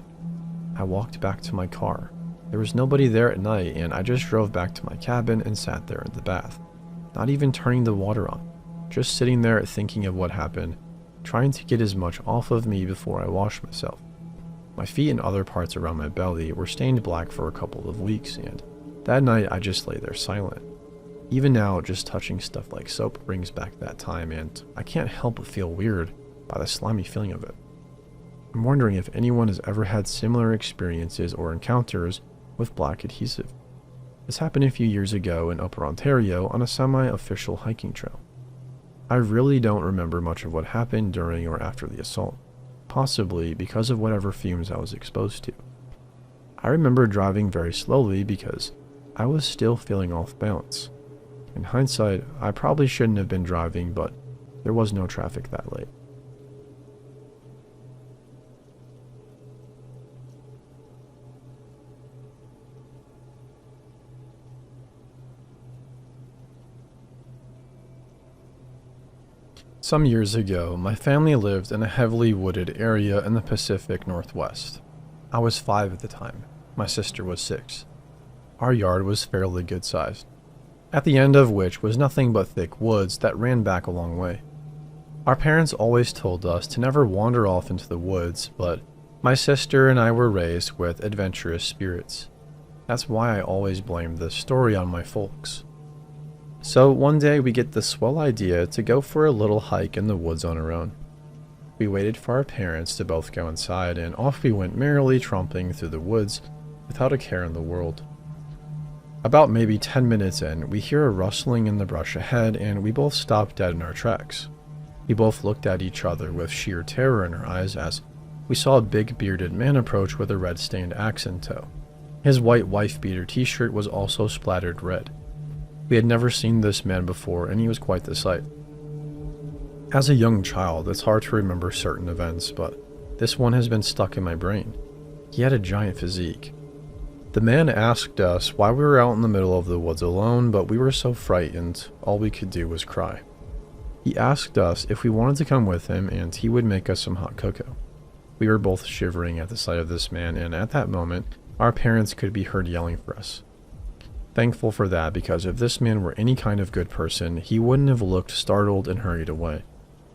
I walked back to my car. There was nobody there at night, and I just drove back to my cabin and sat there in the bath, not even turning the water on, just sitting there thinking of what happened, trying to get as much off of me before I washed myself. My feet and other parts around my belly were stained black for a couple of weeks, and that night I just lay there silent. Even now, just touching stuff like soap brings back that time, and I can't help but feel weird by the slimy feeling of it. I'm wondering if anyone has ever had similar experiences or encounters with black adhesive. This happened a few years ago in Upper Ontario on a semi-official hiking trail. I really don't remember much of what happened during or after the assault, possibly because of whatever fumes I was exposed to. I remember driving very slowly because I was still feeling off balance. In hindsight, I probably shouldn't have been driving, but there was no traffic that late. Some years ago, my family lived in a heavily wooded area in the Pacific Northwest. I was 5 at the time. My sister was 6. Our yard was fairly good-sized, at the end of which was nothing but thick woods that ran back a long way. Our parents always told us to never wander off into the woods, but my sister and I were raised with adventurous spirits. That's why I always blamed this story on my folks. So one day we get the swell idea to go for a little hike in the woods on our own. We waited for our parents to both go inside, and off we went merrily tromping through the woods without a care in the world. About maybe 10 minutes in, we hear a rustling in the brush ahead, and we both stop dead in our tracks. We both looked at each other with sheer terror in our eyes as we saw a big bearded man approach with a red-stained axe in tow. His white wife-beater t-shirt was also splattered red. We had never seen this man before, and he was quite the sight. As a young child, it's hard to remember certain events, but this one has been stuck in my brain. He had a giant physique. The man asked us why we were out in the middle of the woods alone, but we were so frightened, all we could do was cry. He asked us if we wanted to come with him, and he would make us some hot cocoa. We were both shivering at the sight of this man, and at that moment, our parents could be heard yelling for us. Thankful for that, because if this man were any kind of good person, he wouldn't have looked startled and hurried away.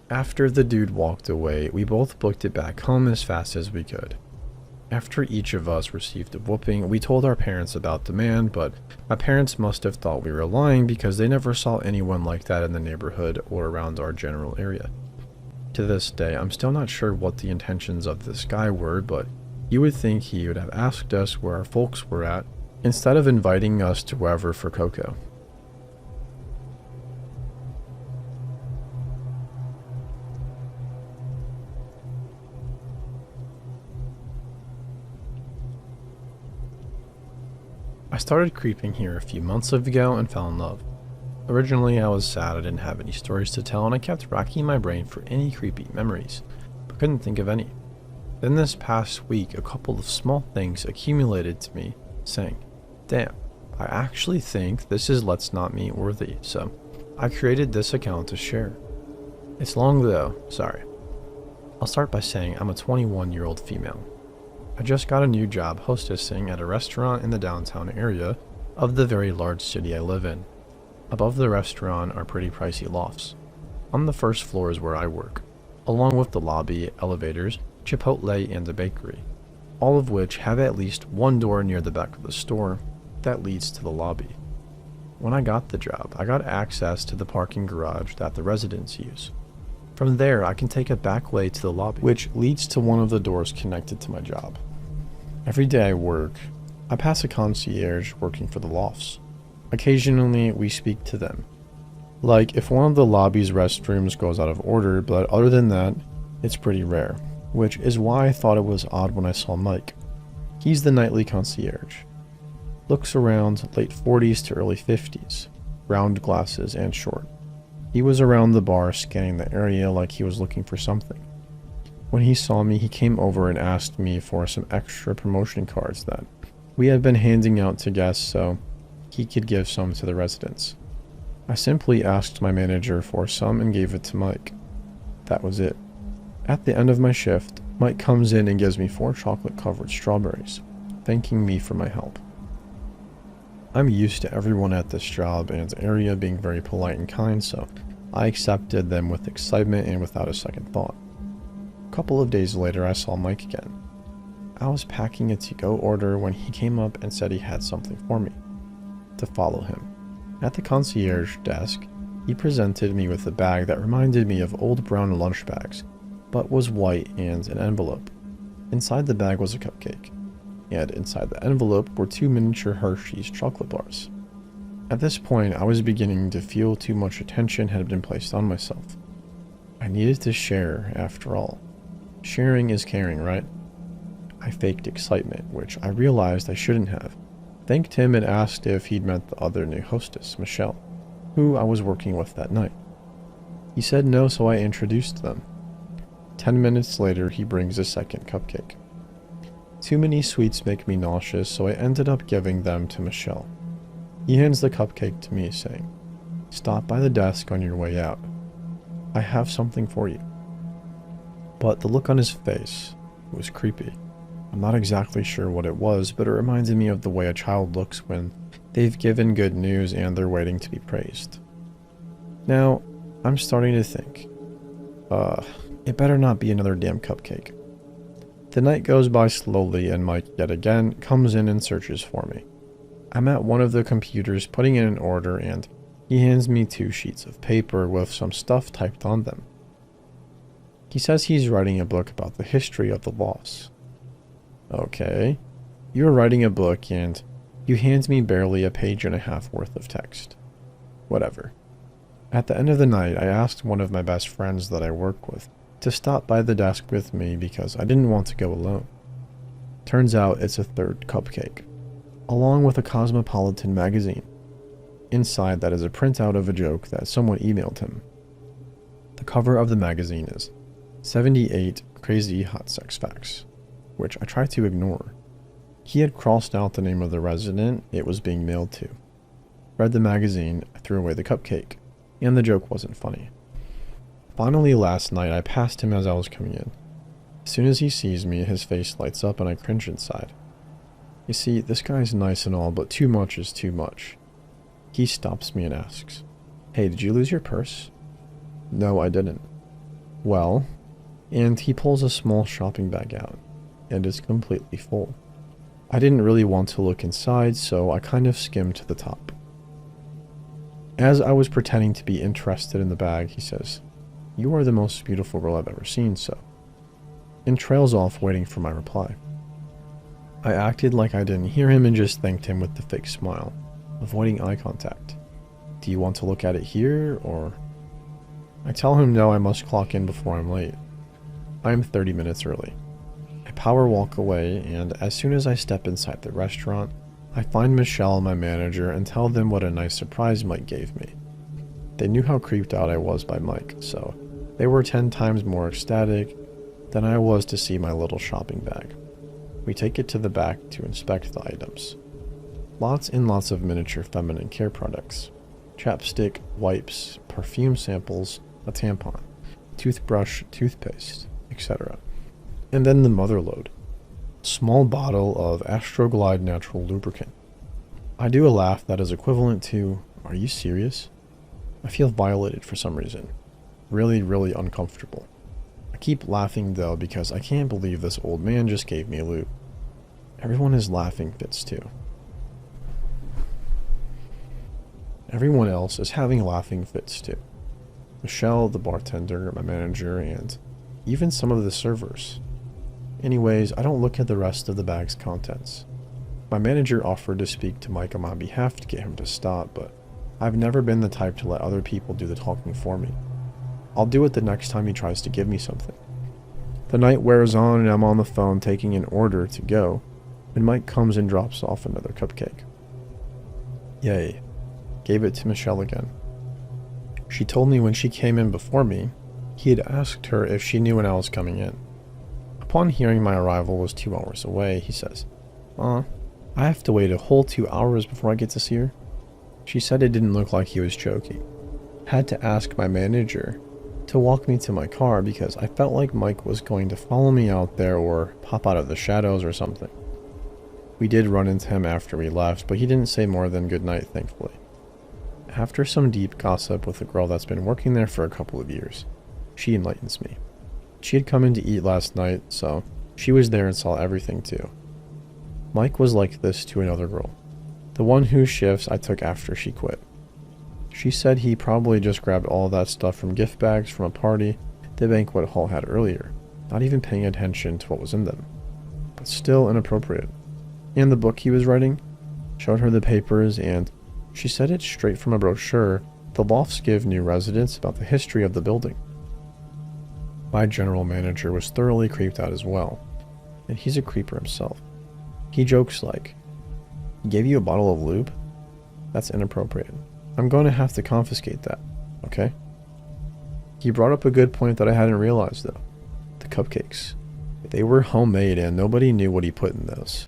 After the dude walked away, we both booked it back home as fast as we could. After each of us received a whooping, we told our parents about the man, but my parents must have thought we were lying because they never saw anyone like that in the neighborhood or around our general area. To this day, I'm still not sure what the intentions of this guy were, but you would think he would have asked us where our folks were at, instead of inviting us to wherever for cocoa. I started creeping here a few months ago and fell in love. Originally, I was sad I didn't have any stories to tell, and I kept racking my brain for any creepy memories, but couldn't think of any. Then this past week, a couple of small things accumulated to me, saying, "Damn, I actually think this is Let's Not Meet worthy," so I created this account to share. It's long though, sorry. I'll start by saying I'm a 21-year-old female. I just got a new job hostessing at a restaurant in the downtown area of the very large city I live in. Above the restaurant are pretty pricey lofts. On the first floor is where I work, along with the lobby, elevators, Chipotle, and a bakery, all of which have at least one door near the back of the store that leads to the lobby. When I got the job, I got access to the parking garage that the residents use. From there, I can take a back way to the lobby, which leads to one of the doors connected to my job. Every day I work, I pass a concierge working for the lofts. Occasionally, we speak to them. Like if one of the lobby's restrooms goes out of order, but other than that, it's pretty rare, which is why I thought it was odd when I saw Mike. He's the nightly concierge. Looks around, late 40s to early 50s, round glasses and short. He was around the bar scanning the area like he was looking for something. When he saw me, he came over and asked me for some extra promotion cards that we had been handing out to guests so he could give some to the residents. I simply asked my manager for some and gave it to Mike. That was it. At the end of my shift, Mike comes in and gives me 4 chocolate-covered strawberries, thanking me for my help. I'm used to everyone at this job and area being very polite and kind, so I accepted them with excitement and without a second thought. A couple of days later, I saw Mike again. I was packing a to-go order when he came up and said he had something for me. To follow him. At the concierge desk, he presented me with a bag that reminded me of old brown lunch bags, but was white and an envelope. Inside the bag was a cupcake, and inside the envelope were 2 miniature Hershey's chocolate bars. At this point, I was beginning to feel too much attention had been placed on myself. I needed to share, after all. Sharing is caring, right? I faked excitement, which I realized I shouldn't have. Thanked him and asked if he'd met the other new hostess, Michelle. who I was working with that night. He said no, so I introduced them. 10 minutes later, he brings a second cupcake. Too many sweets make me nauseous, so I ended up giving them to Michelle. He hands the cupcake to me, saying, "Stop by the desk on your way out. I have something for you." But the look on his face was creepy. I'm not exactly sure what it was, but it reminded me of the way a child looks when they've given good news and they're waiting to be praised. Now, I'm starting to think, it better not be another damn cupcake. The night goes by slowly and Mike, yet again, comes in and searches for me. I'm at one of the computers putting in an order and he hands me 2 sheets of paper with some stuff typed on them. He says he's writing a book about the history of the loss. Okay, you're writing a book and you hand me barely a page and a half worth of text. Whatever. At the end of the night, I asked one of my best friends that I work with to stop by the desk with me because I didn't want to go alone. Turns out it's a 3rd cupcake, along with a Cosmopolitan magazine. Inside that is a printout of a joke that someone emailed him. The cover of the magazine is 78 Crazy Hot Sex Facts, which I tried to ignore. He had crossed out the name of the resident it was being mailed to. Read the magazine, I threw away the cupcake, and the joke wasn't funny. Finally, last night, I passed him as I was coming in. As soon as he sees me, his face lights up and I cringe inside. You see, this guy's nice and all, but too much is too much. He stops me and asks, "Hey, did you lose your purse?" "No, I didn't." "Well," and he pulls a small shopping bag out, and it's completely full. I didn't really want to look inside, so I kind of skimmed to the top. As I was pretending to be interested in the bag, he says, "You are the most beautiful girl I've ever seen, so," and trails off waiting for my reply. I acted like I didn't hear him and just thanked him with the fake smile, avoiding eye contact. "Do you want to look at it here, or?" I tell him no, I must clock in before I'm late. I am 30 minutes early. I power walk away, and as soon as I step inside the restaurant, I find Michelle and my manager and tell them what a nice surprise Mike gave me. They knew how creeped out I was by Mike, so they were 10 times more ecstatic than I was to see my little shopping bag. We take it to the back to inspect the items. Lots and lots of miniature feminine care products. Chapstick, wipes, perfume samples, a tampon, toothbrush, toothpaste, etc. And then the mother load. Small bottle of Astroglide natural lubricant. I do a laugh that is equivalent to, "Are you serious?" I feel violated for some reason. Really, really uncomfortable. I keep laughing though because I can't believe this old man just gave me a lube. Everyone is laughing fits too. Everyone else is having laughing fits too. Michelle, the bartender, my manager, and even some of the servers. Anyways, I don't look at the rest of the bag's contents. My manager offered to speak to Mike on my behalf to get him to stop, but I've never been the type to let other people do the talking for me. I'll do it the next time he tries to give me something. The night wears on and I'm on the phone taking an order to go, and Mike comes and drops off another cupcake. Yay. Gave it to Michelle again. She told me when she came in before me, he had asked her if she knew when I was coming in. Upon hearing my arrival was 2 hours away, he says, I have to wait a whole 2 hours before I get to see her." She said it didn't look like he was joking. Had to ask my manager to walk me to my car because I felt like Mike was going to follow me out there or pop out of the shadows or something. We did run into him after we left, but he didn't say more than goodnight, thankfully. After some deep gossip with a girl that's been working there for a couple of years, she enlightens me. She had come in to eat last night, so she was there and saw everything too. Mike was like this to another girl, the one whose shifts I took after she quit. She said he probably just grabbed all that stuff from gift bags from a party the banquet hall had earlier, not even paying attention to what was in them. But still inappropriate. And the book he was writing? Showed her the papers, and she said it's straight from a brochure the lofts give new residents about the history of the building. My general manager was thoroughly creeped out as well, and he's a creeper himself. He jokes like, "He gave you a bottle of lube? That's inappropriate." I'm going to have to confiscate that, okay? He brought up a good point that I hadn't realized, though. The cupcakes. They were homemade and nobody knew what he put in those.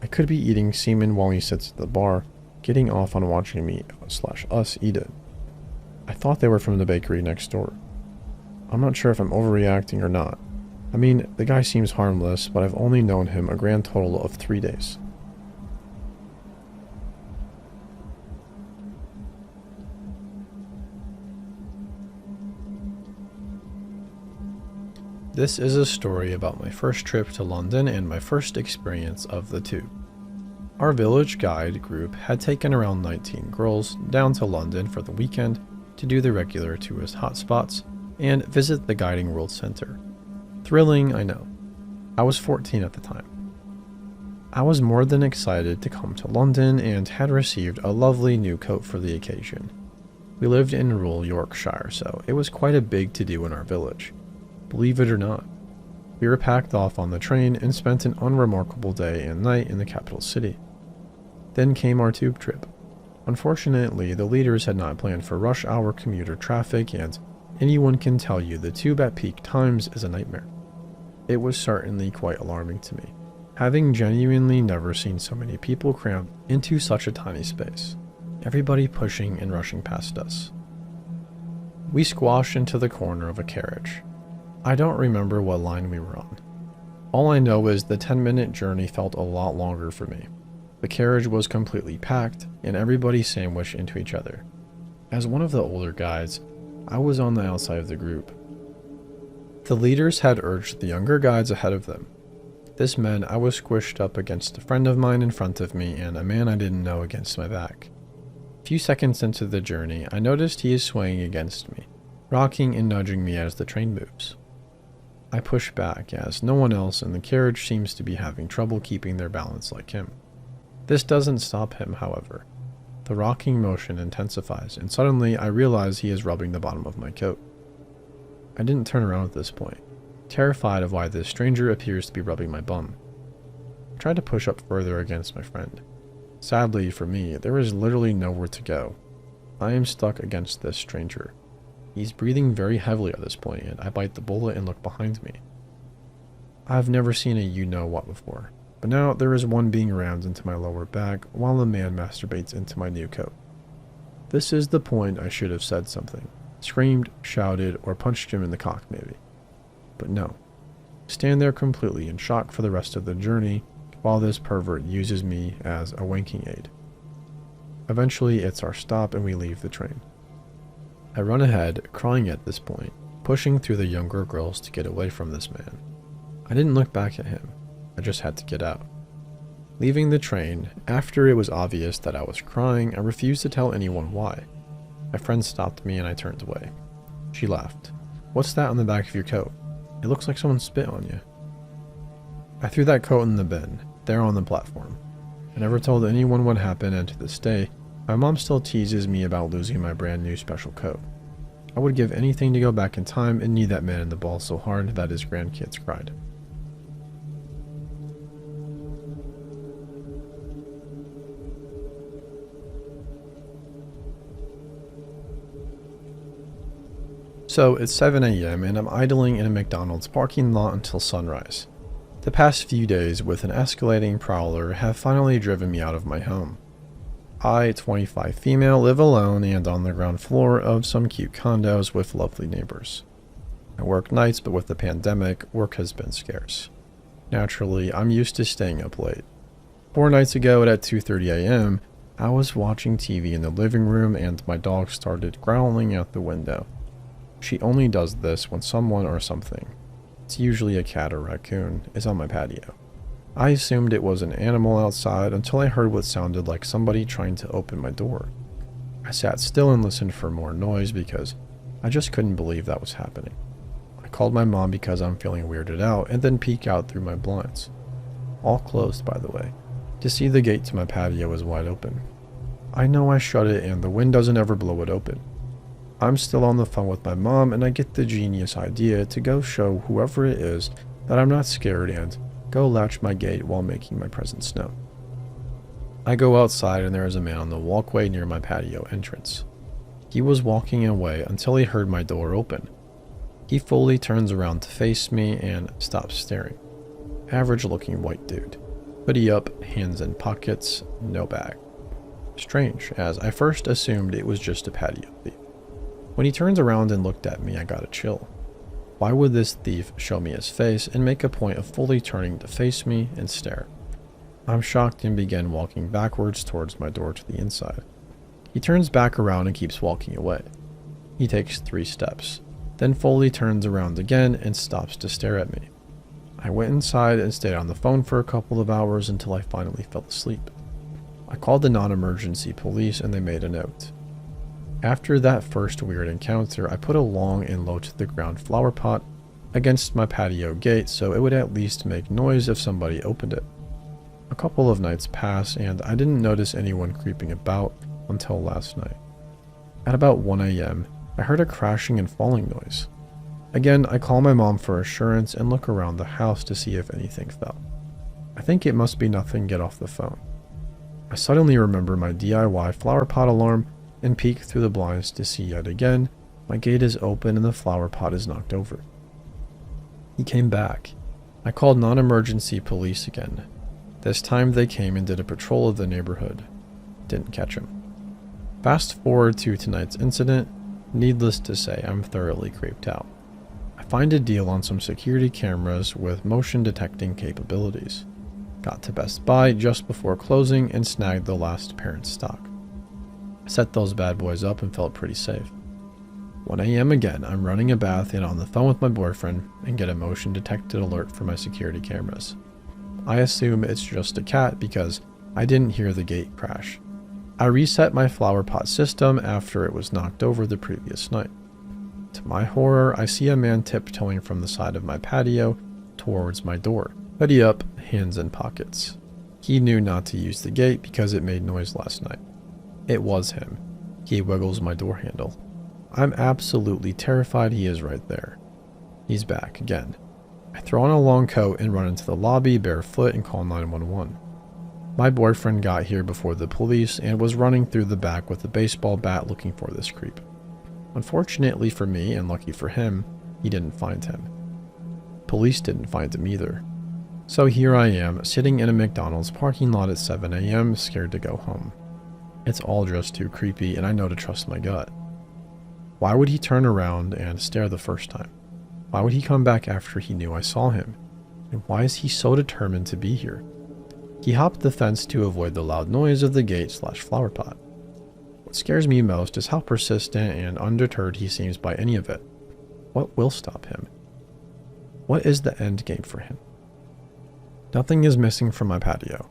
I could be eating semen while he sits at the bar, getting off on watching me/us eat it. I thought they were from the bakery next door. I'm not sure if I'm overreacting or not. I mean, the guy seems harmless, but I've only known him a grand total of 3 days. This is a story about my first trip to London and my first experience of the tube. Our village guide group had taken around 19 girls down to London for the weekend to do the regular tourist hotspots and visit the Guiding World Center. Thrilling, I know. I was 14 at the time. I was more than excited to come to London and had received a lovely new coat for the occasion. We lived in rural Yorkshire, so it was quite a big to-do in our village. Believe it or not. We were packed off on the train and spent an unremarkable day and night in the capital city. Then came our tube trip. Unfortunately, the leaders had not planned for rush hour commuter traffic, and anyone can tell you the tube at peak times is a nightmare. It was certainly quite alarming to me, having genuinely never seen so many people crammed into such a tiny space, everybody pushing and rushing past us. We squashed into the corner of a carriage. I don't remember what line we were on. All I know is the 10-minute journey felt a lot longer for me. The carriage was completely packed, and everybody sandwiched into each other. As one of the older guides, I was on the outside of the group. The leaders had urged the younger guides ahead of them. This meant I was squished up against a friend of mine in front of me and a man I didn't know against my back. A few seconds into the journey, I noticed he is swaying against me, rocking and nudging me as the train moves. I push back, as no one else in the carriage seems to be having trouble keeping their balance like him. This doesn't stop him, however. The rocking motion intensifies, and suddenly I realize he is rubbing the bottom of my coat. I didn't turn around at this point, terrified of why this stranger appears to be rubbing my bum. I tried to push up further against my friend. Sadly for me, there is literally nowhere to go. I am stuck against this stranger. He's breathing very heavily at this point, and I bite the bullet and look behind me. I've never seen a you-know-what before, but now there is one being rammed into my lower back while a man masturbates into my new coat. This is the point I should have said something, screamed, shouted, or punched him in the cock maybe. But no. Stand there completely in shock for the rest of the journey while this pervert uses me as a wanking aid. Eventually it's our stop and we leave the train. I run ahead, crying at this point, pushing through the younger girls to get away from this man. I didn't look back at him. I just had to get out. Leaving the train, after it was obvious that I was crying, I refused to tell anyone why. My friend stopped me and I turned away. She laughed. "What's that on the back of your coat? It looks like someone spit on you." I threw that coat in the bin, there on the platform. I never told anyone what happened, and to this day, my mom still teases me about losing my brand new special coat. I would give anything to go back in time and knee that man in the balls so hard that his grandkids cried. So it's 7 a.m. and I'm idling in a McDonald's parking lot until sunrise. The past few days with an escalating prowler have finally driven me out of my home. I, 25 female, live alone and on the ground floor of some cute condos with lovely neighbors. I work nights, but with the pandemic, work has been scarce. Naturally, I'm used to staying up late. 4 nights ago at 2:30 a.m., I was watching TV in the living room and my dog started growling out the window. She only does this when someone or something, it's usually a cat or raccoon, is on my patio. I assumed it was an animal outside until I heard what sounded like somebody trying to open my door. I sat still and listened for more noise because I just couldn't believe that was happening. I called my mom because I'm feeling weirded out and then peek out through my blinds. All closed, by the way, to see the gate to my patio is wide open. I know I shut it and the wind doesn't ever blow it open. I'm still on the phone with my mom and I get the genius idea to go show whoever it is that I'm not scared and go latch my gate while making my presence known. I go outside and there is a man on the walkway near my patio entrance. He was walking away until he heard my door open. He fully turns around to face me and stops staring. Average looking white dude. Hoodie up, hands in pockets, no bag. Strange, as I first assumed it was just a patio thief. When he turns around and looked at me, I got a chill. Why would this thief show me his face and make a point of fully turning to face me and stare? I'm shocked and begin walking backwards towards my door to the inside. He turns back around and keeps walking away. He takes 3 steps, then fully turns around again and stops to stare at me. I went inside and stayed on the phone for a couple of hours until I finally fell asleep. I called the non-emergency police and they made a note. After that first weird encounter, I put a long and low to the ground flower pot against my patio gate so it would at least make noise if somebody opened it. A couple of nights passed and I didn't notice anyone creeping about until last night. At about 1 a.m., I heard a crashing and falling noise. Again, I call my mom for assurance and look around the house to see if anything fell. I think it must be nothing, get off the phone. I suddenly remember my DIY flower pot alarm and peek through the blinds to see yet again my gate is open and the flower pot is knocked over. He came back. I called non-emergency police again. This time they came and did a patrol of the neighborhood. Didn't catch him. Fast forward to tonight's incident. Needless to say, I'm thoroughly creeped out. I find a deal on some security cameras with motion detecting capabilities. Got to Best Buy just before closing and snagged the last pair in stock. I set those bad boys up and felt pretty safe. 1 a.m. again, I'm running a bath and on the phone with my boyfriend and get a motion detected alert for my security cameras. I assume it's just a cat because I didn't hear the gate crash. I reset my flower pot system after it was knocked over the previous night. To my horror, I see a man tiptoeing from the side of my patio towards my door, hoodie up, hands in pockets. He knew not to use the gate because it made noise last night. It was him. He wiggles my door handle. I'm absolutely terrified he is right there. He's back again. I throw on a long coat and run into the lobby barefoot and call 911. My boyfriend got here before the police and was running through the back with a baseball bat looking for this creep. Unfortunately for me, and lucky for him, he didn't find him. Police didn't find him either. So here I am, sitting in a McDonald's parking lot at 7 a.m., scared to go home. It's all just too creepy, and I know to trust my gut. Why would he turn around and stare the first time? Why would he come back after he knew I saw him? And why is he so determined to be here? He hopped the fence to avoid the loud noise of the gate/flower pot. What scares me most is how persistent and undeterred he seems by any of it. What will stop him? What is the end game for him? Nothing is missing from my patio.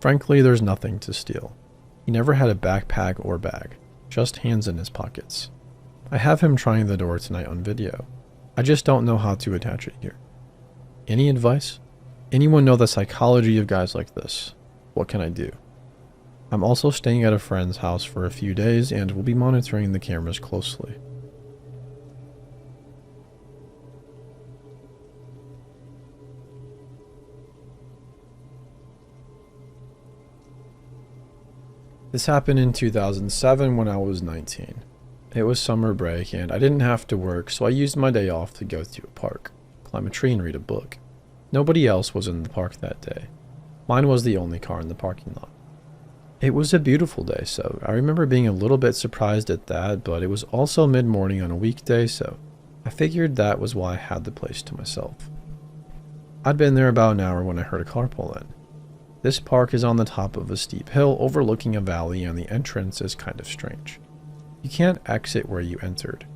Frankly, there's nothing to steal. He never had a backpack or bag, just hands in his pockets. I have him trying the door tonight on video. I just don't know how to attach it here. Any advice? Anyone know the psychology of guys like this? What can I do? I'm also staying at a friend's house for a few days and will be monitoring the cameras closely. This happened in 2007 when I was 19. It was summer break and I didn't have to work, so I used my day off to go to a park, climb a tree and read a book. Nobody else was in the park that day. Mine was the only car in the parking lot. It was a beautiful day, so I remember being a little bit surprised at that, but it was also mid-morning on a weekday, so I figured that was why I had the place to myself. I'd been there about an hour when I heard a car pull in. This park is on the top of a steep hill overlooking a valley and the entrance is kind of strange. You can't exit where you entered.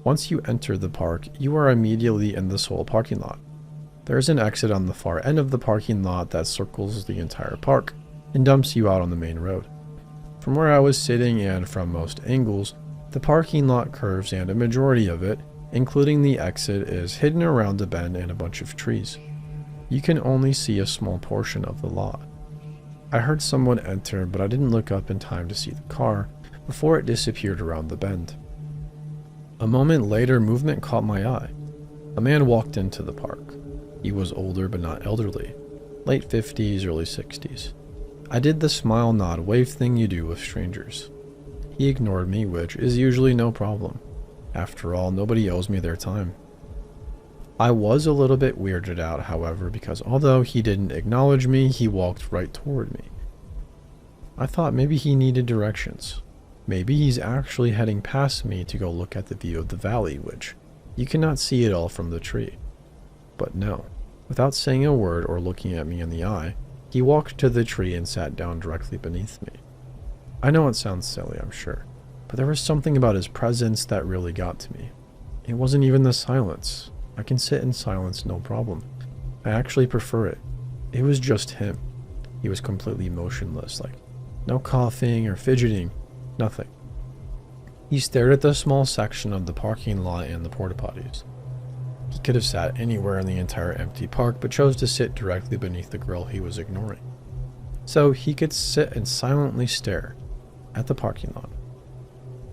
Once you enter the park, you are immediately in the sole parking lot. There is an exit on the far end of the parking lot that circles the entire park and dumps you out on the main road. From where I was sitting and from most angles, the parking lot curves and a majority of it, including the exit, is hidden around a bend and a bunch of trees. You can only see a small portion of the lot. I heard someone enter, but I didn't look up in time to see the car before it disappeared around the bend. A moment later, movement caught my eye. A man walked into the park. He was older but not elderly, late 50s, early 60s. I did the smile nod wave thing you do with strangers. He ignored me, which is usually no problem. After all, nobody owes me their time. I was a little bit weirded out, however, because although he didn't acknowledge me, he walked right toward me. I thought maybe he needed directions. Maybe he's actually heading past me to go look at the view of the valley, which you cannot see it all from the tree. But no, without saying a word or looking at me in the eye, he walked to the tree and sat down directly beneath me. I know it sounds silly, I'm sure, but there was something about his presence that really got to me. It wasn't even the silence. I can sit in silence no problem. I actually prefer it. It was just him. He was completely motionless, like no coughing or fidgeting, nothing. He stared at the small section of the parking lot and the porta potties. He could have sat anywhere in the entire empty park, but chose to sit directly beneath the girl he was ignoring. So he could sit and silently stare at the parking lot.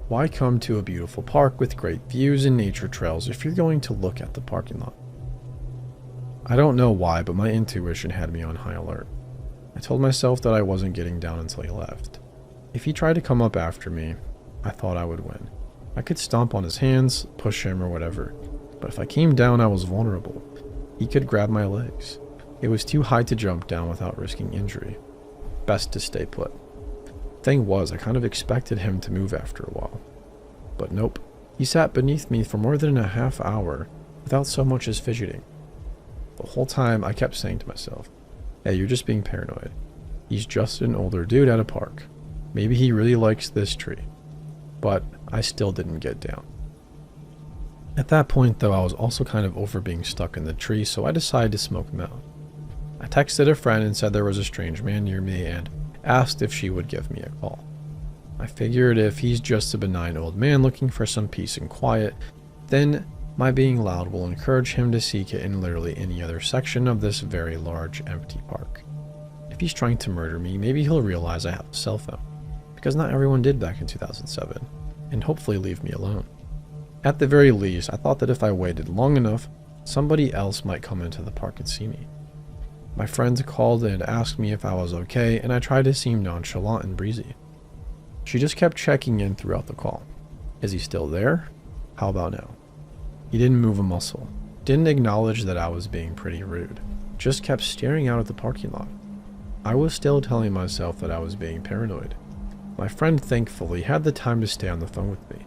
Why come to a beautiful park with great views and nature trails if you're going to look at the parking lot? I don't know why, but my intuition had me on high alert. I told myself that I wasn't getting down until he left. If he tried to come up after me, I thought I would win. I could stomp on his hands, push him, or whatever. But if I came down, I was vulnerable. He could grab my legs. It was too high to jump down without risking injury. Best to stay put. Thing was, I kind of expected him to move after a while. But nope. He sat beneath me for more than a half hour without so much as fidgeting. The whole time, I kept saying to myself, hey, you're just being paranoid. He's just an older dude at a park. Maybe he really likes this tree. But I still didn't get down. At that point, though, I was also kind of over being stuck in the tree, so I decided to smoke him out. I texted a friend and said there was a strange man near me and asked if she would give me a call. I figured if he's just a benign old man looking for some peace and quiet, then my being loud will encourage him to seek it in literally any other section of this very large, empty park. If he's trying to murder me, maybe he'll realize I have a cell phone, because not everyone did back in 2007, and hopefully leave me alone. At the very least, I thought that if I waited long enough, somebody else might come into the park and see me. My friend called and asked me if I was okay, and I tried to seem nonchalant and breezy. She just kept checking in throughout the call. Is he still there? How about now? He didn't move a muscle. Didn't acknowledge that I was being pretty rude. Just kept staring out at the parking lot. I was still telling myself that I was being paranoid. My friend thankfully had the time to stay on the phone with me.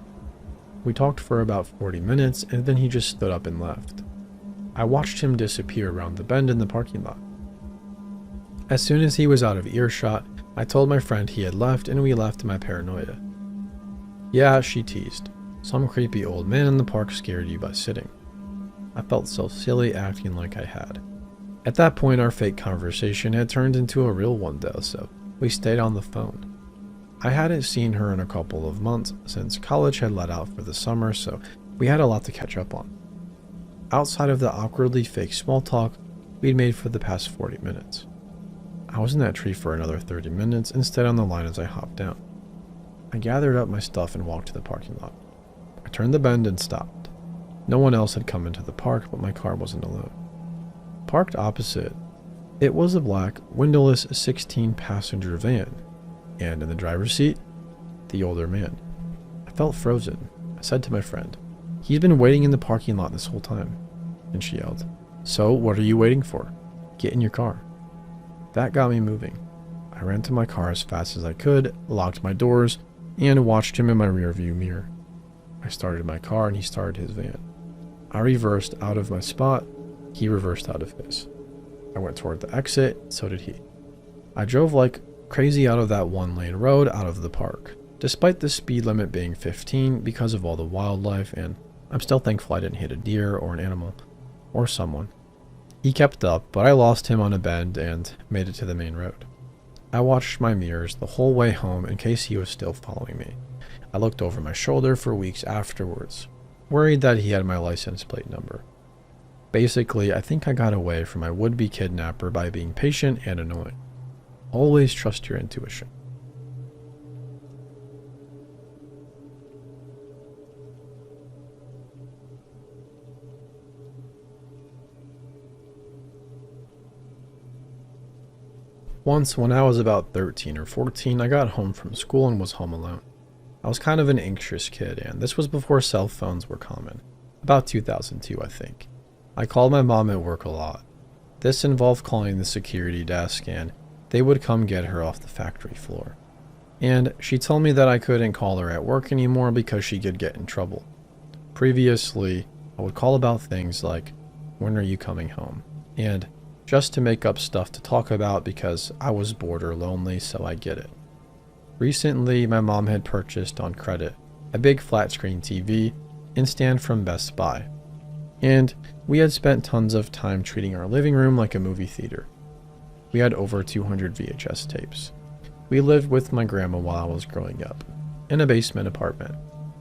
We talked for about 40 minutes and then he just stood up and left. I watched him disappear around the bend in the parking lot. As soon as he was out of earshot, I told my friend he had left and we left to my paranoia. Yeah, she teased. Some creepy old man in the park scared you by sitting. I felt so silly acting like I had. At that point, our fake conversation had turned into a real one though, so we stayed on the phone. I hadn't seen her in a couple of months since college had let out for the summer, so we had a lot to catch up on. Outside of the awkwardly fake small talk we'd made for the past 40 minutes. I was in that tree for another 30 minutes and stayed on the line as I hopped down. I gathered up my stuff and walked to the parking lot. I turned the bend and stopped. No one else had come into the park, but my car wasn't alone. Parked opposite, it was a black, windowless 16-passenger van, and in the driver's seat, the older man. I felt frozen. I said to my friend, "He's been waiting in the parking lot this whole time." And she yelled, "So what are you waiting for? Get in your car." That got me moving. I ran to my car as fast as I could, locked my doors, and watched him in my rearview mirror. I started my car and he started his van. I reversed out of my spot, he reversed out of his. I went toward the exit, so did he. I drove like crazy out of that one-lane road out of the park, despite the speed limit being 15 because of all the wildlife, and I'm still thankful I didn't hit a deer or an animal or someone. He kept up, but I lost him on a bend and made it to the main road. I watched my mirrors the whole way home in case he was still following me. I looked over my shoulder for weeks afterwards, worried that he had my license plate number. Basically, I think I got away from my would-be kidnapper by being patient and annoying. Always trust your intuition. Once, when I was about 13 or 14, I got home from school and was home alone. I was kind of an anxious kid, and this was before cell phones were common. About 2002, I think. I called my mom at work a lot. This involved calling the security desk, and they would come get her off the factory floor. And she told me that I couldn't call her at work anymore because she could get in trouble. Previously, I would call about things like, "When are you coming home?" and just to make up stuff to talk about because I was bored or lonely, so I get it. Recently, my mom had purchased on credit a big flat screen TV and stand from Best Buy. And we had spent tons of time treating our living room like a movie theater. We had over 200 VHS tapes. We lived with my grandma while I was growing up, in a basement apartment.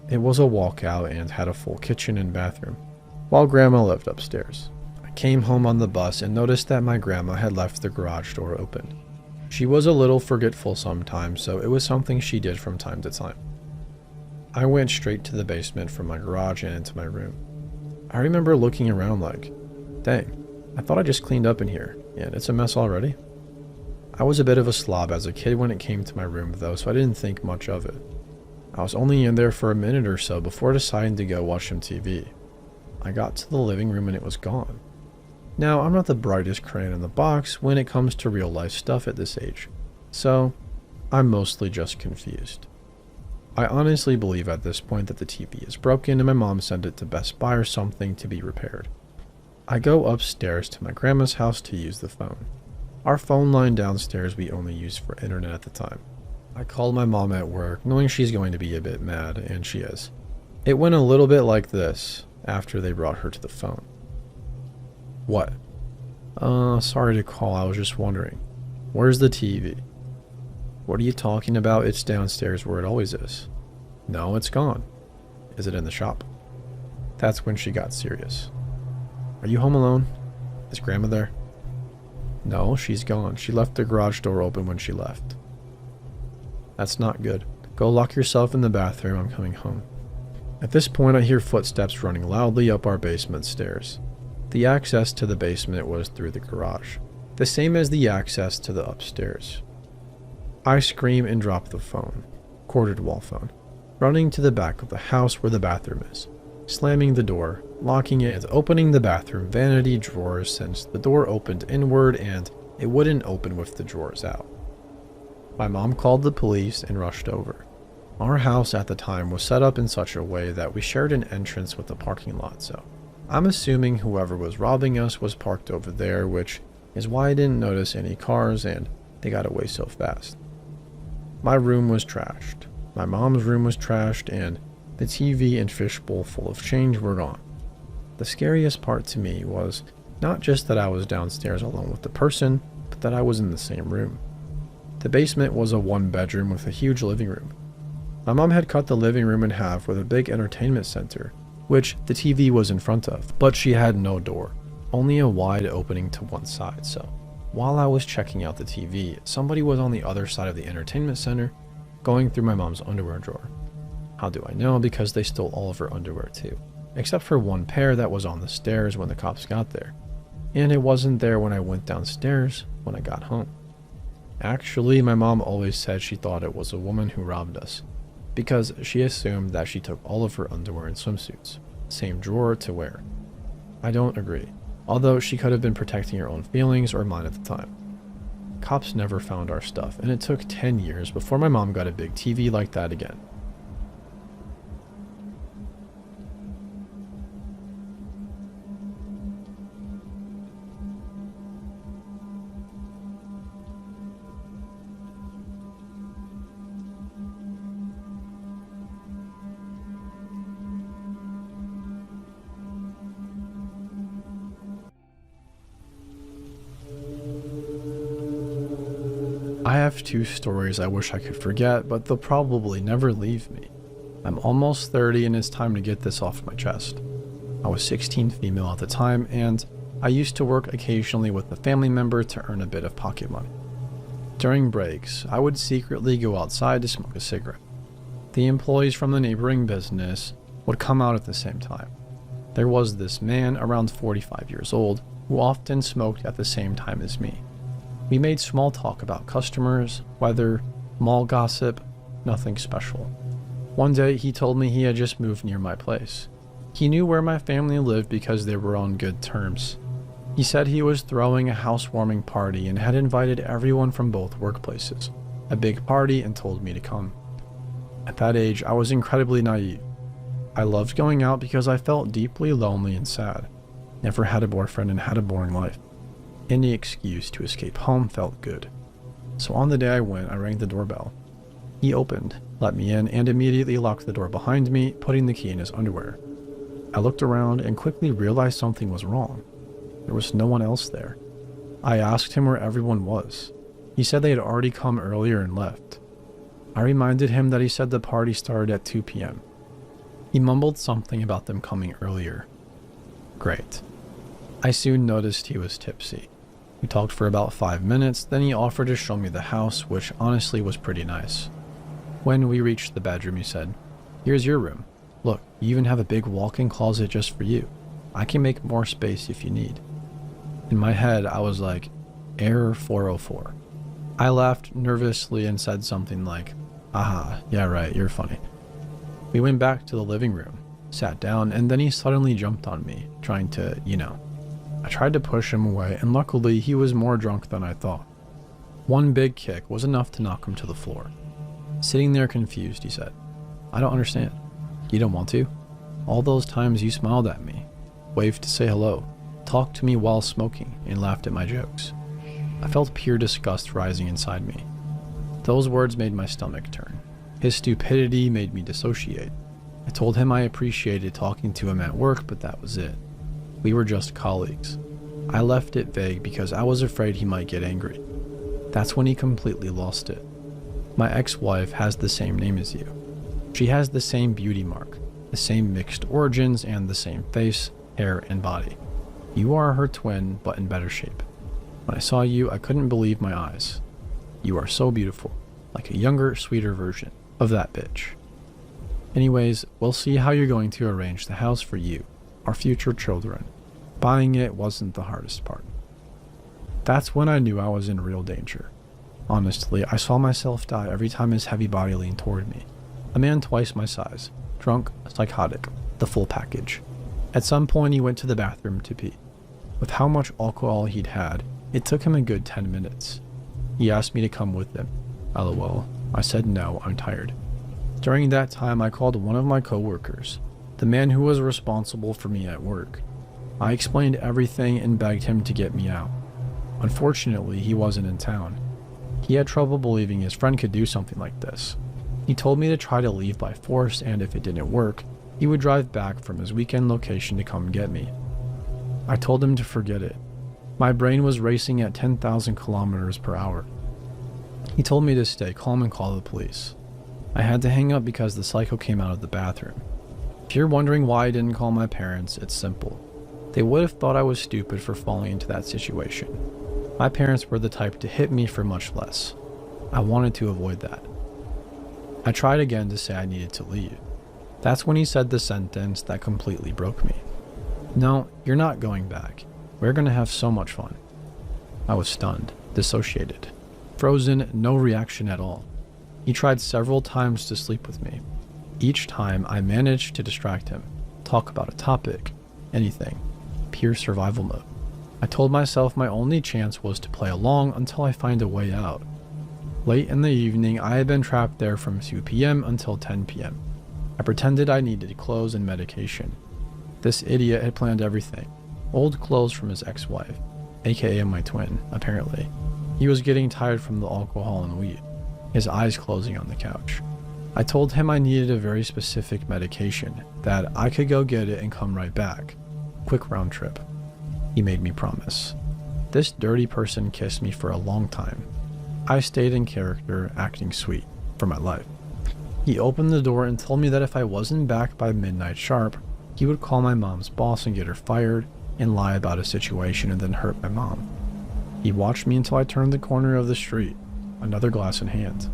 It was a walkout and had a full kitchen and bathroom, while grandma lived upstairs. I came home on the bus and noticed that my grandma had left the garage door open. She was a little forgetful sometimes, so it was something she did from time to time. I went straight to the basement from my garage and into my room. I remember looking around like, dang, I thought I just cleaned up in here, and it's a mess already. I was a bit of a slob as a kid when it came to my room though, so I didn't think much of it. I was only in there for a minute or so before deciding to go watch some TV. I got to the living room and it was gone. Now, I'm not the brightest crayon in the box when it comes to real life stuff at this age, so I'm mostly just confused. I honestly believe at this point that the TV is broken and my mom sent it to Best Buy or something to be repaired. I go upstairs to my grandma's house to use the phone. Our phone line downstairs we only used for internet at the time. I called my mom at work, knowing she's going to be a bit mad, and she is. It went a little bit like this after they brought her to the phone. What? Sorry to call, I was just wondering. Where's the TV? What are you talking about? It's downstairs where it always is. No, it's gone. Is it in the shop? That's when she got serious. Are you home alone? Is Grandma there? No, she's gone. She left the garage door open when she left. That's not good. Go lock yourself in the bathroom. I'm coming home. At this point, I hear footsteps running loudly up our basement stairs. The access to the basement was through the garage, the same as the access to the upstairs. I scream and drop the phone, corded wall phone, running to the back of the house where the bathroom is, slamming the door, locking it, and opening the bathroom vanity drawers since the door opened inward and it wouldn't open with the drawers out. My mom called the police and rushed over. Our house at the time was set up in such a way that we shared an entrance with the parking lot, so I'm assuming whoever was robbing us was parked over there, which is why I didn't notice any cars and they got away so fast. My room was trashed. My mom's room was trashed, and the TV and fishbowl full of change were gone. The scariest part to me was not just that I was downstairs alone with the person, but that I was in the same room. The basement was a one-bedroom with a huge living room. My mom had cut the living room in half with a big entertainment center, which the TV was in front of, but she had no door, only a wide opening to one side, so while I was checking out the TV, somebody was on the other side of the entertainment center, going through my mom's underwear drawer. How do I know? Because they stole all of her underwear too, except for one pair that was on the stairs when the cops got there. And it wasn't there when I went downstairs when I got home. Actually, my mom always said she thought it was a woman who robbed us, because she assumed that she took all of her underwear and swimsuits, same drawer to wear. I don't agree, although she could have been protecting her own feelings or mine at the time. Cops never found our stuff, and it took 10 years before my mom got a big TV like that again. I have two stories I wish I could forget, but they'll probably never leave me. I'm almost 30 and it's time to get this off my chest. I was 16 female at the time, and I used to work occasionally with a family member to earn a bit of pocket money. During breaks, I would secretly go outside to smoke a cigarette. The employees from the neighboring business would come out at the same time. There was this man around 45 years old who often smoked at the same time as me. We made small talk about customers, weather, mall gossip, nothing special. One day he told me he had just moved near my place. He knew where my family lived because they were on good terms. He said he was throwing a housewarming party and had invited everyone from both workplaces. A big party, and told me to come. At that age, I was incredibly naive. I loved going out because I felt deeply lonely and sad. Never had a boyfriend and had a boring life. Any excuse to escape home felt good. So on the day I went, I rang the doorbell. He opened, let me in, and immediately locked the door behind me, putting the key in his underwear. I looked around and quickly realized something was wrong. There was no one else there. I asked him where everyone was. He said they had already come earlier and left. I reminded him that he said the party started at 2 p.m. He mumbled something about them coming earlier. Great. I soon noticed he was tipsy. We talked for about 5 minutes, then he offered to show me the house, which honestly was pretty nice. When we reached the bedroom, he said, "Here's your room. Look, you even have a big walk-in closet just for you. I can make more space if you need." In my head, I was like, error 404. I laughed nervously and said something like, "Aha, yeah right, you're funny." We went back to the living room, sat down, and then he suddenly jumped on me, trying to, I tried to push him away, and luckily he was more drunk than I thought. One big kick was enough to knock him to the floor. Sitting there confused, he said, "I don't understand. You don't want to? All those times you smiled at me, waved to say hello, talked to me while smoking, and laughed at my jokes." I felt pure disgust rising inside me. Those words made my stomach turn. His stupidity made me dissociate. I told him I appreciated talking to him at work, but that was it. We were just colleagues. I left it vague because I was afraid he might get angry. That's when he completely lost it. My ex-wife has the same name as you. She has the same beauty mark, the same mixed origins, and the same face, hair, and body. You are her twin, but in better shape. When I saw you, I couldn't believe my eyes. You are so beautiful, like a younger, sweeter version of that bitch. Anyways, we'll see how you're going to arrange the house for you, our future children. Buying it wasn't the hardest part. That's when I knew I was in real danger. Honestly, I saw myself die every time his heavy body leaned toward me. A man twice my size, drunk, psychotic, the full package. At some point, he went to the bathroom to pee. With how much alcohol he'd had, it took him a good 10 minutes. He asked me to come with him. LOL. I said no, I'm tired. During that time, I called one of my coworkers, the man who was responsible for me at work. I explained everything and begged him to get me out. Unfortunately, he wasn't in town. He had trouble believing his friend could do something like this. He told me to try to leave by force, and if it didn't work, he would drive back from his weekend location to come get me. I told him to forget it. My brain was racing at 10,000 kilometers per hour. He told me to stay calm and call the police. I had to hang up because the psycho came out of the bathroom. If you're wondering why I didn't call my parents, it's simple. They would have thought I was stupid for falling into that situation. My parents were the type to hit me for much less. I wanted to avoid that. I tried again to say I needed to leave. That's when he said the sentence that completely broke me. "No, you're not going back. We're gonna have so much fun." I was stunned, dissociated, frozen, no reaction at all. He tried several times to sleep with me. Each time I managed to distract him, talk about a topic, anything. Pure survival mode. I told myself my only chance was to play along until I find a way out. Late in the evening, I had been trapped there from 2 p.m. until 10 p.m. I pretended I needed clothes and medication. This idiot had planned everything. Old clothes from his ex-wife, aka my twin, apparently. He was getting tired from the alcohol and weed, his eyes closing on the couch. I told him I needed a very specific medication, that I could go get it and come right back. Quick round trip. He made me promise. This dirty person kissed me for a long time. I stayed in character, acting sweet, for my life. He opened the door and told me that if I wasn't back by midnight sharp, he would call my mom's boss and get her fired, and lie about a situation and then hurt my mom. He watched me until I turned the corner of the street, another glass in hand.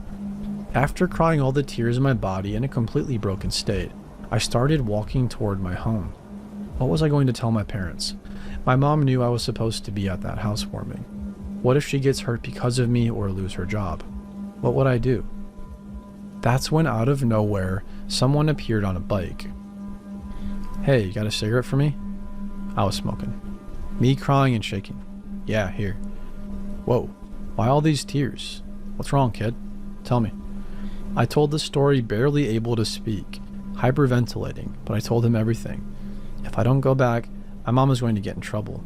After crying all the tears in my body in a completely broken state, I started walking toward my home. What was I going to tell my parents? My mom knew I was supposed to be at that housewarming. What if she gets hurt because of me or lose her job? What would I do? That's when out of nowhere, someone appeared on a bike. Hey, you got a cigarette for me? I was smoking. Me crying and shaking. Yeah, here. Whoa, why all these tears? What's wrong, kid? Tell me. I told the story barely able to speak, hyperventilating, but I told him everything. If I don't go back, my mom is going to get in trouble.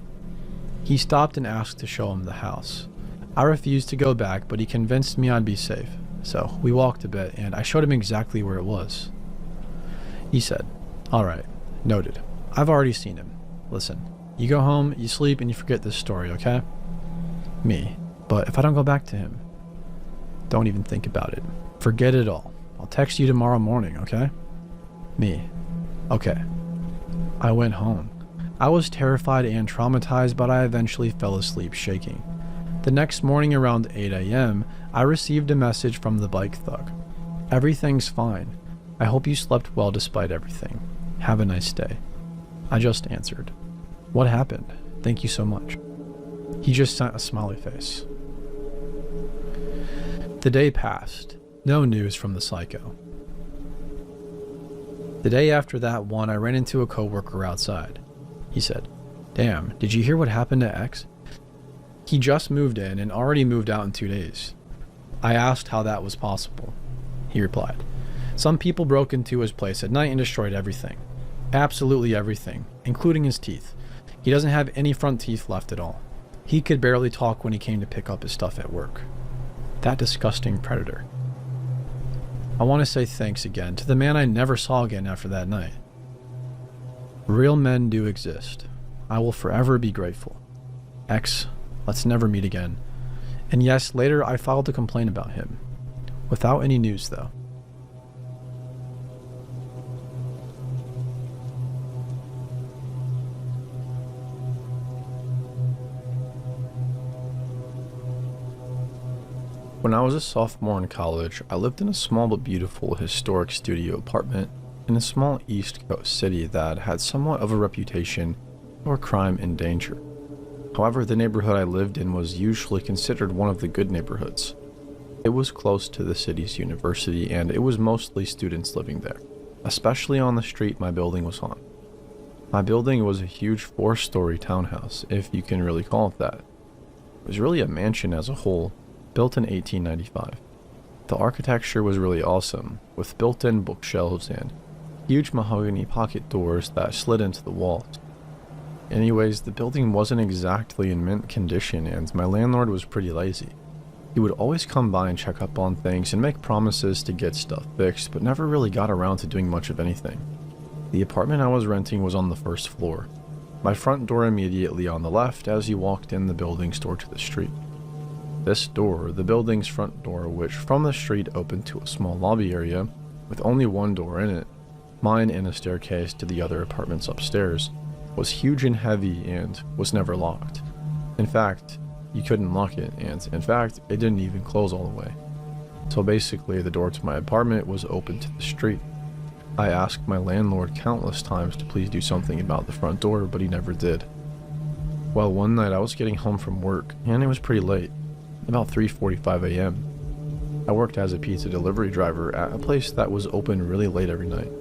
He stopped and asked to show him the house. I refused to go back, but he convinced me I'd be safe. So we walked a bit, and I showed him exactly where it was. He said, "Alright, noted. I've already seen him. Listen, you go home, you sleep, and you forget this story, okay?" Me, "But if I don't go back to him?" "Don't even think about it. Forget it all. I'll text you tomorrow morning, okay?" Me, "Okay." I went home. I was terrified and traumatized, but I eventually fell asleep shaking. The next morning around 8 a.m., I received a message from the bike thug. "Everything's fine. I hope you slept well despite everything. Have a nice day." I just answered, "What happened? Thank you so much." He just sent a smiley face. The day passed. No news from the psycho. The day after that one, I ran into a coworker outside. He said, "Damn, did you hear what happened to X? He just moved in and already moved out in 2 days." I asked how that was possible. He replied, "Some people broke into his place at night and destroyed everything. Absolutely everything, including his teeth. He doesn't have any front teeth left at all. He could barely talk when he came to pick up his stuff at work. That disgusting predator." I want to say thanks again to the man I never saw again after that night. Real men do exist. I will forever be grateful. X, let's never meet again. And yes, later I filed a complaint about him. Without any news though. When I was a sophomore in college, I lived in a small but beautiful historic studio apartment in a small East Coast city that had somewhat of a reputation for crime and danger. However, the neighborhood I lived in was usually considered one of the good neighborhoods. It was close to the city's university, and it was mostly students living there, especially on the street my building was on. My building was a huge 4-story townhouse, if you can really call it that. It was really a mansion as a whole, built in 1895. The architecture was really awesome, with built-in bookshelves and huge mahogany pocket doors that slid into the walls. Anyways, the building wasn't exactly in mint condition, and my landlord was pretty lazy. He would always come by and check up on things and make promises to get stuff fixed, but never really got around to doing much of anything. The apartment I was renting was on the first floor. My front door immediately on the left as you walked in the building's door to the street. This door, the building's front door, which from the street opened to a small lobby area with only one door in it, mine and a staircase to the other apartments upstairs, was huge and heavy and was never locked. In fact, you couldn't lock it, and in fact, it didn't even close all the way. So basically, the door to my apartment was open to the street. I asked my landlord countless times to please do something about the front door, but he never did. Well, one night I was getting home from work, and it was pretty late, about 3:45 a.m. I worked as a pizza delivery driver at a place that was open really late every night,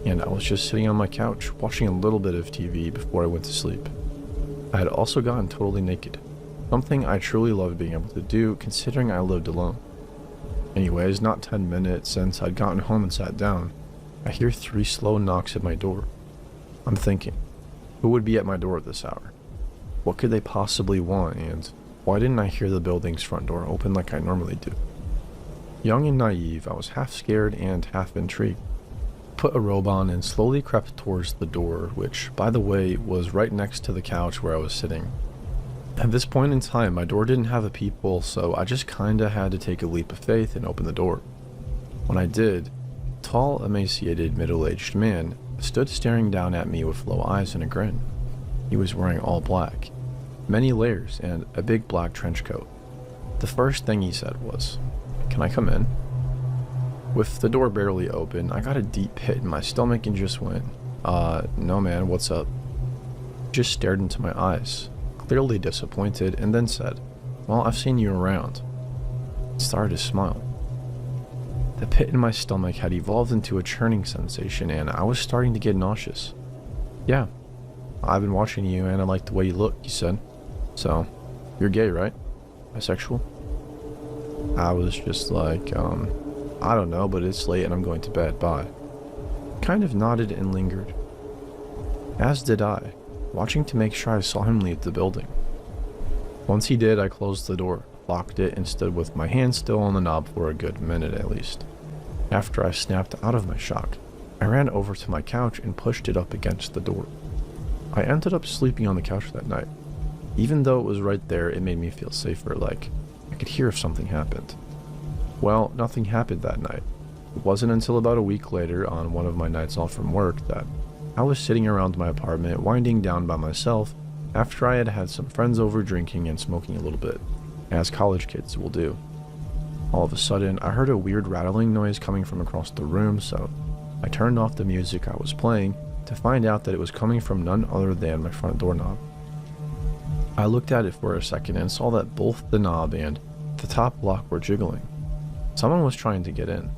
and I was just sitting on my couch watching a little bit of TV before I went to sleep. I had also gotten totally naked, something I truly loved being able to do considering I lived alone. Anyways, not 10 minutes since I'd gotten home and sat down, I hear 3 slow knocks at my door. I'm thinking, who would be at my door at this hour? What could they possibly want, and why didn't I hear the building's front door open like I normally do? Young and naive, I was half scared and half intrigued. Put a robe on and slowly crept towards the door, which, by the way, was right next to the couch where I was sitting. At this point in time, my door didn't have a peephole, so I just kinda had to take a leap of faith and open the door. When I did, a tall, emaciated, middle-aged man stood staring down at me with low eyes and a grin. He was wearing all black, many layers, and a big black trench coat. The first thing he said was, "Can I come in?" With the door barely open, I got a deep hit in my stomach and just went, no man, what's up?" Just stared into my eyes, clearly disappointed, and then said, Well, I've seen you around. I started to smile. The pit in my stomach had evolved into a churning sensation, and I was starting to get nauseous. Yeah, I've been watching you, and I like the way you look, you said. So, you're gay, right? Bisexual? I was just like, I don't know, but it's late and I'm going to bed, bye. Kind of nodded and lingered. As did I, watching to make sure I saw him leave the building. Once he did, I closed the door, locked it, and stood with my hand still on the knob for a good minute at least. After I snapped out of my shock, I ran over to my couch and pushed it up against the door. I ended up sleeping on the couch that night. Even though it was right there, it made me feel safer, like I could hear if something happened. Well, nothing happened that night. It wasn't until about a week later, on one of my nights off from work, that I was sitting around my apartment, winding down by myself, after I had had some friends over drinking and smoking a little bit, as college kids will do. All of a sudden, I heard a weird rattling noise coming from across the room, so I turned off the music I was playing to find out that it was coming from none other than my front doorknob. I looked at it for a second and saw that both the knob and the top lock were jiggling. Someone was trying to get in.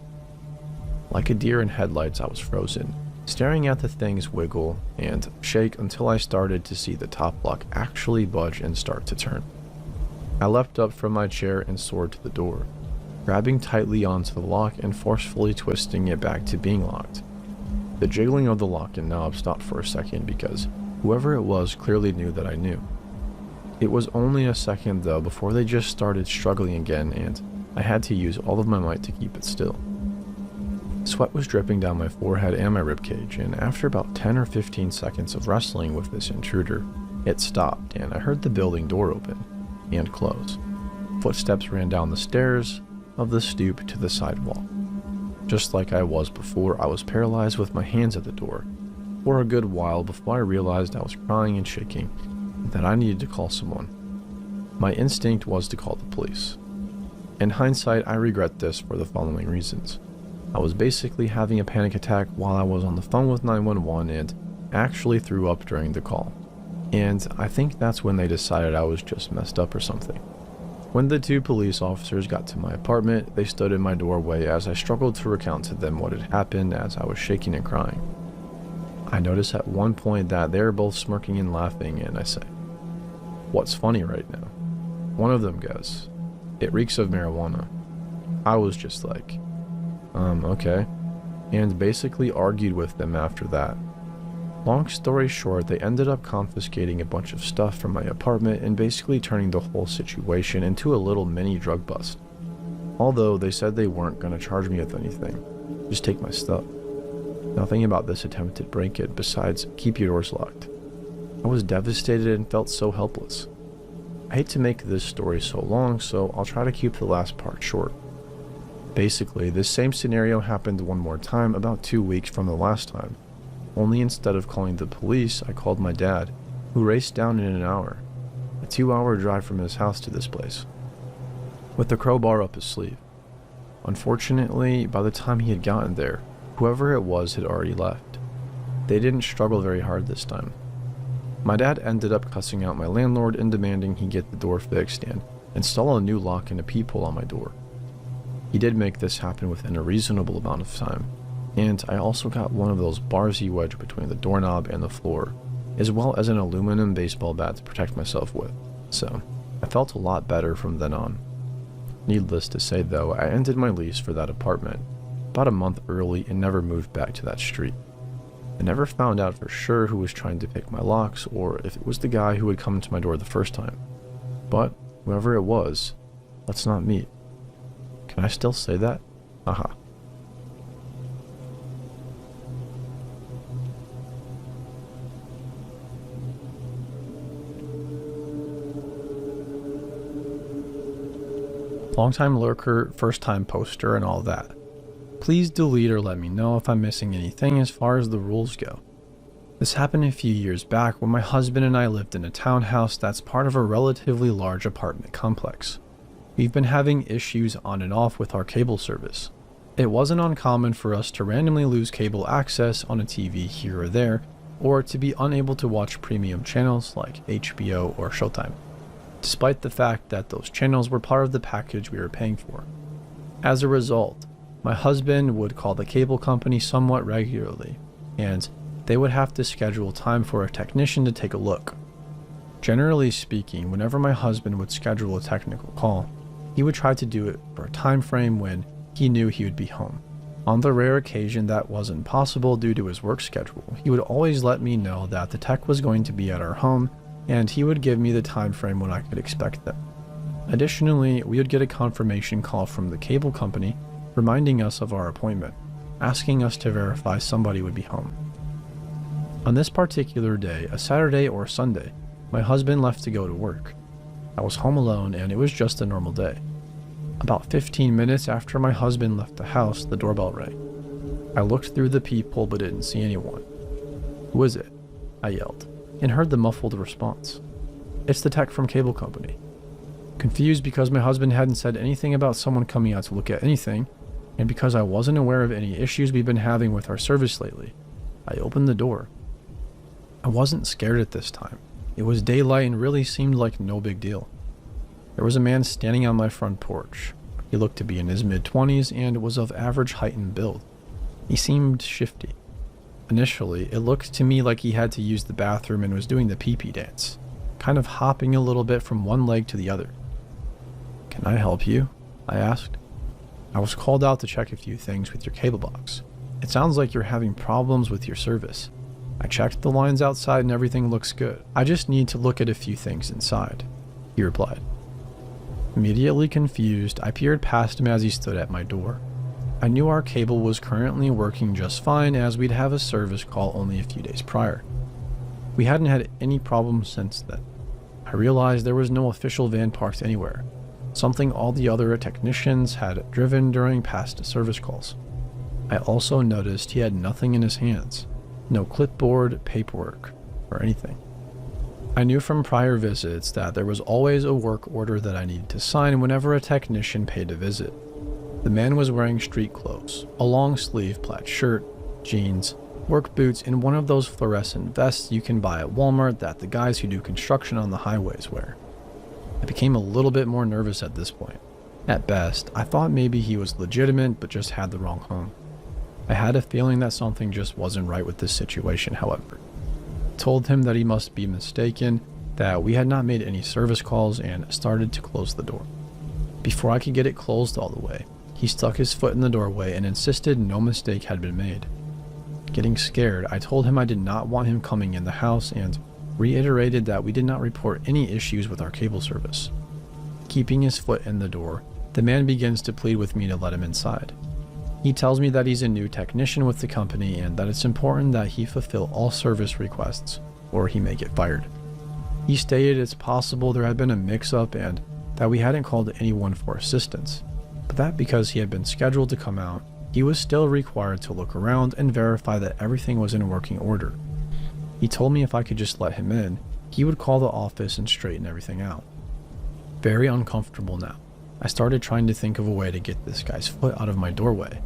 Like a deer in headlights, I was frozen, staring at the things wiggle and shake until I started to see the top lock actually budge and start to turn. I leapt up from my chair and soared to the door, grabbing tightly onto the lock and forcefully twisting it back to being locked. The jiggling of the lock and knob stopped for a second because whoever it was clearly knew that I knew. It was only a second though before they just started struggling again, and I had to use all of my might to keep it still. Sweat was dripping down my forehead and my ribcage, and after about 10 or 15 seconds of wrestling with this intruder, it stopped and I heard the building door open and close. Footsteps ran down the stairs of the stoop to the sidewalk. Just like I was before, I was paralyzed with my hands at the door for a good while before I realized I was crying and shaking and that I needed to call someone. My instinct was to call the police. In hindsight, I regret this for the following reasons. I was basically having a panic attack while I was on the phone with 911 and actually threw up during the call. And I think that's when they decided I was just messed up or something. When the two police officers got to my apartment, they stood in my doorway as I struggled to recount to them what had happened as I was shaking and crying. I noticed at one point that they were both smirking and laughing, and I say, "What's funny right now?" One of them goes, "It reeks of marijuana." I was just like, okay, and basically argued with them after that. Long story short, they ended up confiscating a bunch of stuff from my apartment and basically turning the whole situation into a little mini drug bust. Although they said they weren't going to charge me with anything, just take my stuff. Nothing about this attempted break-in besides keep your doors locked. I was devastated and felt so helpless. I hate to make this story so long, so I'll try to keep the last part short. Basically, this same scenario happened one more time about 2 weeks from the last time. Only instead of calling the police, I called my dad, who raced down in an hour, a 2-hour drive from his house to this place, with the crowbar up his sleeve. Unfortunately, by the time he had gotten there, whoever it was had already left. They didn't struggle very hard this time. My dad ended up cussing out my landlord and demanding he get the door fixed and install a new lock and a peephole on my door. He did make this happen within a reasonable amount of time, and I also got one of those bars he wedged between the doorknob and the floor, as well as an aluminum baseball bat to protect myself with, so I felt a lot better from then on. Needless to say though, I ended my lease for that apartment about a month early and never moved back to that street. I never found out for sure who was trying to pick my locks or if it was the guy who had come to my door the first time. But whoever it was, let's not meet. Can I still say that? Haha. Long-time lurker, first-time poster, and all that. Please delete or let me know if I'm missing anything as far as the rules go. This happened a few years back when my husband and I lived in a townhouse that's part of a relatively large apartment complex. We've been having issues on and off with our cable service. It wasn't uncommon for us to randomly lose cable access on a TV here or there, or to be unable to watch premium channels like HBO or Showtime. despite the fact that those channels were part of the package we were paying for. As a result, my husband would call the cable company somewhat regularly, and they would have to schedule time for a technician to take a look. Generally speaking, whenever my husband would schedule a technical call, he would try to do it for a time frame when he knew he would be home. On the rare occasion that wasn't possible due to his work schedule, he would always let me know that the tech was going to be at our home, and he would give me the time frame when I could expect them. Additionally, we would get a confirmation call from the cable company reminding us of our appointment, asking us to verify somebody would be home. On this particular day, a Saturday or Sunday, my husband left to go to work. I was home alone and it was just a normal day. About 15 minutes after my husband left the house, the doorbell rang. I looked through the peephole but didn't see anyone. "Who is it?" I yelled, and heard the muffled response. "It's the tech from cable company." Confused because my husband hadn't said anything about someone coming out to look at anything, and because I wasn't aware of any issues we've been having with our service lately, I opened the door. I wasn't scared at this time. It was daylight and really seemed like no big deal. There was a man standing on my front porch. He looked to be in his mid-20s and was of average height and build. He seemed shifty. Initially, it looked to me like he had to use the bathroom and was doing the pee-pee dance, kind of hopping a little bit from one leg to the other. "Can I help you?" I asked. "I was called out to check a few things with your cable box. It sounds like you're having problems with your service. I checked the lines outside and everything looks good. I just need to look at a few things inside," he replied. Immediately confused, I peered past him as he stood at my door. I knew our cable was currently working just fine as we'd have a service call only a few days prior. We hadn't had any problems since then. I realized there was no official van parked anywhere, something all the other technicians had driven during past service calls. I also noticed he had nothing in his hands, no clipboard, paperwork, or anything. I knew from prior visits that there was always a work order that I needed to sign whenever a technician paid a visit. The man was wearing street clothes, a long sleeve plaid shirt, jeans, work boots, and one of those fluorescent vests you can buy at Walmart that the guys who do construction on the highways wear. I became a little bit more nervous at this point. At best, I thought maybe he was legitimate but just had the wrong home. I had a feeling that something just wasn't right with this situation, however. I told him that he must be mistaken, that we had not made any service calls, and started to close the door. Before I could get it closed all the way, he stuck his foot in the doorway and insisted no mistake had been made. Getting scared, I told him I did not want him coming in the house and reiterated that we did not report any issues with our cable service. Keeping his foot in the door, the man begins to plead with me to let him inside. He tells me that he's a new technician with the company and that it's important that he fulfill all service requests or he may get fired. He stated it's possible there had been a mix-up and that we hadn't called anyone for assistance, but that because he had been scheduled to come out, he was still required to look around and verify that everything was in working order. He told me if I could just let him in, he would call the office and straighten everything out. Very uncomfortable now, I started trying to think of a way to get this guy's foot out of my doorway.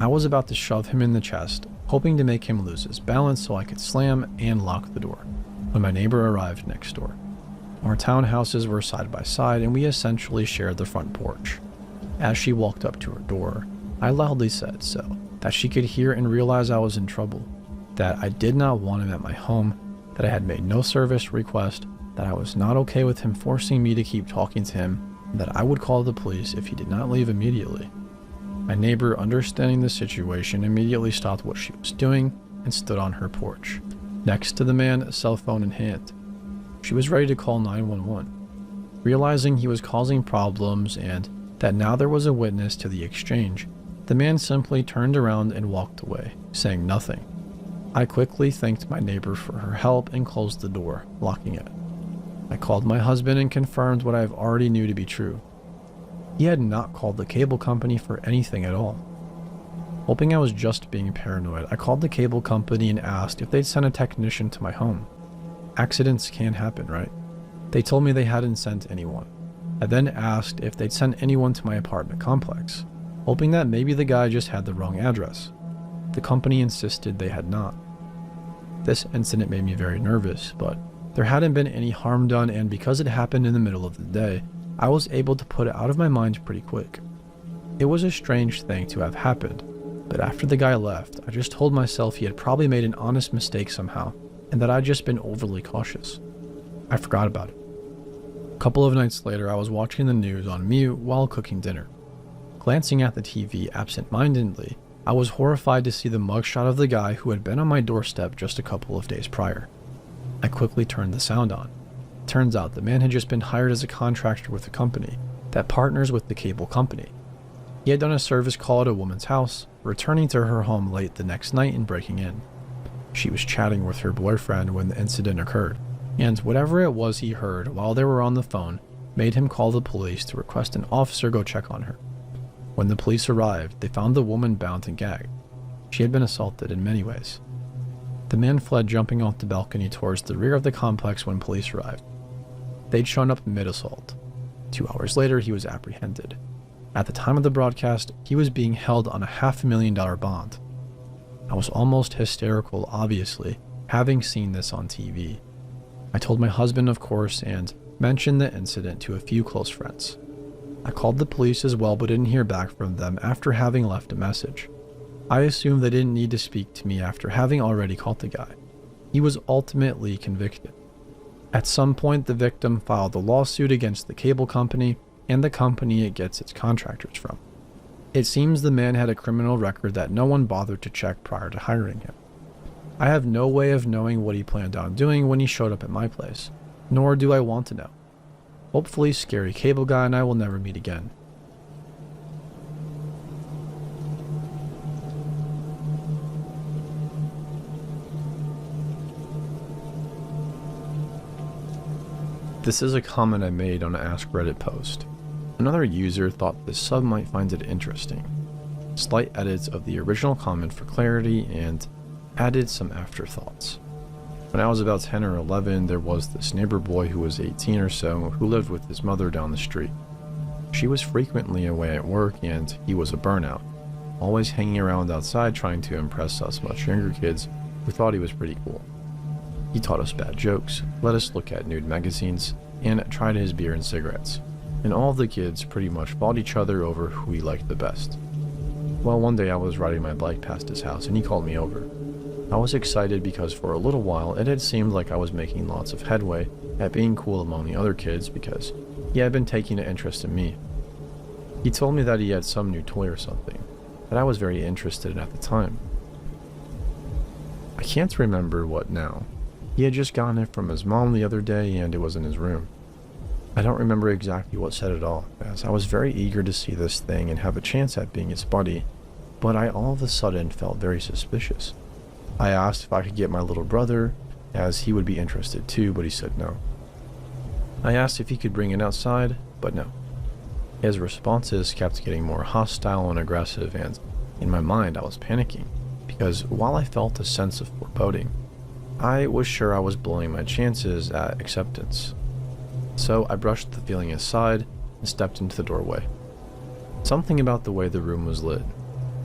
I was about to shove him in the chest, hoping to make him lose his balance so I could slam and lock the door, when my neighbor arrived next door. Our townhouses were side by side and we essentially shared the front porch. As she walked up to her door, I loudly said so that she could hear and realize I was in trouble, that I did not want him at my home, that I had made no service request, that I was not okay with him forcing me to keep talking to him, and that I would call the police if he did not leave immediately. My neighbor, understanding the situation, immediately stopped what she was doing and stood on her porch, next to the man, cell phone in hand. She was ready to call 911. Realizing he was causing problems and that now there was a witness to the exchange, the man simply turned around and walked away, saying nothing. I quickly thanked my neighbor for her help and closed the door, locking it. I called my husband and confirmed what I already knew to be true. He had not called the cable company for anything at all. Hoping I was just being paranoid, I called the cable company and asked if they'd send a technician to my home. Accidents can happen, right? They told me they hadn't sent anyone. I then asked if they'd sent anyone to my apartment complex, hoping that maybe the guy just had the wrong address. The company insisted they had not. This incident made me very nervous, but There hadn't been any harm done, and because it happened in the middle of the day, I was able to put it out of my mind pretty quick. It was a strange thing to have happened, but after the guy left, I just told myself he had probably made an honest mistake somehow, and that I'd just been overly cautious. I forgot about it. A couple of nights later, I was watching the news on mute while cooking dinner. Glancing at the TV absent-mindedly, I was horrified to see the mugshot of the guy who had been on my doorstep just a couple of days prior. I quickly turned the sound on. Turns out the man had just been hired as a contractor with a company that partners with the cable company. He had done a service call at a woman's house, returning to her home late the next night and breaking in. She was chatting with her boyfriend when the incident occurred, and whatever it was he heard while they were on the phone made him call the police to request an officer go check on her. When the police arrived, they found the woman bound and gagged. She had been assaulted in many ways. The man fled, jumping off the balcony towards the rear of the complex when police arrived. They'd shown up mid-assault. 2 hours later, he was apprehended. At the time of the broadcast, he was being held on a $500,000 bond. I was almost hysterical, obviously, having seen this on TV. I told my husband, of course, and mentioned the incident to a few close friends. I called the police as well, but didn't hear back from them after having left a message. I assumed they didn't need to speak to me after having already caught the guy. He was ultimately convicted. At some point, the victim filed a lawsuit against the cable company and the company it gets its contractors from. It seems the man had a criminal record that no one bothered to check prior to hiring him. I have no way of knowing what he planned on doing when he showed up at my place, nor do I want to know. Hopefully, scary cable guy and I will never meet again. This is a comment I made on an Ask Reddit post. Another user thought this sub might find it interesting. Slight edits of the original comment for clarity and added some afterthoughts. When I was about 10 or 11, there was this neighbor boy who was 18 or so who lived with his mother down the street. She was frequently away at work and he was a burnout, always hanging around outside trying to impress us much younger kids who thought he was pretty cool. He taught us bad jokes, let us look at nude magazines, and tried his beer and cigarettes. And all of the kids pretty much fought each other over who he liked the best. Well, one day I was riding my bike past his house and he called me over. I was excited because for a little while it had seemed like I was making lots of headway at being cool among the other kids because he had been taking an interest in me. He told me that he had some new toy or something that I was very interested in at the time. I can't remember what now. He had just gotten it from his mom the other day and it was in his room. I don't remember exactly what set it off, as I was very eager to see this thing and have a chance at being its buddy, but I all of a sudden felt very suspicious. I asked if I could get my little brother, as he would be interested too, but he said no. I asked if he could bring it outside, but no. His responses kept getting more hostile and aggressive, and in my mind I was panicking, because while I felt a sense of foreboding, I was sure I was blowing my chances at acceptance. So I brushed the feeling aside and stepped into the doorway. Something about the way the room was lit,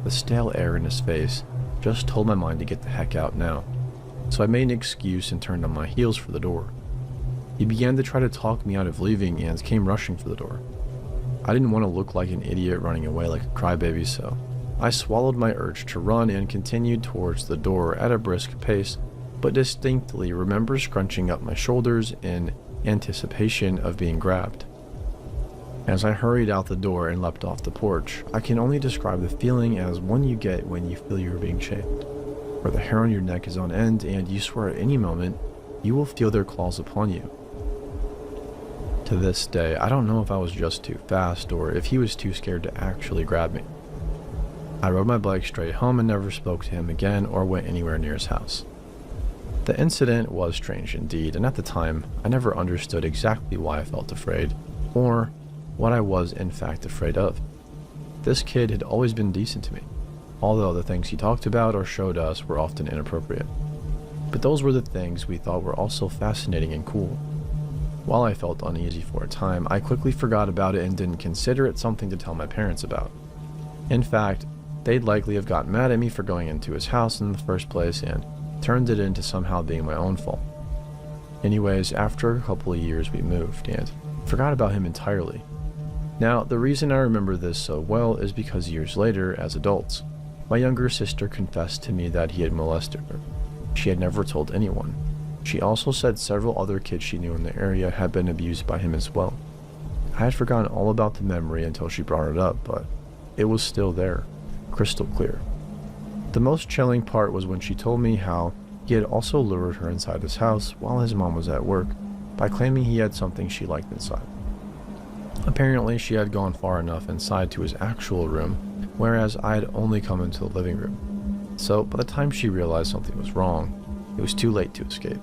the stale air in his face, just told my mind to get the heck out now. So I made an excuse and turned on my heels for the door. He began to try to talk me out of leaving and came rushing for the door. I didn't want to look like an idiot running away like a crybaby, so I swallowed my urge to run and continued towards the door at a brisk pace, but distinctly remember scrunching up my shoulders in anticipation of being grabbed. As I hurried out the door and leapt off the porch, I can only describe the feeling as one you get when you feel you're being chased, where the hair on your neck is on end and you swear at any moment you will feel their claws upon you. To this day, I don't know if I was just too fast or if he was too scared to actually grab me. I rode my bike straight home and never spoke to him again or went anywhere near his house. The incident was strange indeed, and at the time, I never understood exactly why I felt afraid, or what I was in fact afraid of. This kid had always been decent to me, although the things he talked about or showed us were often inappropriate. But those were the things we thought were also fascinating and cool. While I felt uneasy for a time, I quickly forgot about it and didn't consider it something to tell my parents about. In fact, they'd likely have gotten mad at me for going into his house in the first place and turned it into somehow being my own fault. Anyways, after a couple of years we moved and forgot about him entirely. Now, the reason I remember this so well is because years later, as adults, my younger sister confessed to me that he had molested her. She had never told anyone. She also said several other kids she knew in the area had been abused by him as well. I had forgotten all about the memory until she brought it up, but it was still there, crystal clear. The most chilling part was when she told me how he had also lured her inside his house while his mom was at work by claiming he had something she liked inside. Apparently, she had gone far enough inside to his actual room, whereas I had only come into the living room. So, by the time she realized something was wrong, it was too late to escape.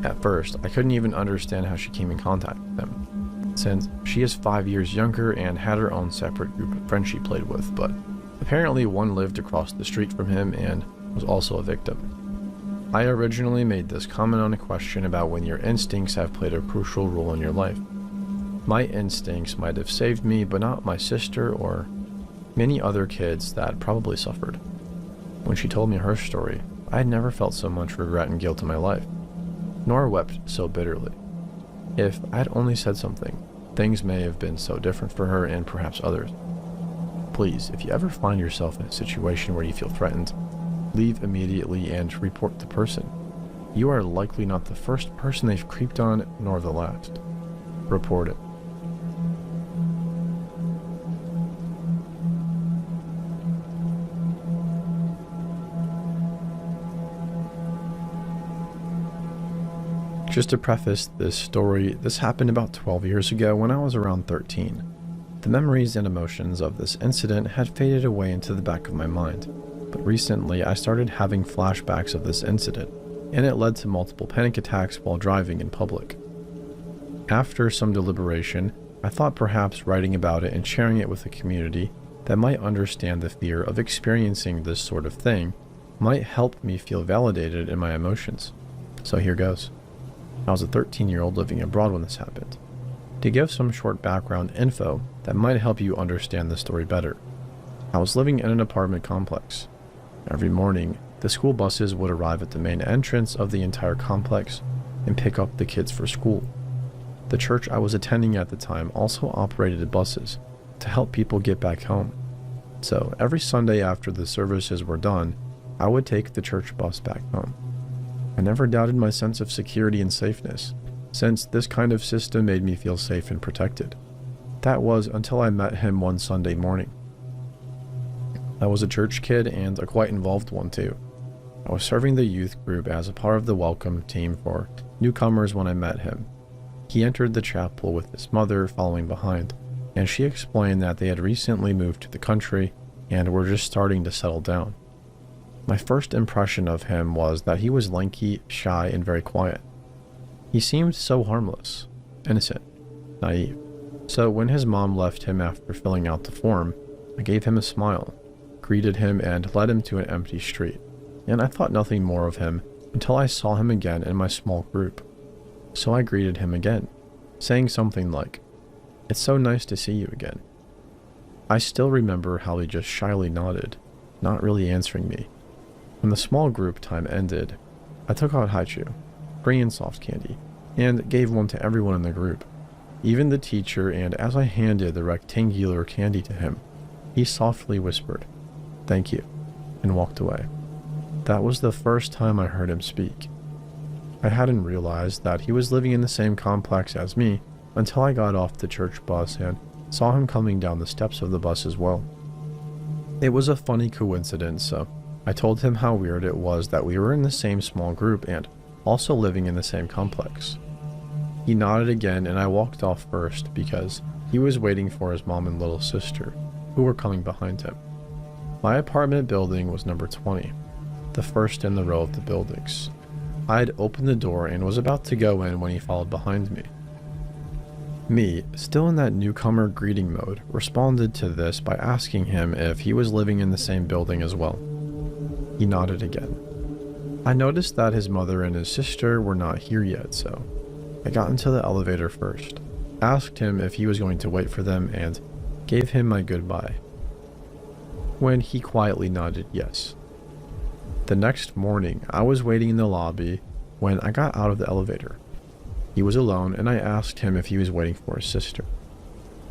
At first, I couldn't even understand how she came in contact with him, since she is 5 years younger and had her own separate group of friends she played with, but apparently one lived across the street from him and was also a victim. I originally made this comment on a question about when your instincts have played a crucial role in your life. My instincts might have saved me, but not my sister or many other kids that probably suffered. When she told me her story, I had never felt so much regret and guilt in my life, nor wept so bitterly. If I had only said something, things may have been so different for her and perhaps others. Please, if you ever find yourself in a situation where you feel threatened, leave immediately and report the person. You are likely not the first person they've creeped on, nor the last. Report it. Just to preface this story, this happened about 12 years ago when I was around 13. The memories and emotions of this incident had faded away into the back of my mind, but recently I started having flashbacks of this incident, and it led to multiple panic attacks while driving in public. After some deliberation, I thought perhaps writing about it and sharing it with a community that might understand the fear of experiencing this sort of thing might help me feel validated in my emotions. So here goes. I was a 13-year-old living abroad when this happened. To give some short background info that might help you understand the story better, I was living in an apartment complex. Every morning, the school buses would arrive at the main entrance of the entire complex and pick up the kids for school. The church I was attending at the time also operated buses to help people get back home. So every Sunday after the services were done, I would take the church bus back home. I never doubted my sense of security and safeness, since this kind of system made me feel safe and protected. That was until I met him one Sunday morning. I was a church kid and a quite involved one too. I was serving the youth group as a part of the welcome team for newcomers when I met him. He entered the chapel with his mother following behind, and she explained that they had recently moved to the country and were just starting to settle down. My first impression of him was that he was lanky, shy, and very quiet. He seemed so harmless, innocent, naive. So when his mom left him after filling out the form, I gave him a smile, greeted him, and led him to an empty street. And I thought nothing more of him until I saw him again in my small group. So I greeted him again, saying something like, "It's so nice to see you again." I still remember how he just shyly nodded, not really answering me. When the small group time ended, I took out haichu, free and soft candy, and gave one to everyone in the group, even the teacher, and as I handed the rectangular candy to him, he softly whispered, "Thank you," and walked away. That was the first time I heard him speak. I hadn't realized that he was living in the same complex as me until I got off the church bus and saw him coming down the steps of the bus as well. It was a funny coincidence, so I told him how weird it was that we were in the same small group and also living in the same complex. He nodded again and I walked off first because he was waiting for his mom and little sister, who were coming behind him. My apartment building was number 20, the first in the row of the buildings. I had opened the door and was about to go in when he followed behind me. Me, still in that newcomer greeting mode, responded to this by asking him if he was living in the same building as well. He nodded again. I noticed that his mother and his sister were not here yet, so I got into the elevator first, asked him if he was going to wait for them, and gave him my goodbye, when he quietly nodded yes. The next morning, I was waiting in the lobby when I got out of the elevator. He was alone, and I asked him if he was waiting for his sister.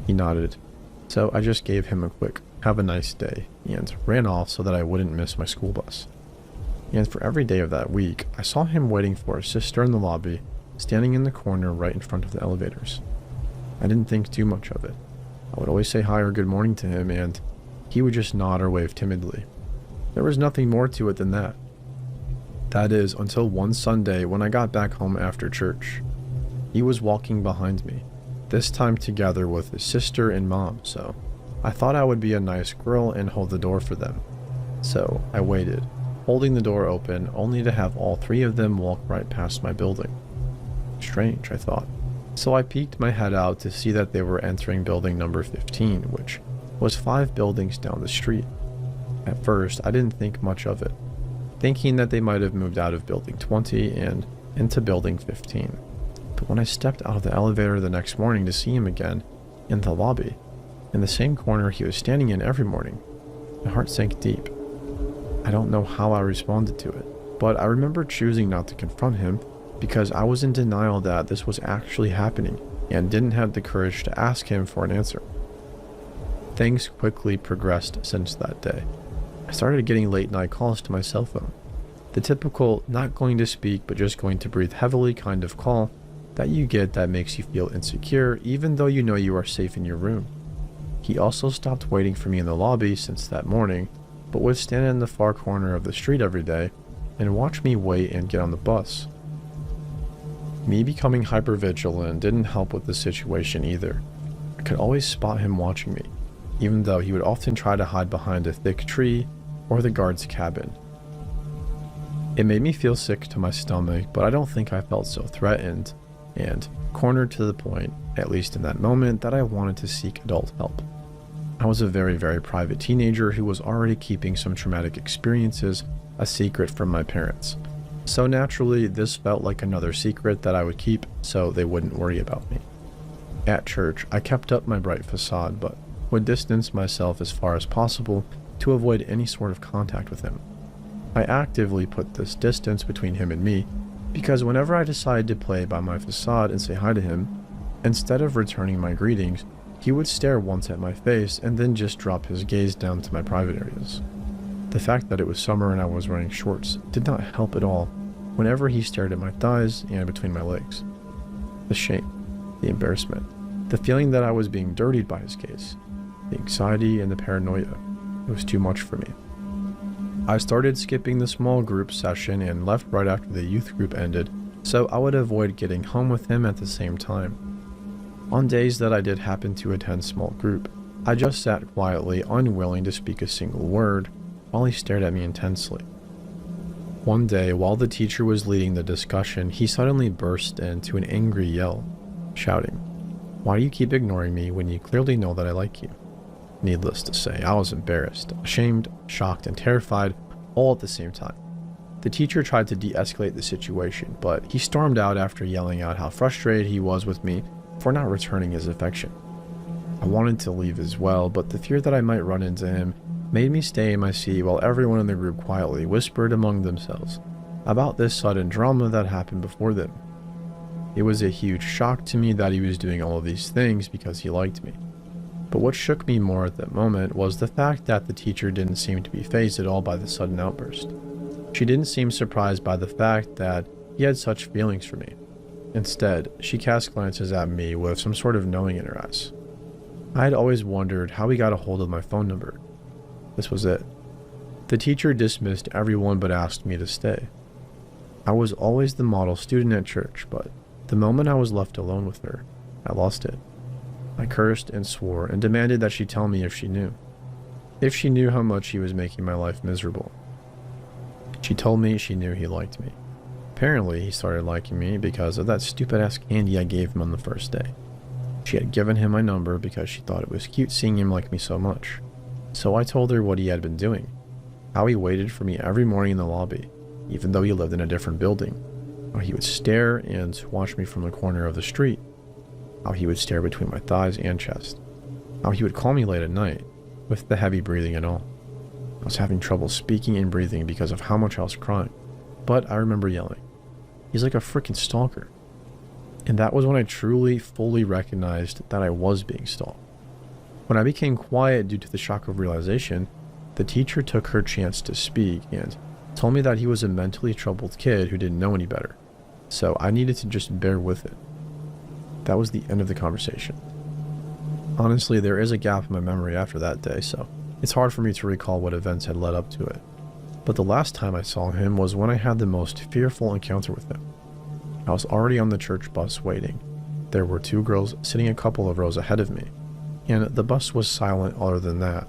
He nodded, so I just gave him a quick "have a nice day" and ran off so that I wouldn't miss my school bus. And for every day of that week, I saw him waiting for his sister in the lobby, standing in the corner right in front of the elevators. I didn't think too much of it. I would always say hi or good morning to him, and he would just nod or wave timidly. There was nothing more to it than that. That is, until one Sunday when I got back home after church. He was walking behind me, this time together with his sister and mom, so I thought I would be a nice girl and hold the door for them. So I waited, holding the door open, only to have all three of them walk right past my building. Strange, I thought. So I peeked my head out to see that they were entering building number 15, which was 5 buildings down the street. At first, I didn't think much of it, thinking that they might have moved out of building 20 and into building 15. But when I stepped out of the elevator the next morning to see him again, in the lobby, in the same corner he was standing in every morning, my heart sank deep. I don't know how I responded to it, but I remember choosing not to confront him because I was in denial that this was actually happening and didn't have the courage to ask him for an answer. Things quickly progressed since that day. I started getting late night calls to my cell phone. The typical not going to speak but just going to breathe heavily kind of call that you get that makes you feel insecure even though you know you are safe in your room. He also stopped waiting for me in the lobby since that morning, but would stand in the far corner of the street every day and watch me wait and get on the bus. Me becoming hypervigilant didn't help with the situation either. I could always spot him watching me, even though he would often try to hide behind a thick tree or the guard's cabin. It made me feel sick to my stomach, but I don't think I felt so threatened and cornered to the point, at least in that moment, that I wanted to seek adult help. I was a very, very private teenager who was already keeping some traumatic experiences a secret from my parents. So naturally, this felt like another secret that I would keep so they wouldn't worry about me. At church, I kept up my bright facade, but would distance myself as far as possible to avoid any sort of contact with him. I actively put this distance between him and me because whenever I decided to play by my facade and say hi to him, instead of returning my greetings, he would stare once at my face and then just drop his gaze down to my private areas. The fact that it was summer and I was wearing shorts did not help at all whenever he stared at my thighs and between my legs. The shame, the embarrassment, the feeling that I was being dirtied by his gaze, the anxiety and the paranoia, it was too much for me. I started skipping the small group session and left right after the youth group ended, so I would avoid getting home with him at the same time. On days that I did happen to attend small group, I just sat quietly, unwilling to speak a single word, while he stared at me intensely. One day, while the teacher was leading the discussion, he suddenly burst into an angry yell, shouting, "Why do you keep ignoring me when you clearly know that I like you?" Needless to say, I was embarrassed, ashamed, shocked, and terrified, all at the same time. The teacher tried to de-escalate the situation, but he stormed out after yelling out how frustrated he was with me for not returning his affection. I wanted to leave as well, but the fear that I might run into him made me stay in my seat while everyone in the group quietly whispered among themselves about this sudden drama that happened before them. It was a huge shock to me that he was doing all of these things because he liked me. But what shook me more at that moment was the fact that the teacher didn't seem to be fazed at all by the sudden outburst. She didn't seem surprised by the fact that he had such feelings for me. Instead, she cast glances at me with some sort of knowing in her eyes. I had always wondered how he got a hold of my phone number. This was it. The teacher dismissed everyone but asked me to stay. I was always the model student at church, but the moment I was left alone with her, I lost it. I cursed and swore and demanded that she tell me if she knew. If she knew how much he was making my life miserable. She told me she knew he liked me. Apparently, he started liking me because of that stupid-ass candy I gave him on the first day. She had given him my number because she thought it was cute seeing him like me so much. So I told her what he had been doing. How he waited for me every morning in the lobby, even though he lived in a different building. How he would stare and watch me from the corner of the street. How he would stare between my thighs and chest. How he would call me late at night, with the heavy breathing and all. I was having trouble speaking and breathing because of how much I was crying, but I remember yelling, "He's like a freaking stalker." And that was when I truly, fully recognized that I was being stalked. When I became quiet due to the shock of realization, the teacher took her chance to speak and told me that he was a mentally troubled kid who didn't know any better, so I needed to just bear with it. That was the end of the conversation. Honestly, there is a gap in my memory after that day, so it's hard for me to recall what events had led up to it. But the last time I saw him was when I had the most fearful encounter with him. I was already on the church bus waiting. There were two girls sitting a couple of rows ahead of me, and the bus was silent other than that.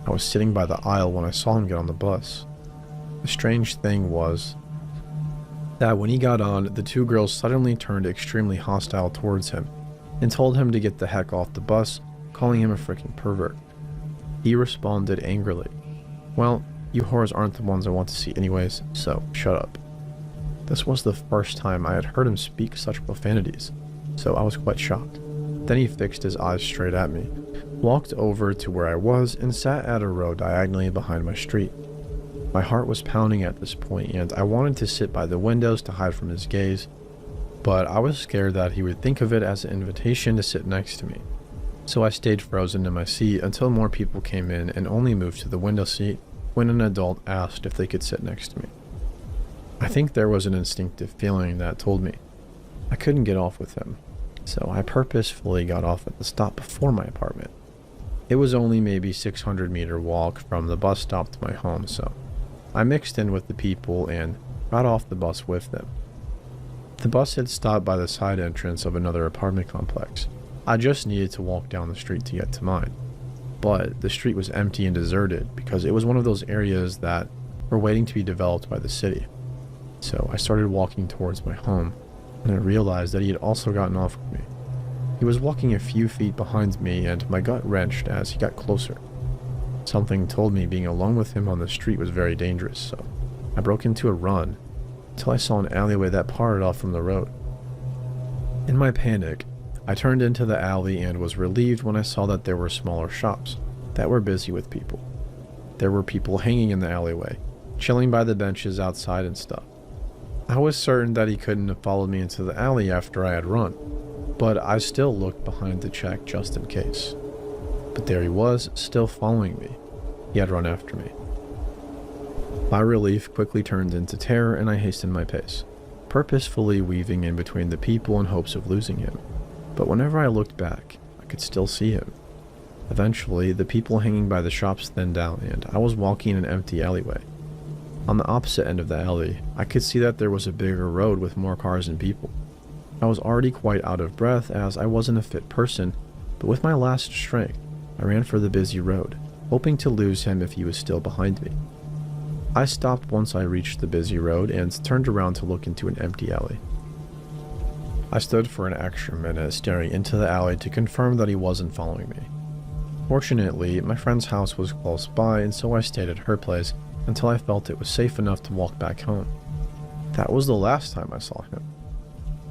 I was sitting by the aisle when I saw him get on the bus. The strange thing was that when he got on, the two girls suddenly turned extremely hostile towards him and told him to get the heck off the bus, calling him a freaking pervert. He responded angrily, "Well, you whores aren't the ones I want to see anyways, so shut up." This was the first time I had heard him speak such profanities, so I was quite shocked. Then he fixed his eyes straight at me, walked over to where I was, and sat at a row diagonally behind my street. My heart was pounding at this point, and I wanted to sit by the windows to hide from his gaze, but I was scared that he would think of it as an invitation to sit next to me. So I stayed frozen in my seat until more people came in and only moved to the window seat when an adult asked if they could sit next to me. I think there was an instinctive feeling that told me I couldn't get off with him, so I purposefully got off at the stop before my apartment. It was only maybe 600-meter walk from the bus stop to my home, so I mixed in with the people and got off the bus with them. The bus had stopped by the side entrance of another apartment complex. I just needed to walk down the street to get to mine. But the street was empty and deserted because it was one of those areas that were waiting to be developed by the city. So I started walking towards my home, and I realized that he had also gotten off with me. He was walking a few feet behind me, and my gut wrenched as he got closer. Something told me being alone with him on the street was very dangerous, so I broke into a run until I saw an alleyway that parted off from the road. In my panic, I turned into the alley and was relieved when I saw that there were smaller shops that were busy with people. There were people hanging in the alleyway, chilling by the benches outside and stuff. I was certain that he couldn't have followed me into the alley after I had run, but I still looked behind to check just in case. But there he was, still following me. He had run after me. My relief quickly turned into terror, and I hastened my pace, purposefully weaving in between the people in hopes of losing him. But whenever I looked back, I could still see him. Eventually, the people hanging by the shops thinned out, and I was walking in an empty alleyway. On the opposite end of the alley, I could see that there was a bigger road with more cars and people. I was already quite out of breath as I wasn't a fit person, but with my last strength, I ran for the busy road, hoping to lose him if he was still behind me. I stopped once I reached the busy road and turned around to look into an empty alley. I stood for an extra minute staring into the alley to confirm that he wasn't following me. Fortunately, my friend's house was close by, and so I stayed at her place until I felt it was safe enough to walk back home. That was the last time I saw him.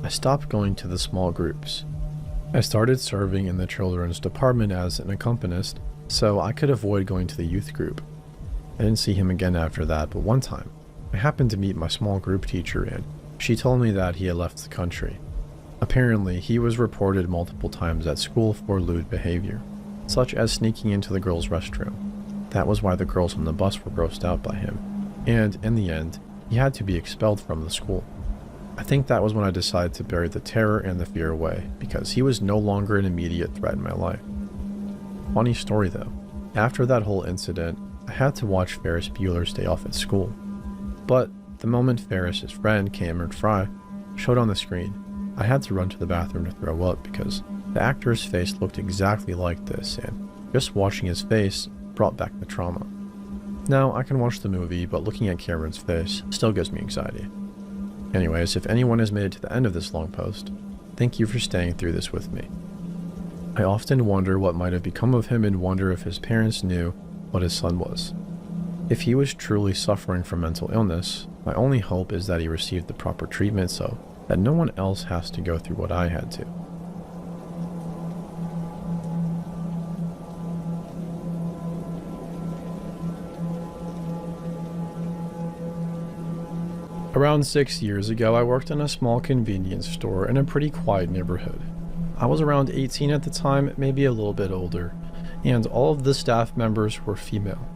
I stopped going to the small groups. I started serving in the children's department as an accompanist, so I could avoid going to the youth group. I didn't see him again after that, but one time, I happened to meet my small group teacher, and she told me that he had left the country. Apparently, he was reported multiple times at school for lewd behavior, such as sneaking into the girls' restroom. That was why the girls on the bus were grossed out by him, and in the end, he had to be expelled from the school. I think that was when I decided to bury the terror and the fear away, because he was no longer an immediate threat in my life. Funny story though, after that whole incident, I had to watch Ferris Bueller's Day Off at school. But the moment Ferris's friend, Cameron Fry, showed on the screen, I had to run to the bathroom to throw up because the actor's face looked exactly like this, and just watching his face brought back the trauma. Now, I can watch the movie, but looking at Cameron's face still gives me anxiety. Anyways, if anyone has made it to the end of this long post, thank you for staying through this with me. I often wonder what might have become of him and wonder if his parents knew what his son was. If he was truly suffering from mental illness, my only hope is that he received the proper treatment so that no one else has to go through what I had to. Around 6 years ago, I worked in a small convenience store in a pretty quiet neighborhood. I was around 18 at the time, maybe a little bit older, and all of the staff members were female.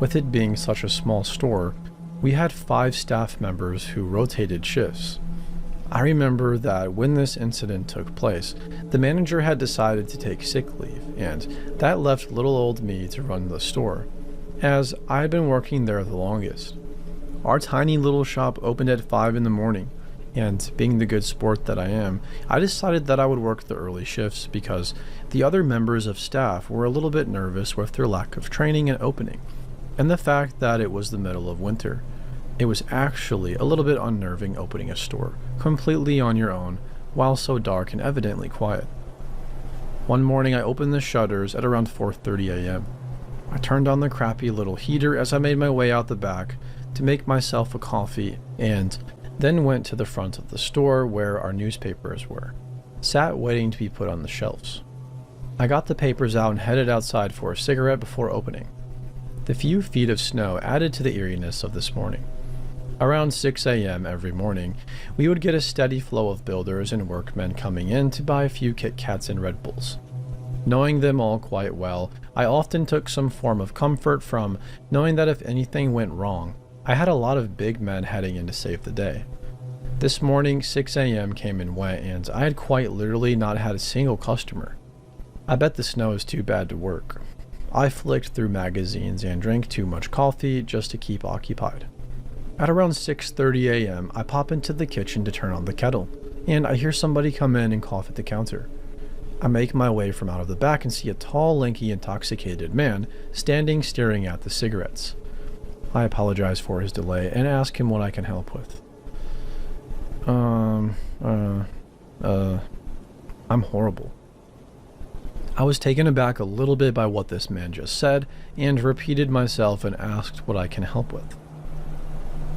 With it being such a small store, we had 5 staff members who rotated shifts. I remember that when this incident took place, the manager had decided to take sick leave, and that left little old me to run the store, as I had been working there the longest. Our tiny little shop opened at 5 in the morning, and being the good sport that I am, I decided that I would work the early shifts because the other members of staff were a little bit nervous with their lack of training and opening, and the fact that it was the middle of winter. It was actually a little bit unnerving opening a store completely on your own while so dark and evidently quiet. One morning I opened the shutters at around 4:30 a.m. I turned on the crappy little heater as I made my way out the back to make myself a coffee and then went to the front of the store where our newspapers were, sat waiting to be put on the shelves. I got the papers out and headed outside for a cigarette before opening. The few feet of snow added to the eeriness of this morning. Around 6 a.m. every morning, we would get a steady flow of builders and workmen coming in to buy a few Kit Kats and Red Bulls. Knowing them all quite well, I often took some form of comfort from knowing that if anything went wrong, I had a lot of big men heading in to save the day. This morning, 6 a.m. came and went, and I had quite literally not had a single customer. I bet the snow is too bad to work. I flicked through magazines and drank too much coffee just to keep occupied. At around 6:30 a.m., I pop into the kitchen to turn on the kettle, and I hear somebody come in and cough at the counter. I make my way from out of the back and see a tall, lanky, intoxicated man standing staring at the cigarettes. I apologize for his delay and ask him what I can help with. I'm horrible. I was taken aback a little bit by what this man just said and repeated myself and asked what I can help with.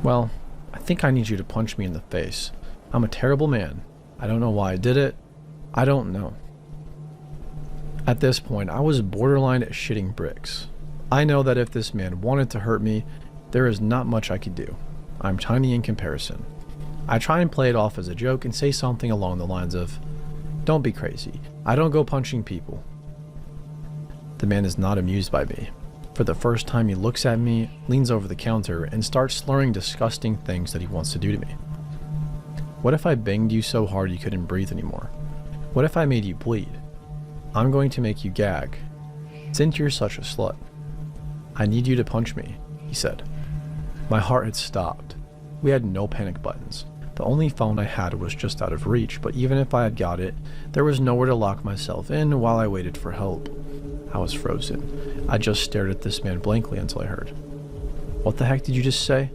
Well, I think I need you to punch me in the face. I'm a terrible man. I don't know why I did it. I don't know. At this point, I was borderline shitting bricks. I know that if this man wanted to hurt me, there is not much I could do. I'm tiny in comparison. I try and play it off as a joke and say something along the lines of, "Don't be crazy. I don't go punching people." The man is not amused by me. For the first time, he looks at me, leans over the counter, and starts slurring disgusting things that he wants to do to me. What if I banged you so hard you couldn't breathe anymore? What if I made you bleed? I'm going to make you gag. Since you're such a slut. I need you to punch me, he said. My heart had stopped. We had no panic buttons. The only phone I had was just out of reach, but even if I had got it, there was nowhere to lock myself in while I waited for help. I was frozen. I just stared at this man blankly until I heard, "What the heck did you just say?"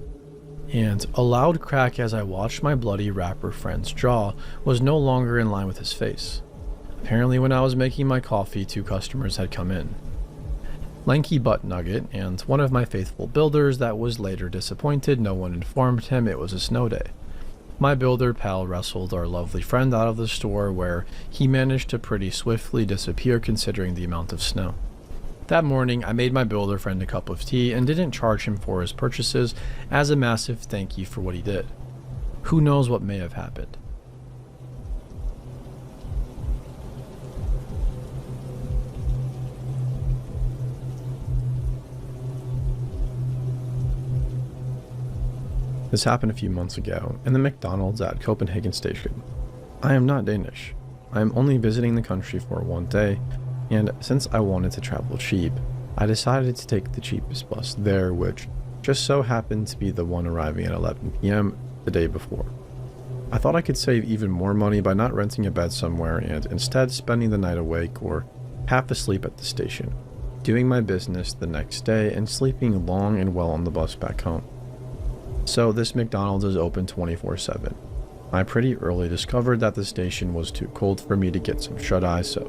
And a loud crack as I watched my bloody rapper friend's jaw was no longer in line with his face. Apparently when I was making my coffee, 2 customers had come in. Lanky Butt Nugget and one of my faithful builders that was later disappointed no one informed him it was a snow day. My builder pal wrestled our lovely friend out of the store where he managed to pretty swiftly disappear considering the amount of snow. That morning, I made my builder friend a cup of tea and didn't charge him for his purchases as a massive thank you for what he did. Who knows what may have happened. This happened a few months ago in the McDonald's at Copenhagen Station. I am not Danish. I am only visiting the country for one day, and since I wanted to travel cheap, I decided to take the cheapest bus there, which just so happened to be the one arriving at 11 p.m. the day before. I thought I could save even more money by not renting a bed somewhere and instead spending the night awake or half asleep at the station, doing my business the next day and sleeping long and well on the bus back home. So this McDonald's is open 24/7. I pretty early discovered that the station was too cold for me to get some shut-eye, so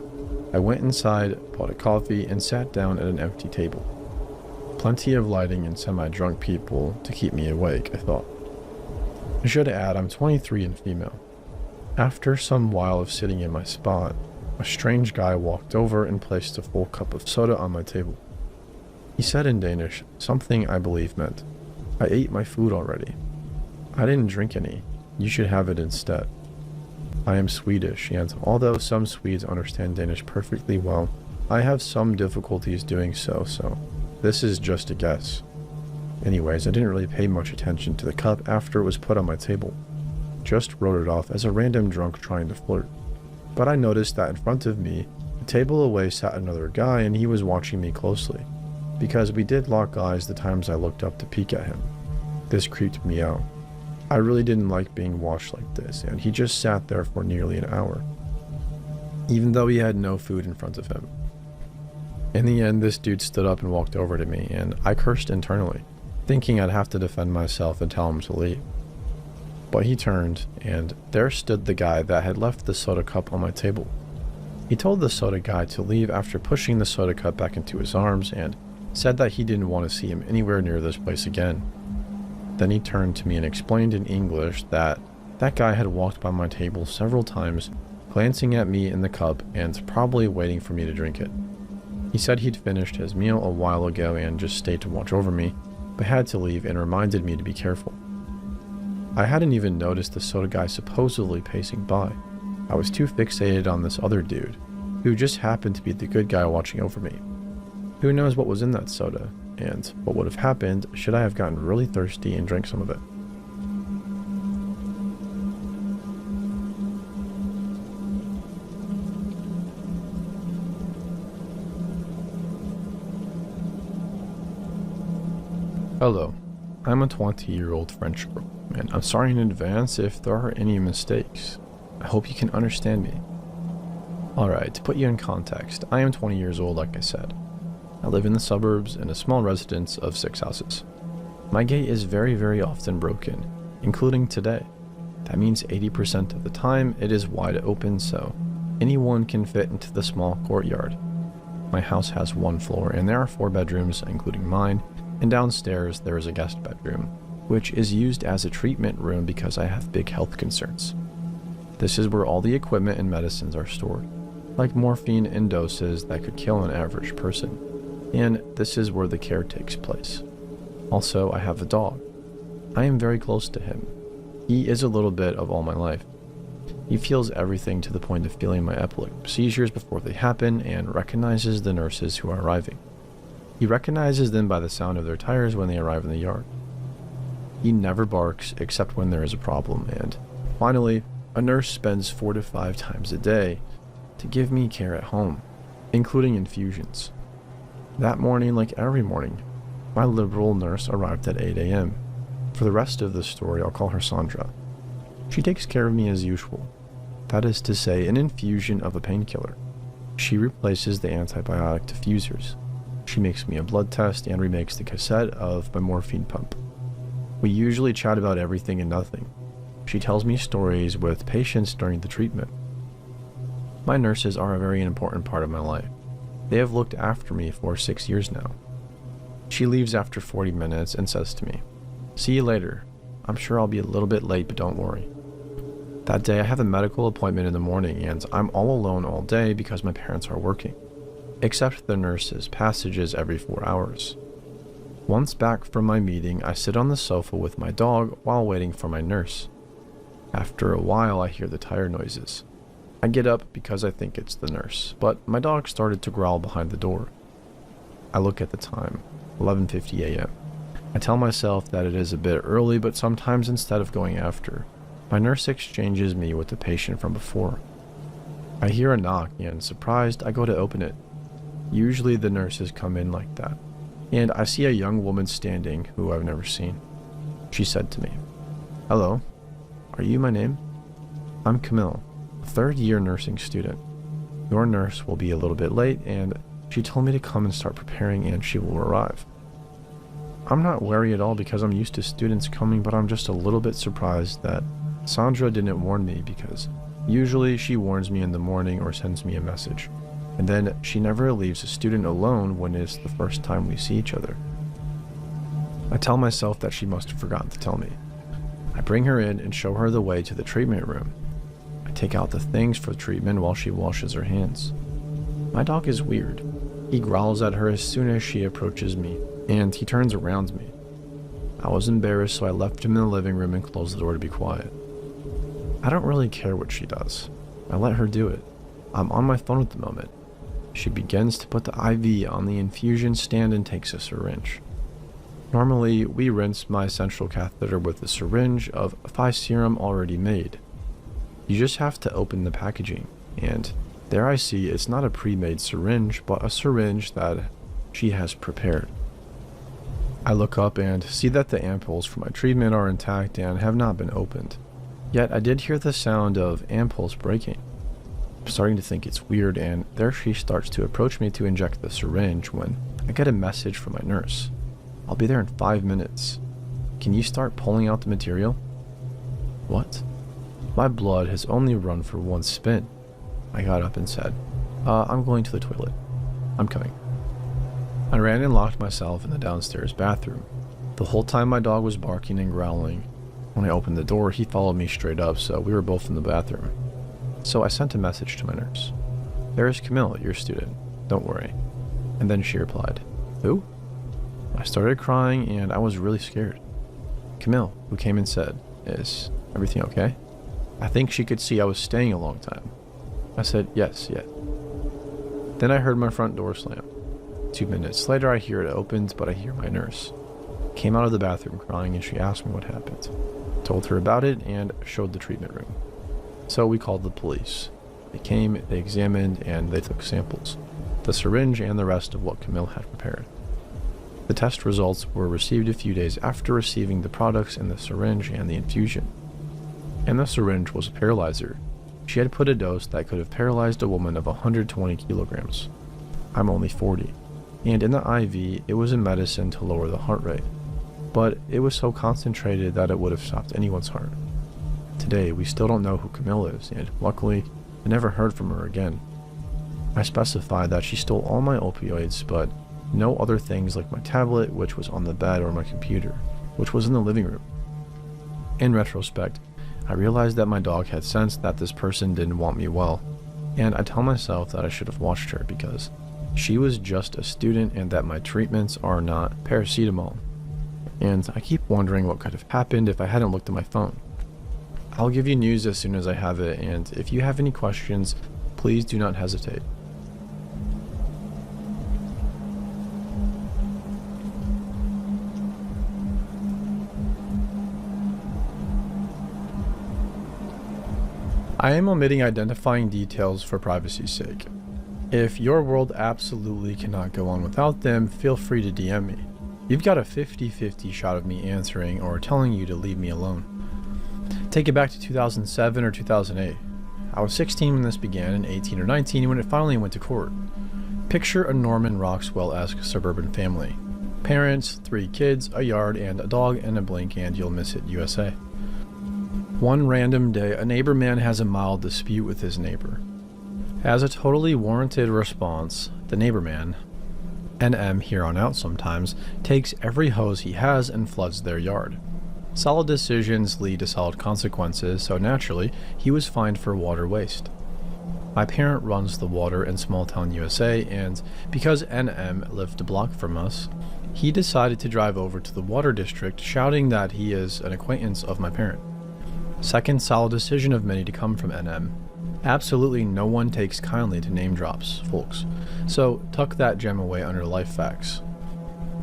I went inside, bought a coffee, and sat down at an empty table. Plenty of lighting and semi-drunk people to keep me awake, I thought. I should add I'm 23 and female. After some while of sitting in my spot, a strange guy walked over and placed a full cup of soda on my table. He said in Danish something I believe meant, "I ate my food already." I didn't drink any. You should have it instead. I am Swedish, and although some Swedes understand Danish perfectly well, I have some difficulties doing so this is just a guess. Anyways, I didn't really pay much attention to the cup after it was put on my table. Just wrote it off as a random drunk trying to flirt. But I noticed that in front of me, a table away sat another guy, and he was watching me closely, because we did lock eyes the times I looked up to peek at him. This creeped me out. I really didn't like being watched like this, and he just sat there for nearly an hour, even though he had no food in front of him. In the end, this dude stood up and walked over to me, and I cursed internally, thinking I'd have to defend myself and tell him to leave. But he turned, and there stood the guy that had left the soda cup on my table. He told the soda guy to leave after pushing the soda cup back into his arms and said that he didn't want to see him anywhere near this place again. Then he turned to me and explained in English that that guy had walked by my table several times, glancing at me in the cup and probably waiting for me to drink it. He said he'd finished his meal a while ago and just stayed to watch over me, but had to leave and reminded me to be careful. I hadn't even noticed the soda guy supposedly pacing by. I was too fixated on this other dude, who just happened to be the good guy watching over me. Who knows what was in that soda, and what would have happened should I have gotten really thirsty and drank some of it. Hello, I'm a 20-year-old French girl, and I'm sorry in advance if there are any mistakes. I hope you can understand me. Alright, to put you in context, I am 20 years old like I said. I live in the suburbs in a small residence of 6 houses. My gate is very often broken, including today. That means 80% of the time it is wide open so anyone can fit into the small courtyard. My house has 1 floor and there are 4 bedrooms, including mine, and downstairs there is a guest bedroom, which is used as a treatment room because I have big health concerns. This is where all the equipment and medicines are stored, like morphine in doses that could kill an average person. And this is where the care takes place. Also, I have a dog. I am very close to him. He is a little bit of all my life. He feels everything to the point of feeling my epileptic seizures before they happen and recognizes the nurses who are arriving. He recognizes them by the sound of their tires when they arrive in the yard. He never barks except when there is a problem, and finally, a nurse spends 4 to 5 times a day to give me care at home, including infusions. That morning, like every morning, my liberal nurse arrived at 8 a.m. For the rest of the story, I'll call her Sandra. She takes care of me as usual. That is to say, an infusion of a painkiller. She replaces the antibiotic diffusers. She makes me a blood test and remakes the cassette of my morphine pump. We usually chat about everything and nothing. She tells me stories with patients during the treatment. My nurses are a very important part of my life. They have looked after me for 6 years now. She leaves after 40 minutes and says to me, "See you later. I'm sure I'll be a little bit late, but don't worry." That day I have a medical appointment in the morning and I'm all alone all day because my parents are working, except the nurse's passages every 4 hours. Once back from my meeting, I sit on the sofa with my dog while waiting for my nurse. After a while, I hear the tire noises. I get up because I think it's the nurse, but my dog started to growl behind the door. I look at the time, 11:50 a.m. I tell myself that it is a bit early, but sometimes instead of going after, my nurse exchanges me with the patient from before. I hear a knock and, surprised, I go to open it. Usually the nurses come in like that, and I see a young woman standing who I've never seen. She said to me, "Hello, are you my name? I'm Camille, a 3rd-year nursing student. Your nurse will be a little bit late, and she told me to come and start preparing and she will arrive." I'm not wary at all because I'm used to students coming, but I'm just a little bit surprised that Sandra didn't warn me because usually she warns me in the morning or sends me a message, and then she never leaves a student alone when it's the first time we see each other. I tell myself that she must have forgotten to tell me. I bring her in and show her the way to the treatment room. I take out the things for treatment while she washes her hands. My dog is weird. He growls at her as soon as she approaches me, and he turns around me. I was embarrassed, so I left him in the living room and closed the door to be quiet. I don't really care what she does. I let her do it. I'm on my phone at the moment. She begins to put the IV on the infusion stand and takes a syringe. Normally, we rinse my central catheter with a syringe of Defy serum already made. You just have to open the packaging, and there I see it's not a pre-made syringe, but a syringe that she has prepared. I look up and see that the ampoules for my treatment are intact and have not been opened. Yet I did hear the sound of ampoules breaking. I'm starting to think it's weird, and there she starts to approach me to inject the syringe when I get a message from my nurse. I'll be there in 5 minutes. Can you start pulling out the material? What? My blood has only run for one spin. I got up and said, I'm going to the toilet. I'm coming. I ran and locked myself in the downstairs bathroom. The whole time my dog was barking and growling. When I opened the door, he followed me straight up, so we were both in the bathroom. So I sent a message to my nurse. There is Camille, your student. Don't worry. And then she replied, Who? I started crying and I was really scared. Camille, who came and said, Is everything okay? I think she could see I was staying a long time. I said, Yes, yeah. Then I heard my front door slam. 2 minutes later I hear it opened, but I hear my nurse. Came out of the bathroom crying and she asked me what happened. Told her about it and showed the treatment room. So we called the police. They came, they examined, and they took samples. The syringe and the rest of what Camille had prepared. The test results were received a few days after receiving the products in the syringe and the infusion. In the syringe was a paralyzer. She had put a dose that could have paralyzed a woman of 120 kilograms. I'm only 40. And in the IV, it was a medicine to lower the heart rate. But it was so concentrated that it would have stopped anyone's heart. Today, we still don't know who Camille is, and luckily, I never heard from her again. I specified that she stole all my opioids, but no other things like my tablet, which was on the bed, or my computer, which was in the living room. In retrospect, I realized that my dog had sensed that this person didn't want me well, and I tell myself that I should have watched her because she was just a student and that my treatments are not paracetamol. And I keep wondering what could have happened if I hadn't looked at my phone. I'll give you news as soon as I have it, and if you have any questions, please do not hesitate. I am omitting identifying details for privacy's sake. If your world absolutely cannot go on without them, feel free to DM me. You've got a 50-50 shot of me answering or telling you to leave me alone. Take it back to 2007 or 2008. I was 16 when this began and 18 or 19 when it finally went to court. Picture a Norman Rockwell-esque suburban family. Parents, 3 kids, a yard, and a dog, and a blink and you'll miss it USA. One random day, a neighbor man has a mild dispute with his neighbor. As a totally warranted response, the neighbor man, NM here on out sometimes, takes every hose he has and floods their yard. Solid decisions lead to solid consequences, so naturally, he was fined for water waste. My parent runs the water in small town USA, and because NM lived a block from us, he decided to drive over to the water district shouting that he is an acquaintance of my parent. Second solid decision of many to come from NM. Absolutely no one takes kindly to name drops, folks, so tuck that gem away under life facts.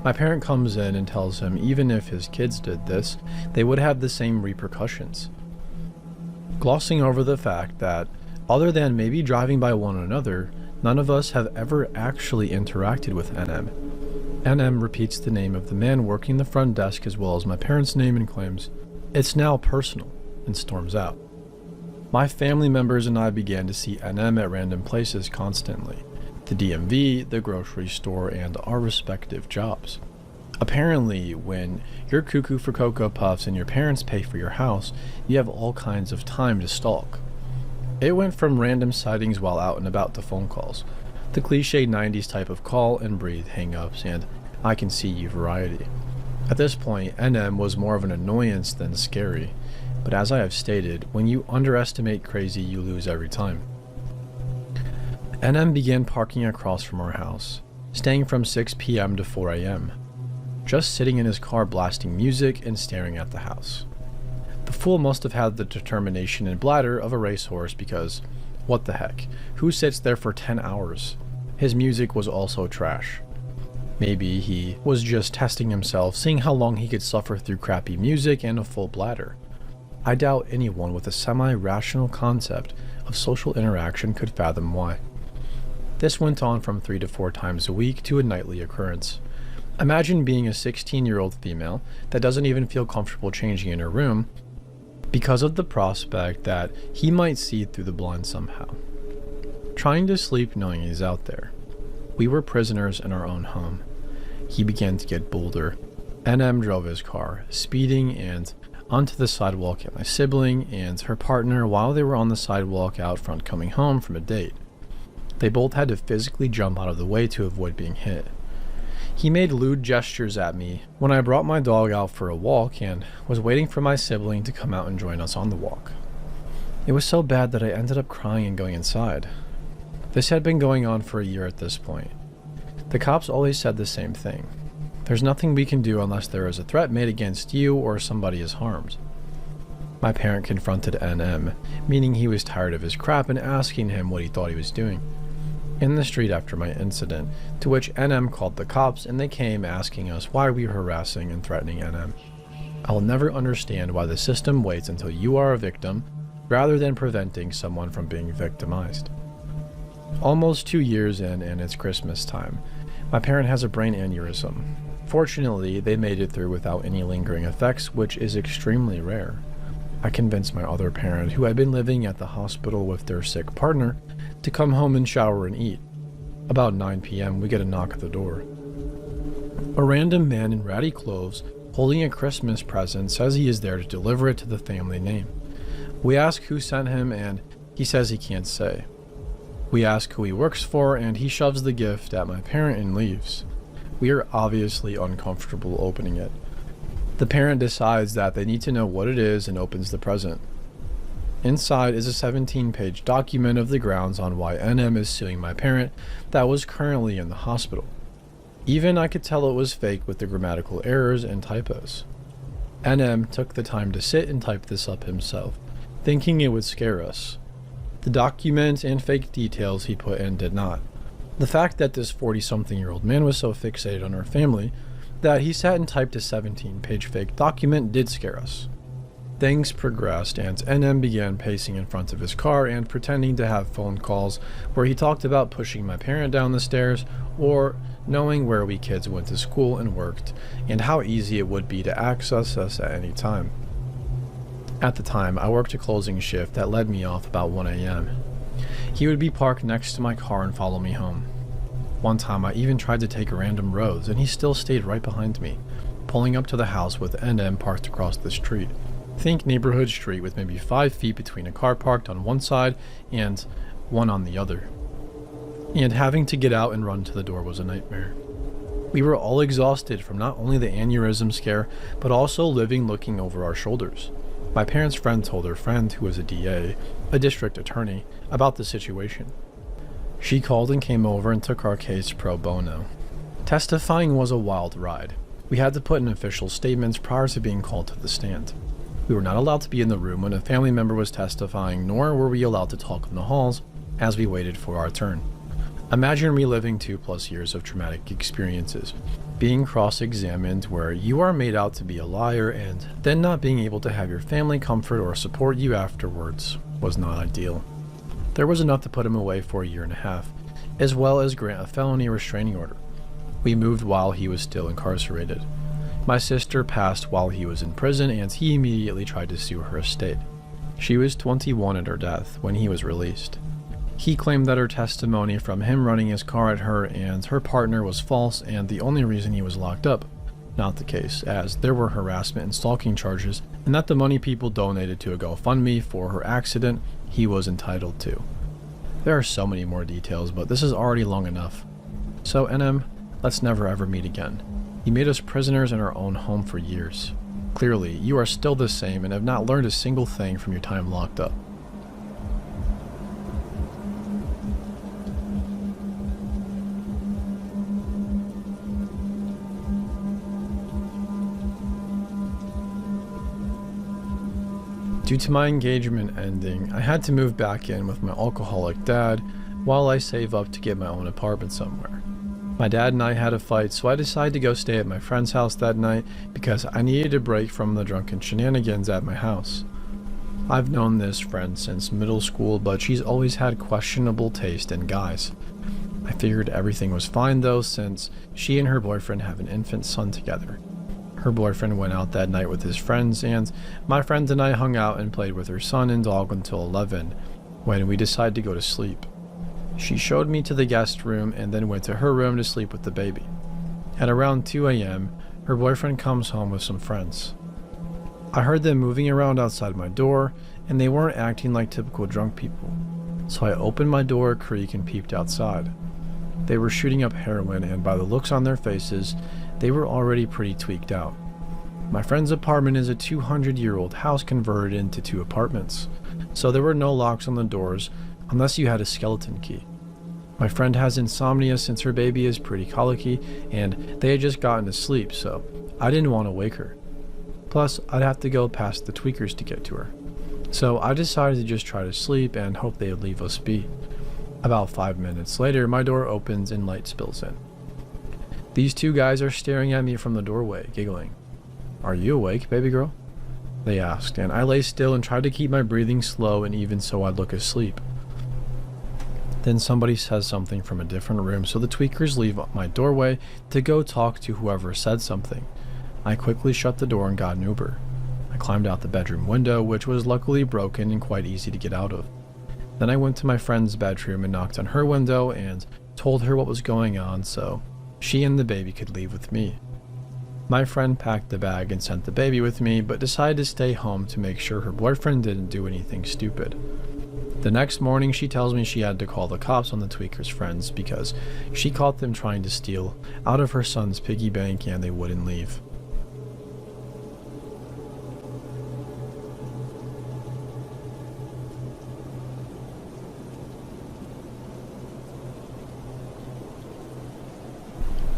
My parent comes in and tells him even if his kids did this, they would have the same repercussions. Glossing over the fact that, other than maybe driving by one another, none of us have ever actually interacted with NM. NM repeats the name of the man working the front desk as well as my parents' name and claims, "It's now personal," and storms out. My family members and I began to see NM at random places constantly. The DMV, the grocery store, and our respective jobs. Apparently, when you're cuckoo for Cocoa Puffs and your parents pay for your house, you have all kinds of time to stalk. It went from random sightings while out and about to phone calls. The cliche 90s type of call and breathe hang-ups and I can see you variety. At this point, NM was more of an annoyance than scary. But as I have stated, when you underestimate crazy, you lose every time. NM began parking across from our house, staying from 6 p.m. to 4 a.m. just sitting in his car blasting music and staring at the house. The fool must have had the determination and bladder of a racehorse because, what the heck, who sits there for 10 hours? His music was also trash. Maybe he was just testing himself, seeing how long he could suffer through crappy music and a full bladder. I doubt anyone with a semi-rational concept of social interaction could fathom why. This went on from 3 to 4 times a week to a nightly occurrence. Imagine being a 16-year-old female that doesn't even feel comfortable changing in her room because of the prospect that he might see through the blinds somehow. Trying to sleep knowing he's out there. We were prisoners in our own home. He began to get bolder. NM drove his car, speeding and onto the sidewalk at my sibling and her partner while they were on the sidewalk out front coming home from a date. They both had to physically jump out of the way to avoid being hit. He made lewd gestures at me when I brought my dog out for a walk and was waiting for my sibling to come out and join us on the walk. It was so bad that I ended up crying and going inside. This had been going on for a year at this point. The cops always said the same thing. There's nothing we can do unless there is a threat made against you or somebody is harmed. My parent confronted NM, meaning he was tired of his crap, and asking him what he thought he was doing in the street after my incident, to which NM called the cops and they came asking us why we were harassing and threatening NM. I will never understand why the system waits until you are a victim rather than preventing someone from being victimized. Almost 2 years in and it's Christmas time. My parent has a brain aneurysm. Fortunately, they made it through without any lingering effects, which is extremely rare. I convinced my other parent, who had been living at the hospital with their sick partner, to come home and shower and eat. About 9 p.m., we get a knock at the door. A random man in ratty clothes, holding a Christmas present, says he is there to deliver it to the family name. We ask who sent him, and he says he can't say. We ask who he works for, and he shoves the gift at my parent and leaves. We are obviously uncomfortable opening it. The parent decides that they need to know what it is and opens the present. Inside is a 17-page document of the grounds on why NM is suing my parent that was currently in the hospital. Even I could tell it was fake with the grammatical errors and typos. NM took the time to sit and type this up himself, thinking it would scare us. The document and fake details he put in did not. The fact that this 40-something-year-old man was so fixated on our family that he sat and typed a 17-page fake document did scare us. Things progressed, and NM began pacing in front of his car and pretending to have phone calls where he talked about pushing my parent down the stairs or knowing where we kids went to school and worked and how easy it would be to access us at any time. At the time, I worked a closing shift that led me off about 1 a.m. He would be parked next to my car and follow me home. One time I even tried to take random roads and he still stayed right behind me, pulling up to the house with NM parked across the street. Think neighborhood street with maybe 5 feet between a car parked on one side and one on the other. And having to get out and run to the door was a nightmare. We were all exhausted from not only the aneurysm scare, but also living looking over our shoulders. My parents' friend told her friend, who was a DA, a district attorney, about the situation. She called and came over and took our case pro bono. Testifying was a wild ride. We had to put in official statements prior to being called to the stand. We were not allowed to be in the room when a family member was testifying, nor were we allowed to talk in the halls as we waited for our turn. Imagine reliving 2+ years of traumatic experiences, being cross-examined where you are made out to be a liar, and then not being able to have your family comfort or support you afterwards was not ideal. There was enough to put him away for 1.5 years, as well as grant a felony restraining order. We moved while he was still incarcerated. My sister passed while he was in prison, and he immediately tried to sue her estate. She was 21 at her death when he was released. He claimed that her testimony from him running his car at her and her partner was false and the only reason he was locked up. Not the case, as there were harassment and stalking charges, and that the money people donated to a GoFundMe for her accident he was entitled to. There are so many more details, but this is already long enough. So NM, let's never ever meet again. You made us prisoners in our own home for years. Clearly, you are still the same and have not learned a single thing from your time locked up. Due to my engagement ending, I had to move back in with my alcoholic dad while I save up to get my own apartment somewhere. My dad and I had a fight, so I decided to go stay at my friend's house that night because I needed a break from the drunken shenanigans at my house. I've known this friend since middle school, but she's always had questionable taste in guys. I figured everything was fine though, since she and her boyfriend have an infant son together. Her boyfriend went out that night with his friends, and my friend and I hung out and played with her son and dog until 11, when we decided to go to sleep. She showed me to the guest room and then went to her room to sleep with the baby. At around 2 a.m., her boyfriend comes home with some friends. I heard them moving around outside my door, and they weren't acting like typical drunk people. So I opened my door a creak and peeped outside. They were shooting up heroin, and by the looks on their faces, they were already pretty tweaked out. My friend's apartment is a 200-year-old house converted into 2 apartments, so there were no locks on the doors unless you had a skeleton key. My friend has insomnia since her baby is pretty colicky, and they had just gotten to sleep, so I didn't want to wake her. Plus, I'd have to go past the tweakers to get to her. So I decided to just try to sleep and hope they would leave us be. About 5 minutes later, my door opens and light spills in. These 2 guys are staring at me from the doorway, giggling. "Are you awake, baby girl?" they asked, and I lay still and tried to keep my breathing slow and even so I'd look asleep. Then somebody says something from a different room, so the tweakers leave my doorway to go talk to whoever said something. I quickly shut the door and got an Uber. I climbed out the bedroom window, which was luckily broken and quite easy to get out of. Then I went to my friend's bedroom and knocked on her window and told her what was going on so she and the baby could leave with me. My friend packed the bag and sent the baby with me, but decided to stay home to make sure her boyfriend didn't do anything stupid. The next morning, she tells me she had to call the cops on the tweakers' friends because she caught them trying to steal out of her son's piggy bank and they wouldn't leave.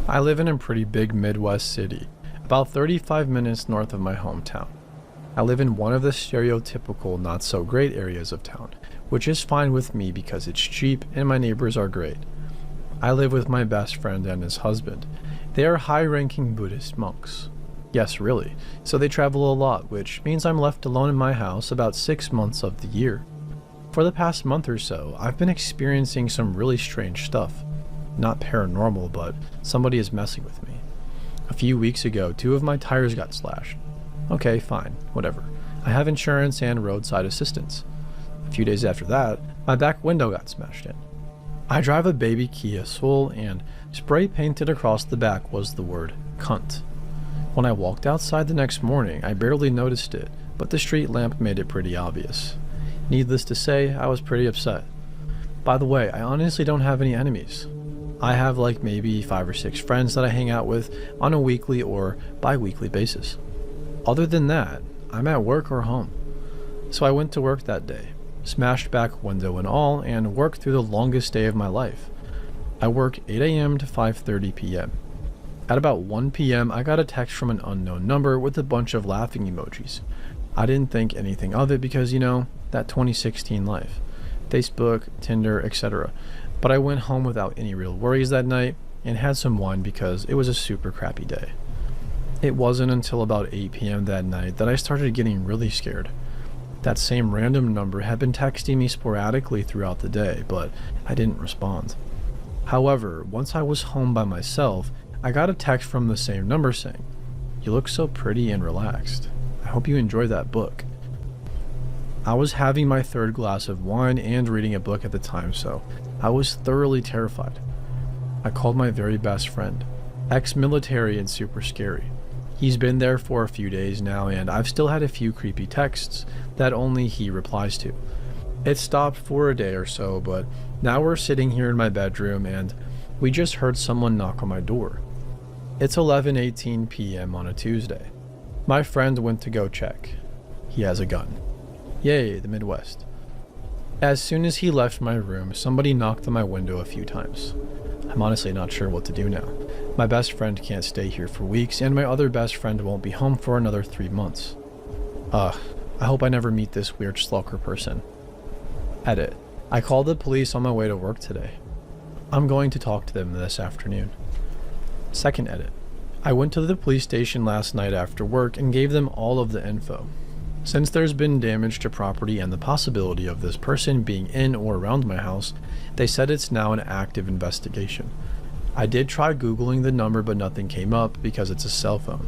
I live in a pretty big Midwest city, about 35 minutes north of my hometown. I live in one of the stereotypical not so great areas of town, which is fine with me because it's cheap and my neighbors are great. I live with my best friend and his husband. They are high-ranking Buddhist monks. Yes, really. So they travel a lot, which means I'm left alone in my house about 6 months of the year. For the past month or so, I've been experiencing some really strange stuff. Not paranormal, but somebody is messing with me. A few weeks ago, 2 of my tires got slashed. Okay, fine, whatever. I have insurance and roadside assistance. A few days after that, my back window got smashed in. I drive a baby Kia Soul, and spray painted across the back was the word cunt. When I walked outside the next morning, I barely noticed it, but the street lamp made it pretty obvious. Needless to say, I was pretty upset. By the way, I honestly don't have any enemies. I have like maybe 5 or 6 friends that I hang out with on a weekly or bi-weekly basis. Other than that, I'm at work or home. So I went to work that day, smashed back window and all, and worked through the longest day of my life. I work 8 a.m. to 5:30 p.m. At about 1 p.m., I got a text from an unknown number with a bunch of laughing emojis. I didn't think anything of it because, that 2016 life. Facebook, Tinder, etc. But I went home without any real worries that night and had some wine because it was a super crappy day. It wasn't until about 8 p.m. that night that I started getting really scared. That same random number had been texting me sporadically throughout the day, but I didn't respond. However, once I was home by myself, I got a text from the same number saying, "You look so pretty and relaxed. I hope you enjoy that book." I was having my 3rd glass of wine and reading a book at the time, so I was thoroughly terrified. I called my very best friend, ex-military and super scary. He's been there for a few days now, and I've still had a few creepy texts that only he replies to. It stopped for a day or so, but now we're sitting here in my bedroom and we just heard someone knock on my door. It's 11:18 p.m. on a Tuesday. My friend went to go check. He has a gun. Yay, the Midwest. As soon as he left my room, somebody knocked on my window a few times. I'm honestly not sure what to do now. My best friend can't stay here for weeks, and my other best friend won't be home for another 3 months. I hope I never meet this weird stalker person. Edit. I called the police on my way to work today. I'm going to talk to them this afternoon. Second edit. I went to the police station last night after work and gave them all of the info. Since there's been damage to property and the possibility of this person being in or around my house, they said it's now an active investigation. I did try Googling the number, but nothing came up because it's a cell phone.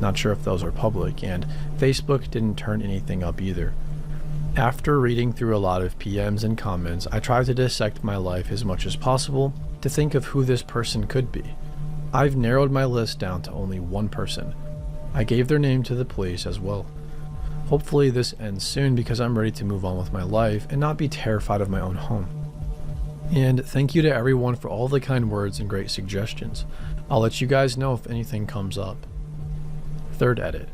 Not sure if those are public, and Facebook didn't turn anything up either. After reading through a lot of PMs and comments, I tried to dissect my life as much as possible to think of who this person could be. I've narrowed my list down to only one person. I gave their name to the police as well. Hopefully this ends soon because I'm ready to move on with my life and not be terrified of my own home. And thank you to everyone for all the kind words and great suggestions. I'll let you guys know if anything comes up. Third edit.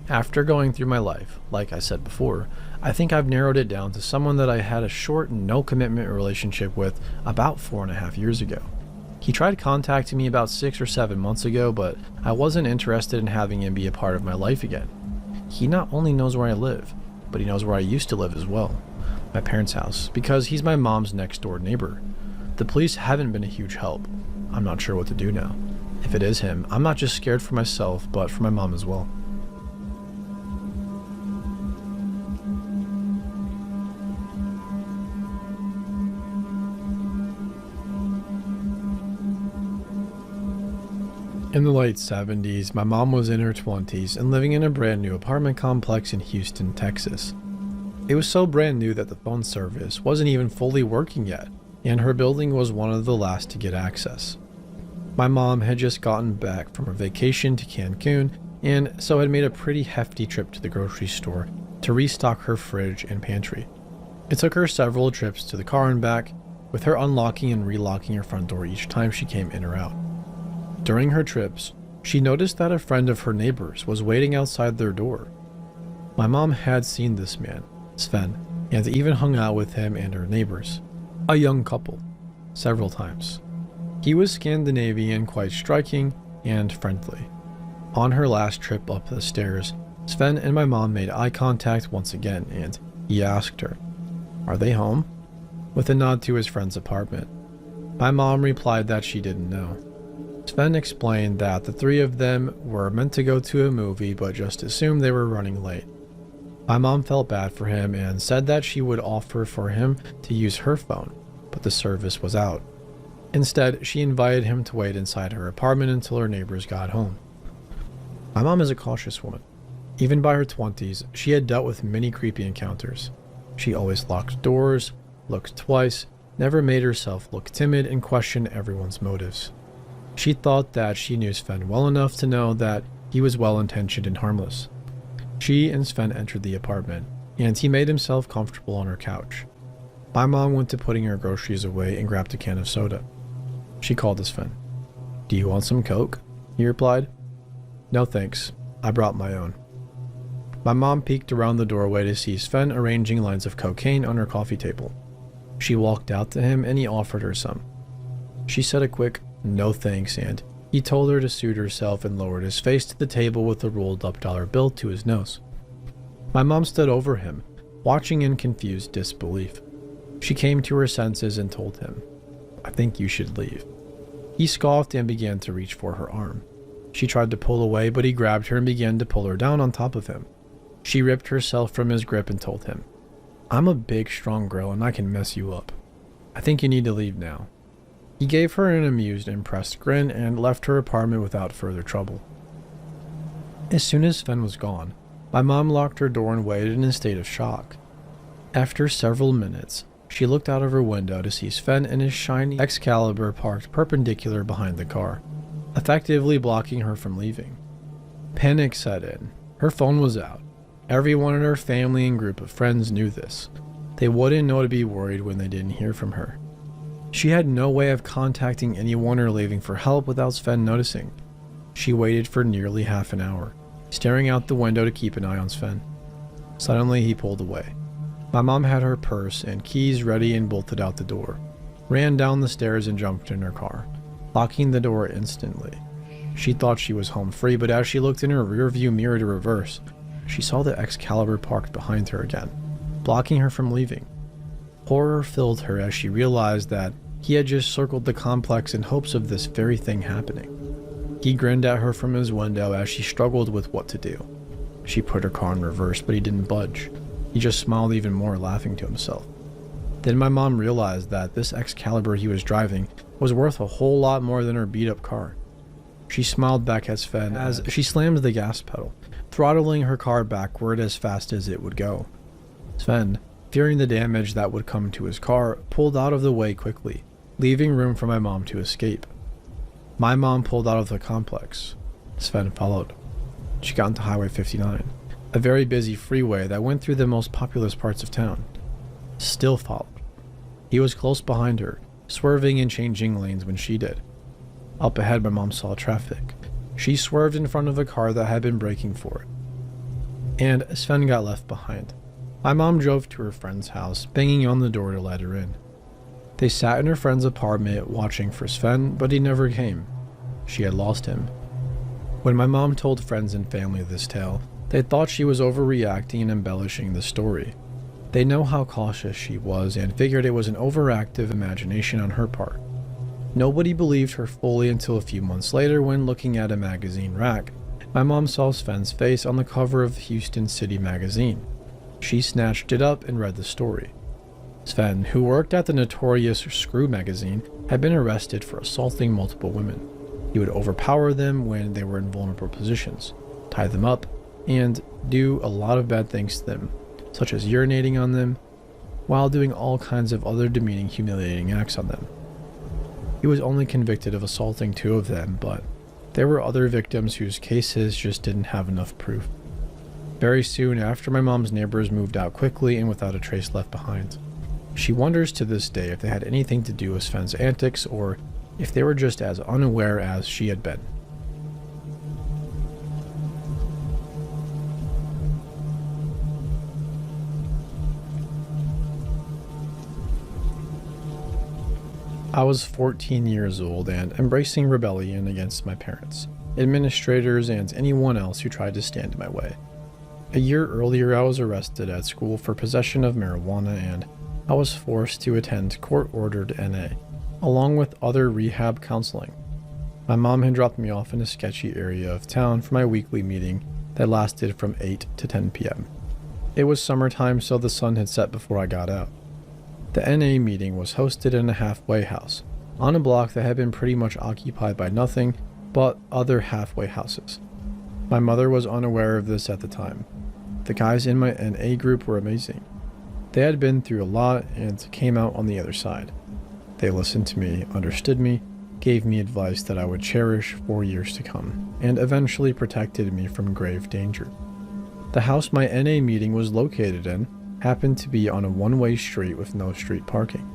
After going through my life, like I said before, I think I've narrowed it down to someone that I had a short, no commitment relationship with about 4.5 years ago. He tried contacting me about 6 or 7 months ago, but I wasn't interested in having him be a part of my life again. He not only knows where I live, but he knows where I used to live as well, my parents' house, because he's my mom's next door neighbor. The police haven't been a huge help. I'm not sure what to do now. If it is him, I'm not just scared for myself, but for my mom as well. In the late 70s, my mom was in her 20s and living in a brand new apartment complex in Houston, Texas. It was so brand new that the phone service wasn't even fully working yet, and her building was one of the last to get access. My mom had just gotten back from a vacation to Cancun, and so had made a pretty hefty trip to the grocery store to restock her fridge and pantry. It took her several trips to the car and back, with her unlocking and relocking her front door each time she came in or out. During her trips, she noticed that a friend of her neighbor's was waiting outside their door. My mom had seen this man, Sven, and even hung out with him and her neighbors, a young couple, several times. He was Scandinavian, quite striking, and friendly. On her last trip up the stairs, Sven and my mom made eye contact once again, and he asked her, "Are they home?" with a nod to his friend's apartment. My mom replied that she didn't know. Sven explained that the three of them were meant to go to a movie but just assumed they were running late. My mom felt bad for him and said that she would offer for him to use her phone, but the service was out. Instead, she invited him to wait inside her apartment until her neighbors got home. My mom is a cautious woman. Even by her 20s, she had dealt with many creepy encounters. She always locked doors, looked twice, never made herself look timid, and questioned everyone's motives. She thought that she knew Sven well enough to know that he was well-intentioned and harmless. She and Sven entered the apartment, and he made himself comfortable on her couch. My mom went to putting her groceries away and grabbed a can of soda. She called to Sven. "Do you want some Coke?" he replied. "No thanks, I brought my own." My mom peeked around the doorway to see Sven arranging lines of cocaine on her coffee table. She walked out to him and he offered her some. She said a quick, "No thanks," and he told her to suit herself and lowered his face to the table with a rolled up dollar bill to his nose. My mom stood over him, watching in confused disbelief. She came to her senses and told him, "I think you should leave." He scoffed and began to reach for her arm. She tried to pull away, but he grabbed her and began to pull her down on top of him. She ripped herself from his grip and told him, "I'm a big, strong girl and I can mess you up. I think you need to leave now." He gave her an amused, impressed grin and left her apartment without further trouble. As soon as Sven was gone, my mom locked her door and waited in a state of shock. After several minutes, she looked out of her window to see Sven and his shiny Excalibur parked perpendicular behind the car, effectively blocking her from leaving. Panic set in. Her phone was out. Everyone in her family and group of friends knew this. They wouldn't know to be worried when they didn't hear from her. She had no way of contacting anyone or leaving for help without Sven noticing. She waited for nearly half an hour, staring out the window to keep an eye on Sven. Suddenly, he pulled away. My mom had her purse and keys ready and bolted out the door, ran down the stairs and jumped in her car, locking the door instantly. She thought she was home free, but as she looked in her rearview mirror to reverse, she saw the Excalibur parked behind her again, blocking her from leaving. Horror filled her as she realized that he had just circled the complex in hopes of this very thing happening. He grinned at her from his window as she struggled with what to do. She put her car in reverse, but he didn't budge. He just smiled even more, laughing to himself. Then my mom realized that this Excalibur he was driving was worth a whole lot more than her beat-up car. She smiled back at Sven as she slammed the gas pedal, throttling her car backward as fast as it would go. Sven, fearing the damage that would come to his car, pulled out of the way quickly, leaving room for my mom to escape. My mom pulled out of the complex. Sven followed. She got into Highway 59, a very busy freeway that went through the most populous parts of town. Still followed. He was close behind her, swerving and changing lanes when she did. Up ahead, my mom saw traffic. She swerved in front of a car that had been braking for it. And Sven got left behind. My mom drove to her friend's house, banging on the door to let her in. They sat in her friend's apartment watching for Sven, but he never came. She had lost him. When my mom told friends and family this tale, they thought she was overreacting and embellishing the story. They know how cautious she was and figured it was an overactive imagination on her part. Nobody believed her fully until a few months later when, looking at a magazine rack, my mom saw Sven's face on the cover of Houston City magazine. She snatched it up and read the story. Sven, who worked at the notorious Screw magazine, had been arrested for assaulting multiple women. He would overpower them when they were in vulnerable positions, tie them up, and do a lot of bad things to them, such as urinating on them, while doing all kinds of other demeaning, humiliating acts on them. He was only convicted of assaulting 2 of them, but there were other victims whose cases just didn't have enough proof. Very soon after, my mom's neighbors moved out quickly and without a trace left behind. She wonders to this day if they had anything to do with Sven's antics or if they were just as unaware as she had been. I was 14 years old and embracing rebellion against my parents, administrators, and anyone else who tried to stand in my way. A year earlier, I was arrested at school for possession of marijuana, and I was forced to attend court-ordered NA, along with other rehab counseling. My mom had dropped me off in a sketchy area of town for my weekly meeting that lasted from 8 to 10 p.m. It was summertime, so the sun had set before I got out. The NA meeting was hosted in a halfway house, on a block that had been pretty much occupied by nothing but other halfway houses. My mother was unaware of this at the time. The guys in my NA group were amazing. They had been through a lot and came out on the other side. They listened to me, understood me, gave me advice that I would cherish for years to come, and eventually protected me from grave danger. The house my NA meeting was located in happened to be on a one-way street with no street parking.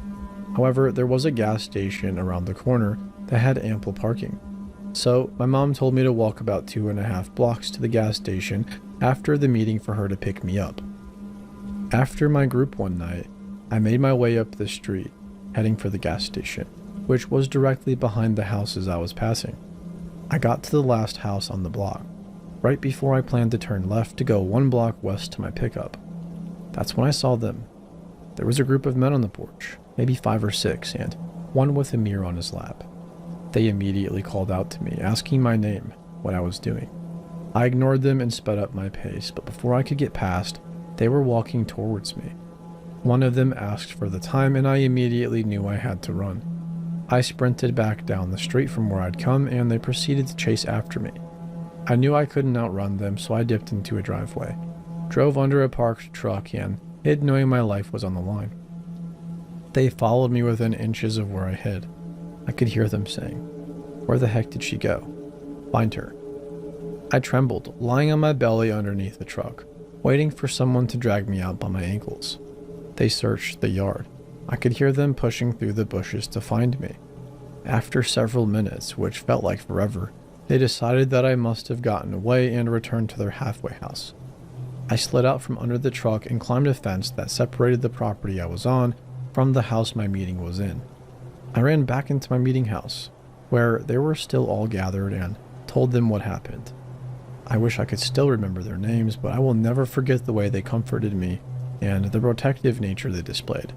However, there was a gas station around the corner that had ample parking. So my mom told me to walk about 2.5 blocks to the gas station after the meeting for her to pick me up. After my group one night, I made my way up the street, heading for the gas station, which was directly behind the houses I was passing. I got to the last house on the block, right before I planned to turn left to go 1 block west to my pickup. That's when I saw them. There was a group of men on the porch, maybe 5 or 6, and one with a mirror on his lap. They immediately called out to me, asking my name, what I was doing. I ignored them and sped up my pace, but before I could get past, they were walking towards me. One of them asked for the time, and I immediately knew I had to run. I sprinted back down the street from where I'd come, and they proceeded to chase after me. I knew I couldn't outrun them, so I dipped into a driveway, drove under a parked truck, and hid knowing my life was on the line. They followed me within inches of where I hid. I could hear them saying, "Where the heck did she go? Find her." I trembled, lying on my belly underneath the truck, waiting for someone to drag me out by my ankles. They searched the yard. I could hear them pushing through the bushes to find me. After several minutes, which felt like forever, they decided that I must have gotten away and returned to their halfway house. I slid out from under the truck and climbed a fence that separated the property I was on from the house my meeting was in. I ran back into my meeting house, where they were still all gathered, and told them what happened. I wish I could still remember their names, but I will never forget the way they comforted me and the protective nature they displayed.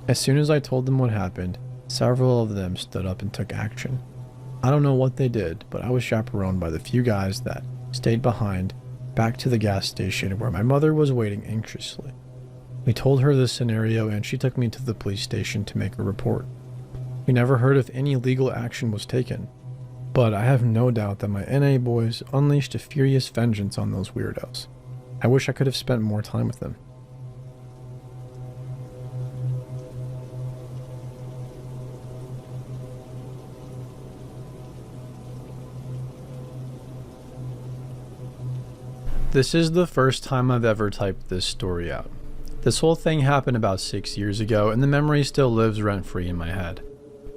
As soon as I told them what happened, several of them stood up and took action. I don't know what they did, but I was chaperoned by the few guys that stayed behind back to the gas station where my mother was waiting anxiously. We told her this scenario and she took me to the police station to make a report. We never heard if any legal action was taken, but I have no doubt that my NA boys unleashed a furious vengeance on those weirdos. I wish I could have spent more time with them. This is the first time I've ever typed this story out. This whole thing happened about 6 years ago and the memory still lives rent-free in my head.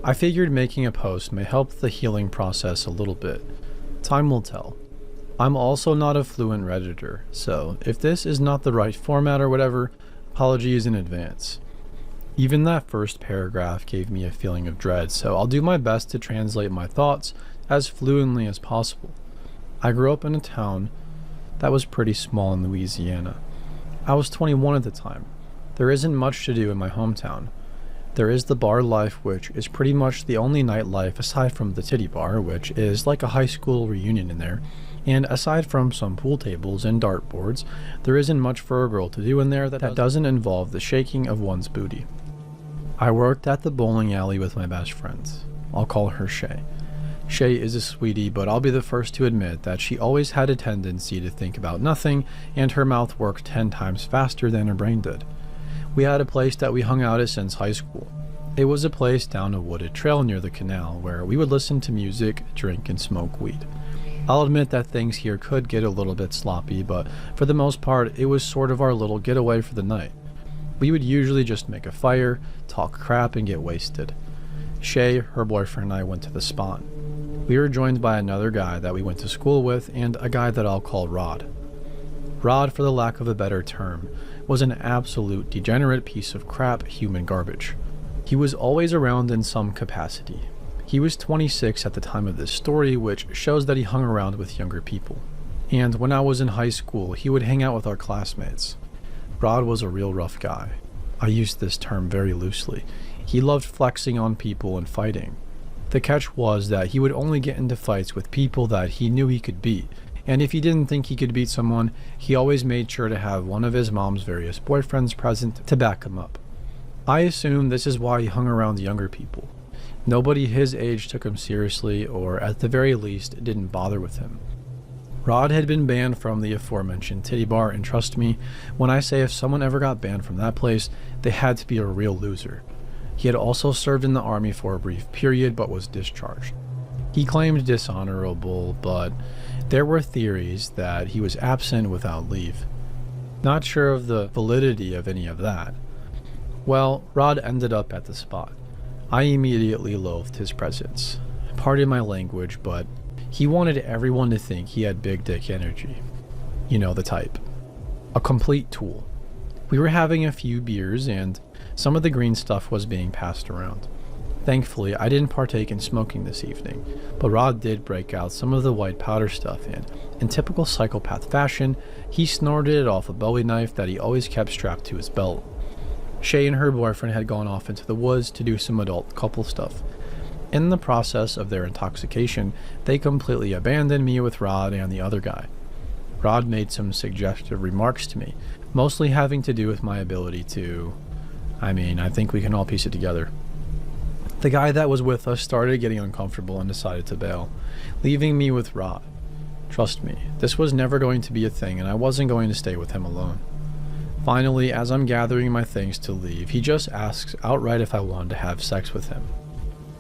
I figured making a post may help the healing process a little bit. Time will tell. I'm also not a fluent Redditor, so if this is not the right format or whatever, apologies in advance. Even that first paragraph gave me a feeling of dread, so I'll do my best to translate my thoughts as fluently as possible. I grew up in a town that was pretty small in Louisiana. I was 21 at the time. There isn't much to do in my hometown. There is the bar life, which is pretty much the only nightlife aside from the titty bar, which is like a high school reunion in there. And aside from some pool tables and dartboards, there isn't much for a girl to do in there that doesn't involve the shaking of one's booty. I worked at the bowling alley with my best friend. I'll call her Shay. Shay is a sweetie, but I'll be the first to admit that she always had a tendency to think about nothing, and her mouth worked 10 times faster than her brain did. We had a place that we hung out at since high school. It was a place down a wooded trail near the canal where we would listen to music, drink, and smoke weed. I'll admit that things here could get a little bit sloppy, but for the most part, it was sort of our little getaway for the night. We would usually just make a fire, talk crap, and get wasted. Shay, her boyfriend, and I went to the spot. We were joined by another guy that we went to school with and a guy that I'll call Rod. Rod, for the lack of a better term, was an absolute degenerate piece of crap human garbage. He was always around in some capacity. He was 26 at the time of this story, which shows that he hung around with younger people. And when I was in high school, he would hang out with our classmates. Rod was a real rough guy. I use this term very loosely. He loved flexing on people and fighting. The catch was that he would only get into fights with people that he knew he could beat, and if he didn't think he could beat someone, he always made sure to have one of his mom's various boyfriends present to back him up. I assume this is why he hung around younger people. Nobody his age took him seriously, or at the very least, didn't bother with him. Rod had been banned from the aforementioned titty bar, and trust me when I say if someone ever got banned from that place, they had to be a real loser. He had also served in the army for a brief period but was discharged. He claimed dishonorable, but there were theories that he was absent without leave. Not sure of the validity of any of that. Well, Rod ended up at the spot. I immediately loathed his presence. Pardon my language, but he wanted everyone to think he had big dick energy. You know the type. A complete tool. We were having a few beers and some of the green stuff was being passed around. Thankfully, I didn't partake in smoking this evening, but Rod did break out some of the white powder stuff and, in typical psychopath fashion, he snorted it off a Bowie knife that he always kept strapped to his belt. Shay and her boyfriend had gone off into the woods to do some adult couple stuff. In the process of their intoxication, they completely abandoned me with Rod and the other guy. Rod made some suggestive remarks to me, mostly having to do with my ability to... I think we can all piece it together. The guy that was with us started getting uncomfortable and decided to bail, leaving me with Rod. Trust me, this was never going to be a thing and I wasn't going to stay with him alone. Finally, as I'm gathering my things to leave, he just asks outright if I wanted to have sex with him.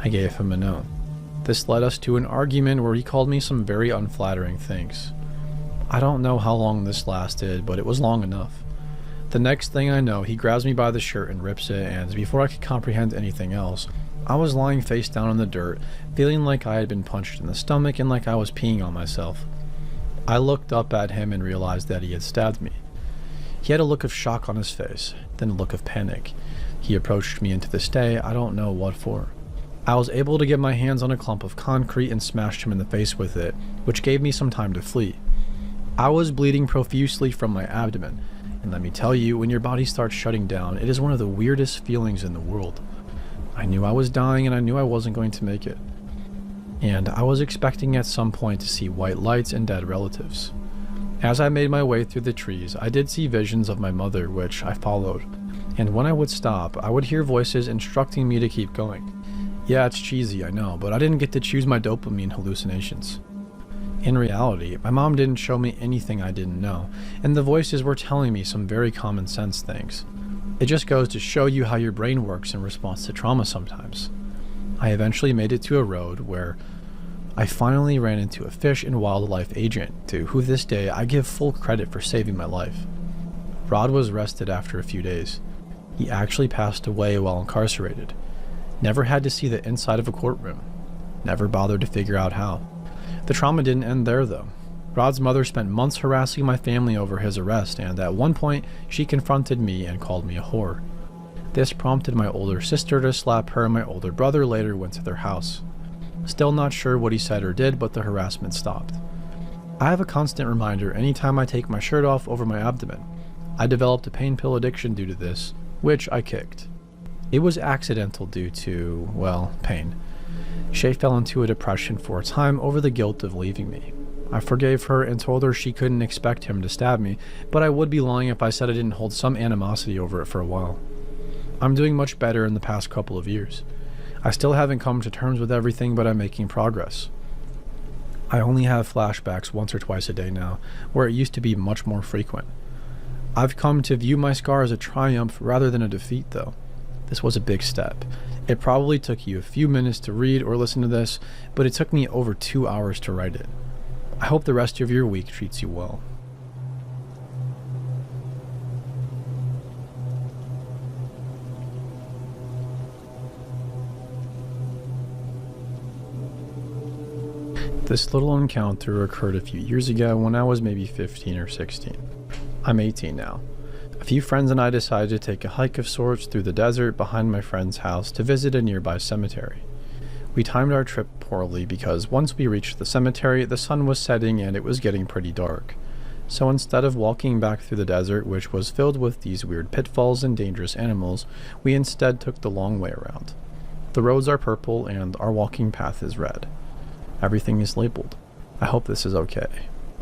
I gave him a no. This led us to an argument where he called me some very unflattering things. I don't know how long this lasted, but it was long enough. The next thing I know, he grabs me by the shirt and rips it, and before I could comprehend anything else, I was lying face down in the dirt, feeling like I had been punched in the stomach and like I was peeing on myself. I looked up at him and realized that he had stabbed me. He had a look of shock on his face, then a look of panic. He approached me, and to this day, I don't know what for. I was able to get my hands on a clump of concrete and smashed him in the face with it, which gave me some time to flee. I was bleeding profusely from my abdomen, and let me tell you, when your body starts shutting down, it is one of the weirdest feelings in the world. I knew I was dying and I knew I wasn't going to make it. And I was expecting at some point to see white lights and dead relatives. As I made my way through the trees, I did see visions of my mother, which I followed. And when I would stop, I would hear voices instructing me to keep going. Yeah, it's cheesy, I know, but I didn't get to choose my dopamine hallucinations. In reality, my mom didn't show me anything I didn't know, and the voices were telling me some very common sense things. It just goes to show you how your brain works in response to trauma sometimes. I eventually made it to a road where I finally ran into a fish and wildlife agent, to who this day I give full credit for saving my life. Rod was arrested after a few days. He actually passed away while incarcerated. Never had to see the inside of a courtroom. Never bothered to figure out how. The trauma didn't end there though. Rod's mother spent months harassing my family over his arrest, and at one point she confronted me and called me a whore. This prompted my older sister to slap her, and my older brother later went to their house. Still not sure what he said or did, but the harassment stopped. I have a constant reminder anytime I take my shirt off over my abdomen. I developed a pain pill addiction due to this, which I kicked. It was accidental due to, well, pain. Shay fell into a depression for a time over the guilt of leaving me. I forgave her and told her she couldn't expect him to stab me, but I would be lying if I said I didn't hold some animosity over it for a while. I'm doing much better in the past couple of years. I still haven't come to terms with everything, but I'm making progress. I only have flashbacks once or twice a day now, where it used to be much more frequent. I've come to view my scar as a triumph rather than a defeat though. This was a big step. It probably took you a few minutes to read or listen to this, but it took me over 2 hours to write it. I hope the rest of your week treats you well. This little encounter occurred a few years ago when I was maybe 15 or 16. I'm 18 now. A few friends and I decided to take a hike of sorts through the desert behind my friend's house to visit a nearby cemetery. We timed our trip poorly because once we reached the cemetery, the sun was setting and it was getting pretty dark. So instead of walking back through the desert, which was filled with these weird pitfalls and dangerous animals, we instead took the long way around. The roads are purple and our walking path is red. Everything is labeled. I hope this is okay.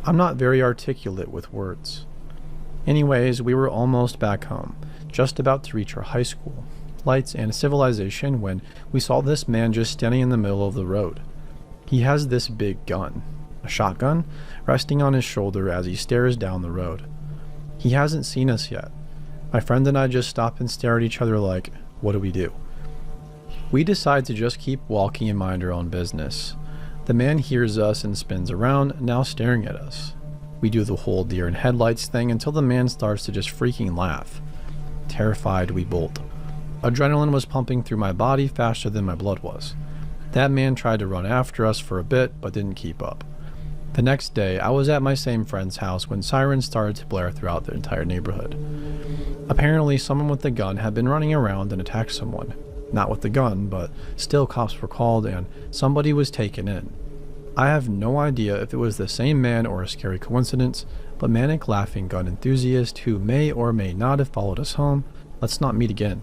I'm not very articulate with words. Anyways, we were almost back home, just about to reach our high school, lights, and civilization when we saw this man just standing in the middle of the road. He has this big gun, a shotgun, resting on his shoulder as he stares down the road. He hasn't seen us yet. My friend and I just stop and stare at each other like, what do we do? We decide to just keep walking and mind our own business. The man hears us and spins around, now staring at us. We do the whole deer in headlights thing until the man starts to just freaking laugh. Terrified, we bolt. Adrenaline was pumping through my body faster than my blood was. That man tried to run after us for a bit, but didn't keep up. The next day, I was at my same friend's house when sirens started to blare throughout the entire neighborhood. Apparently, someone with a gun had been running around and attacked someone. Not with the gun, but still cops were called and somebody was taken in. I have no idea if it was the same man or a scary coincidence, but manic laughing gun enthusiast who may or may not have followed us home, let's not meet again.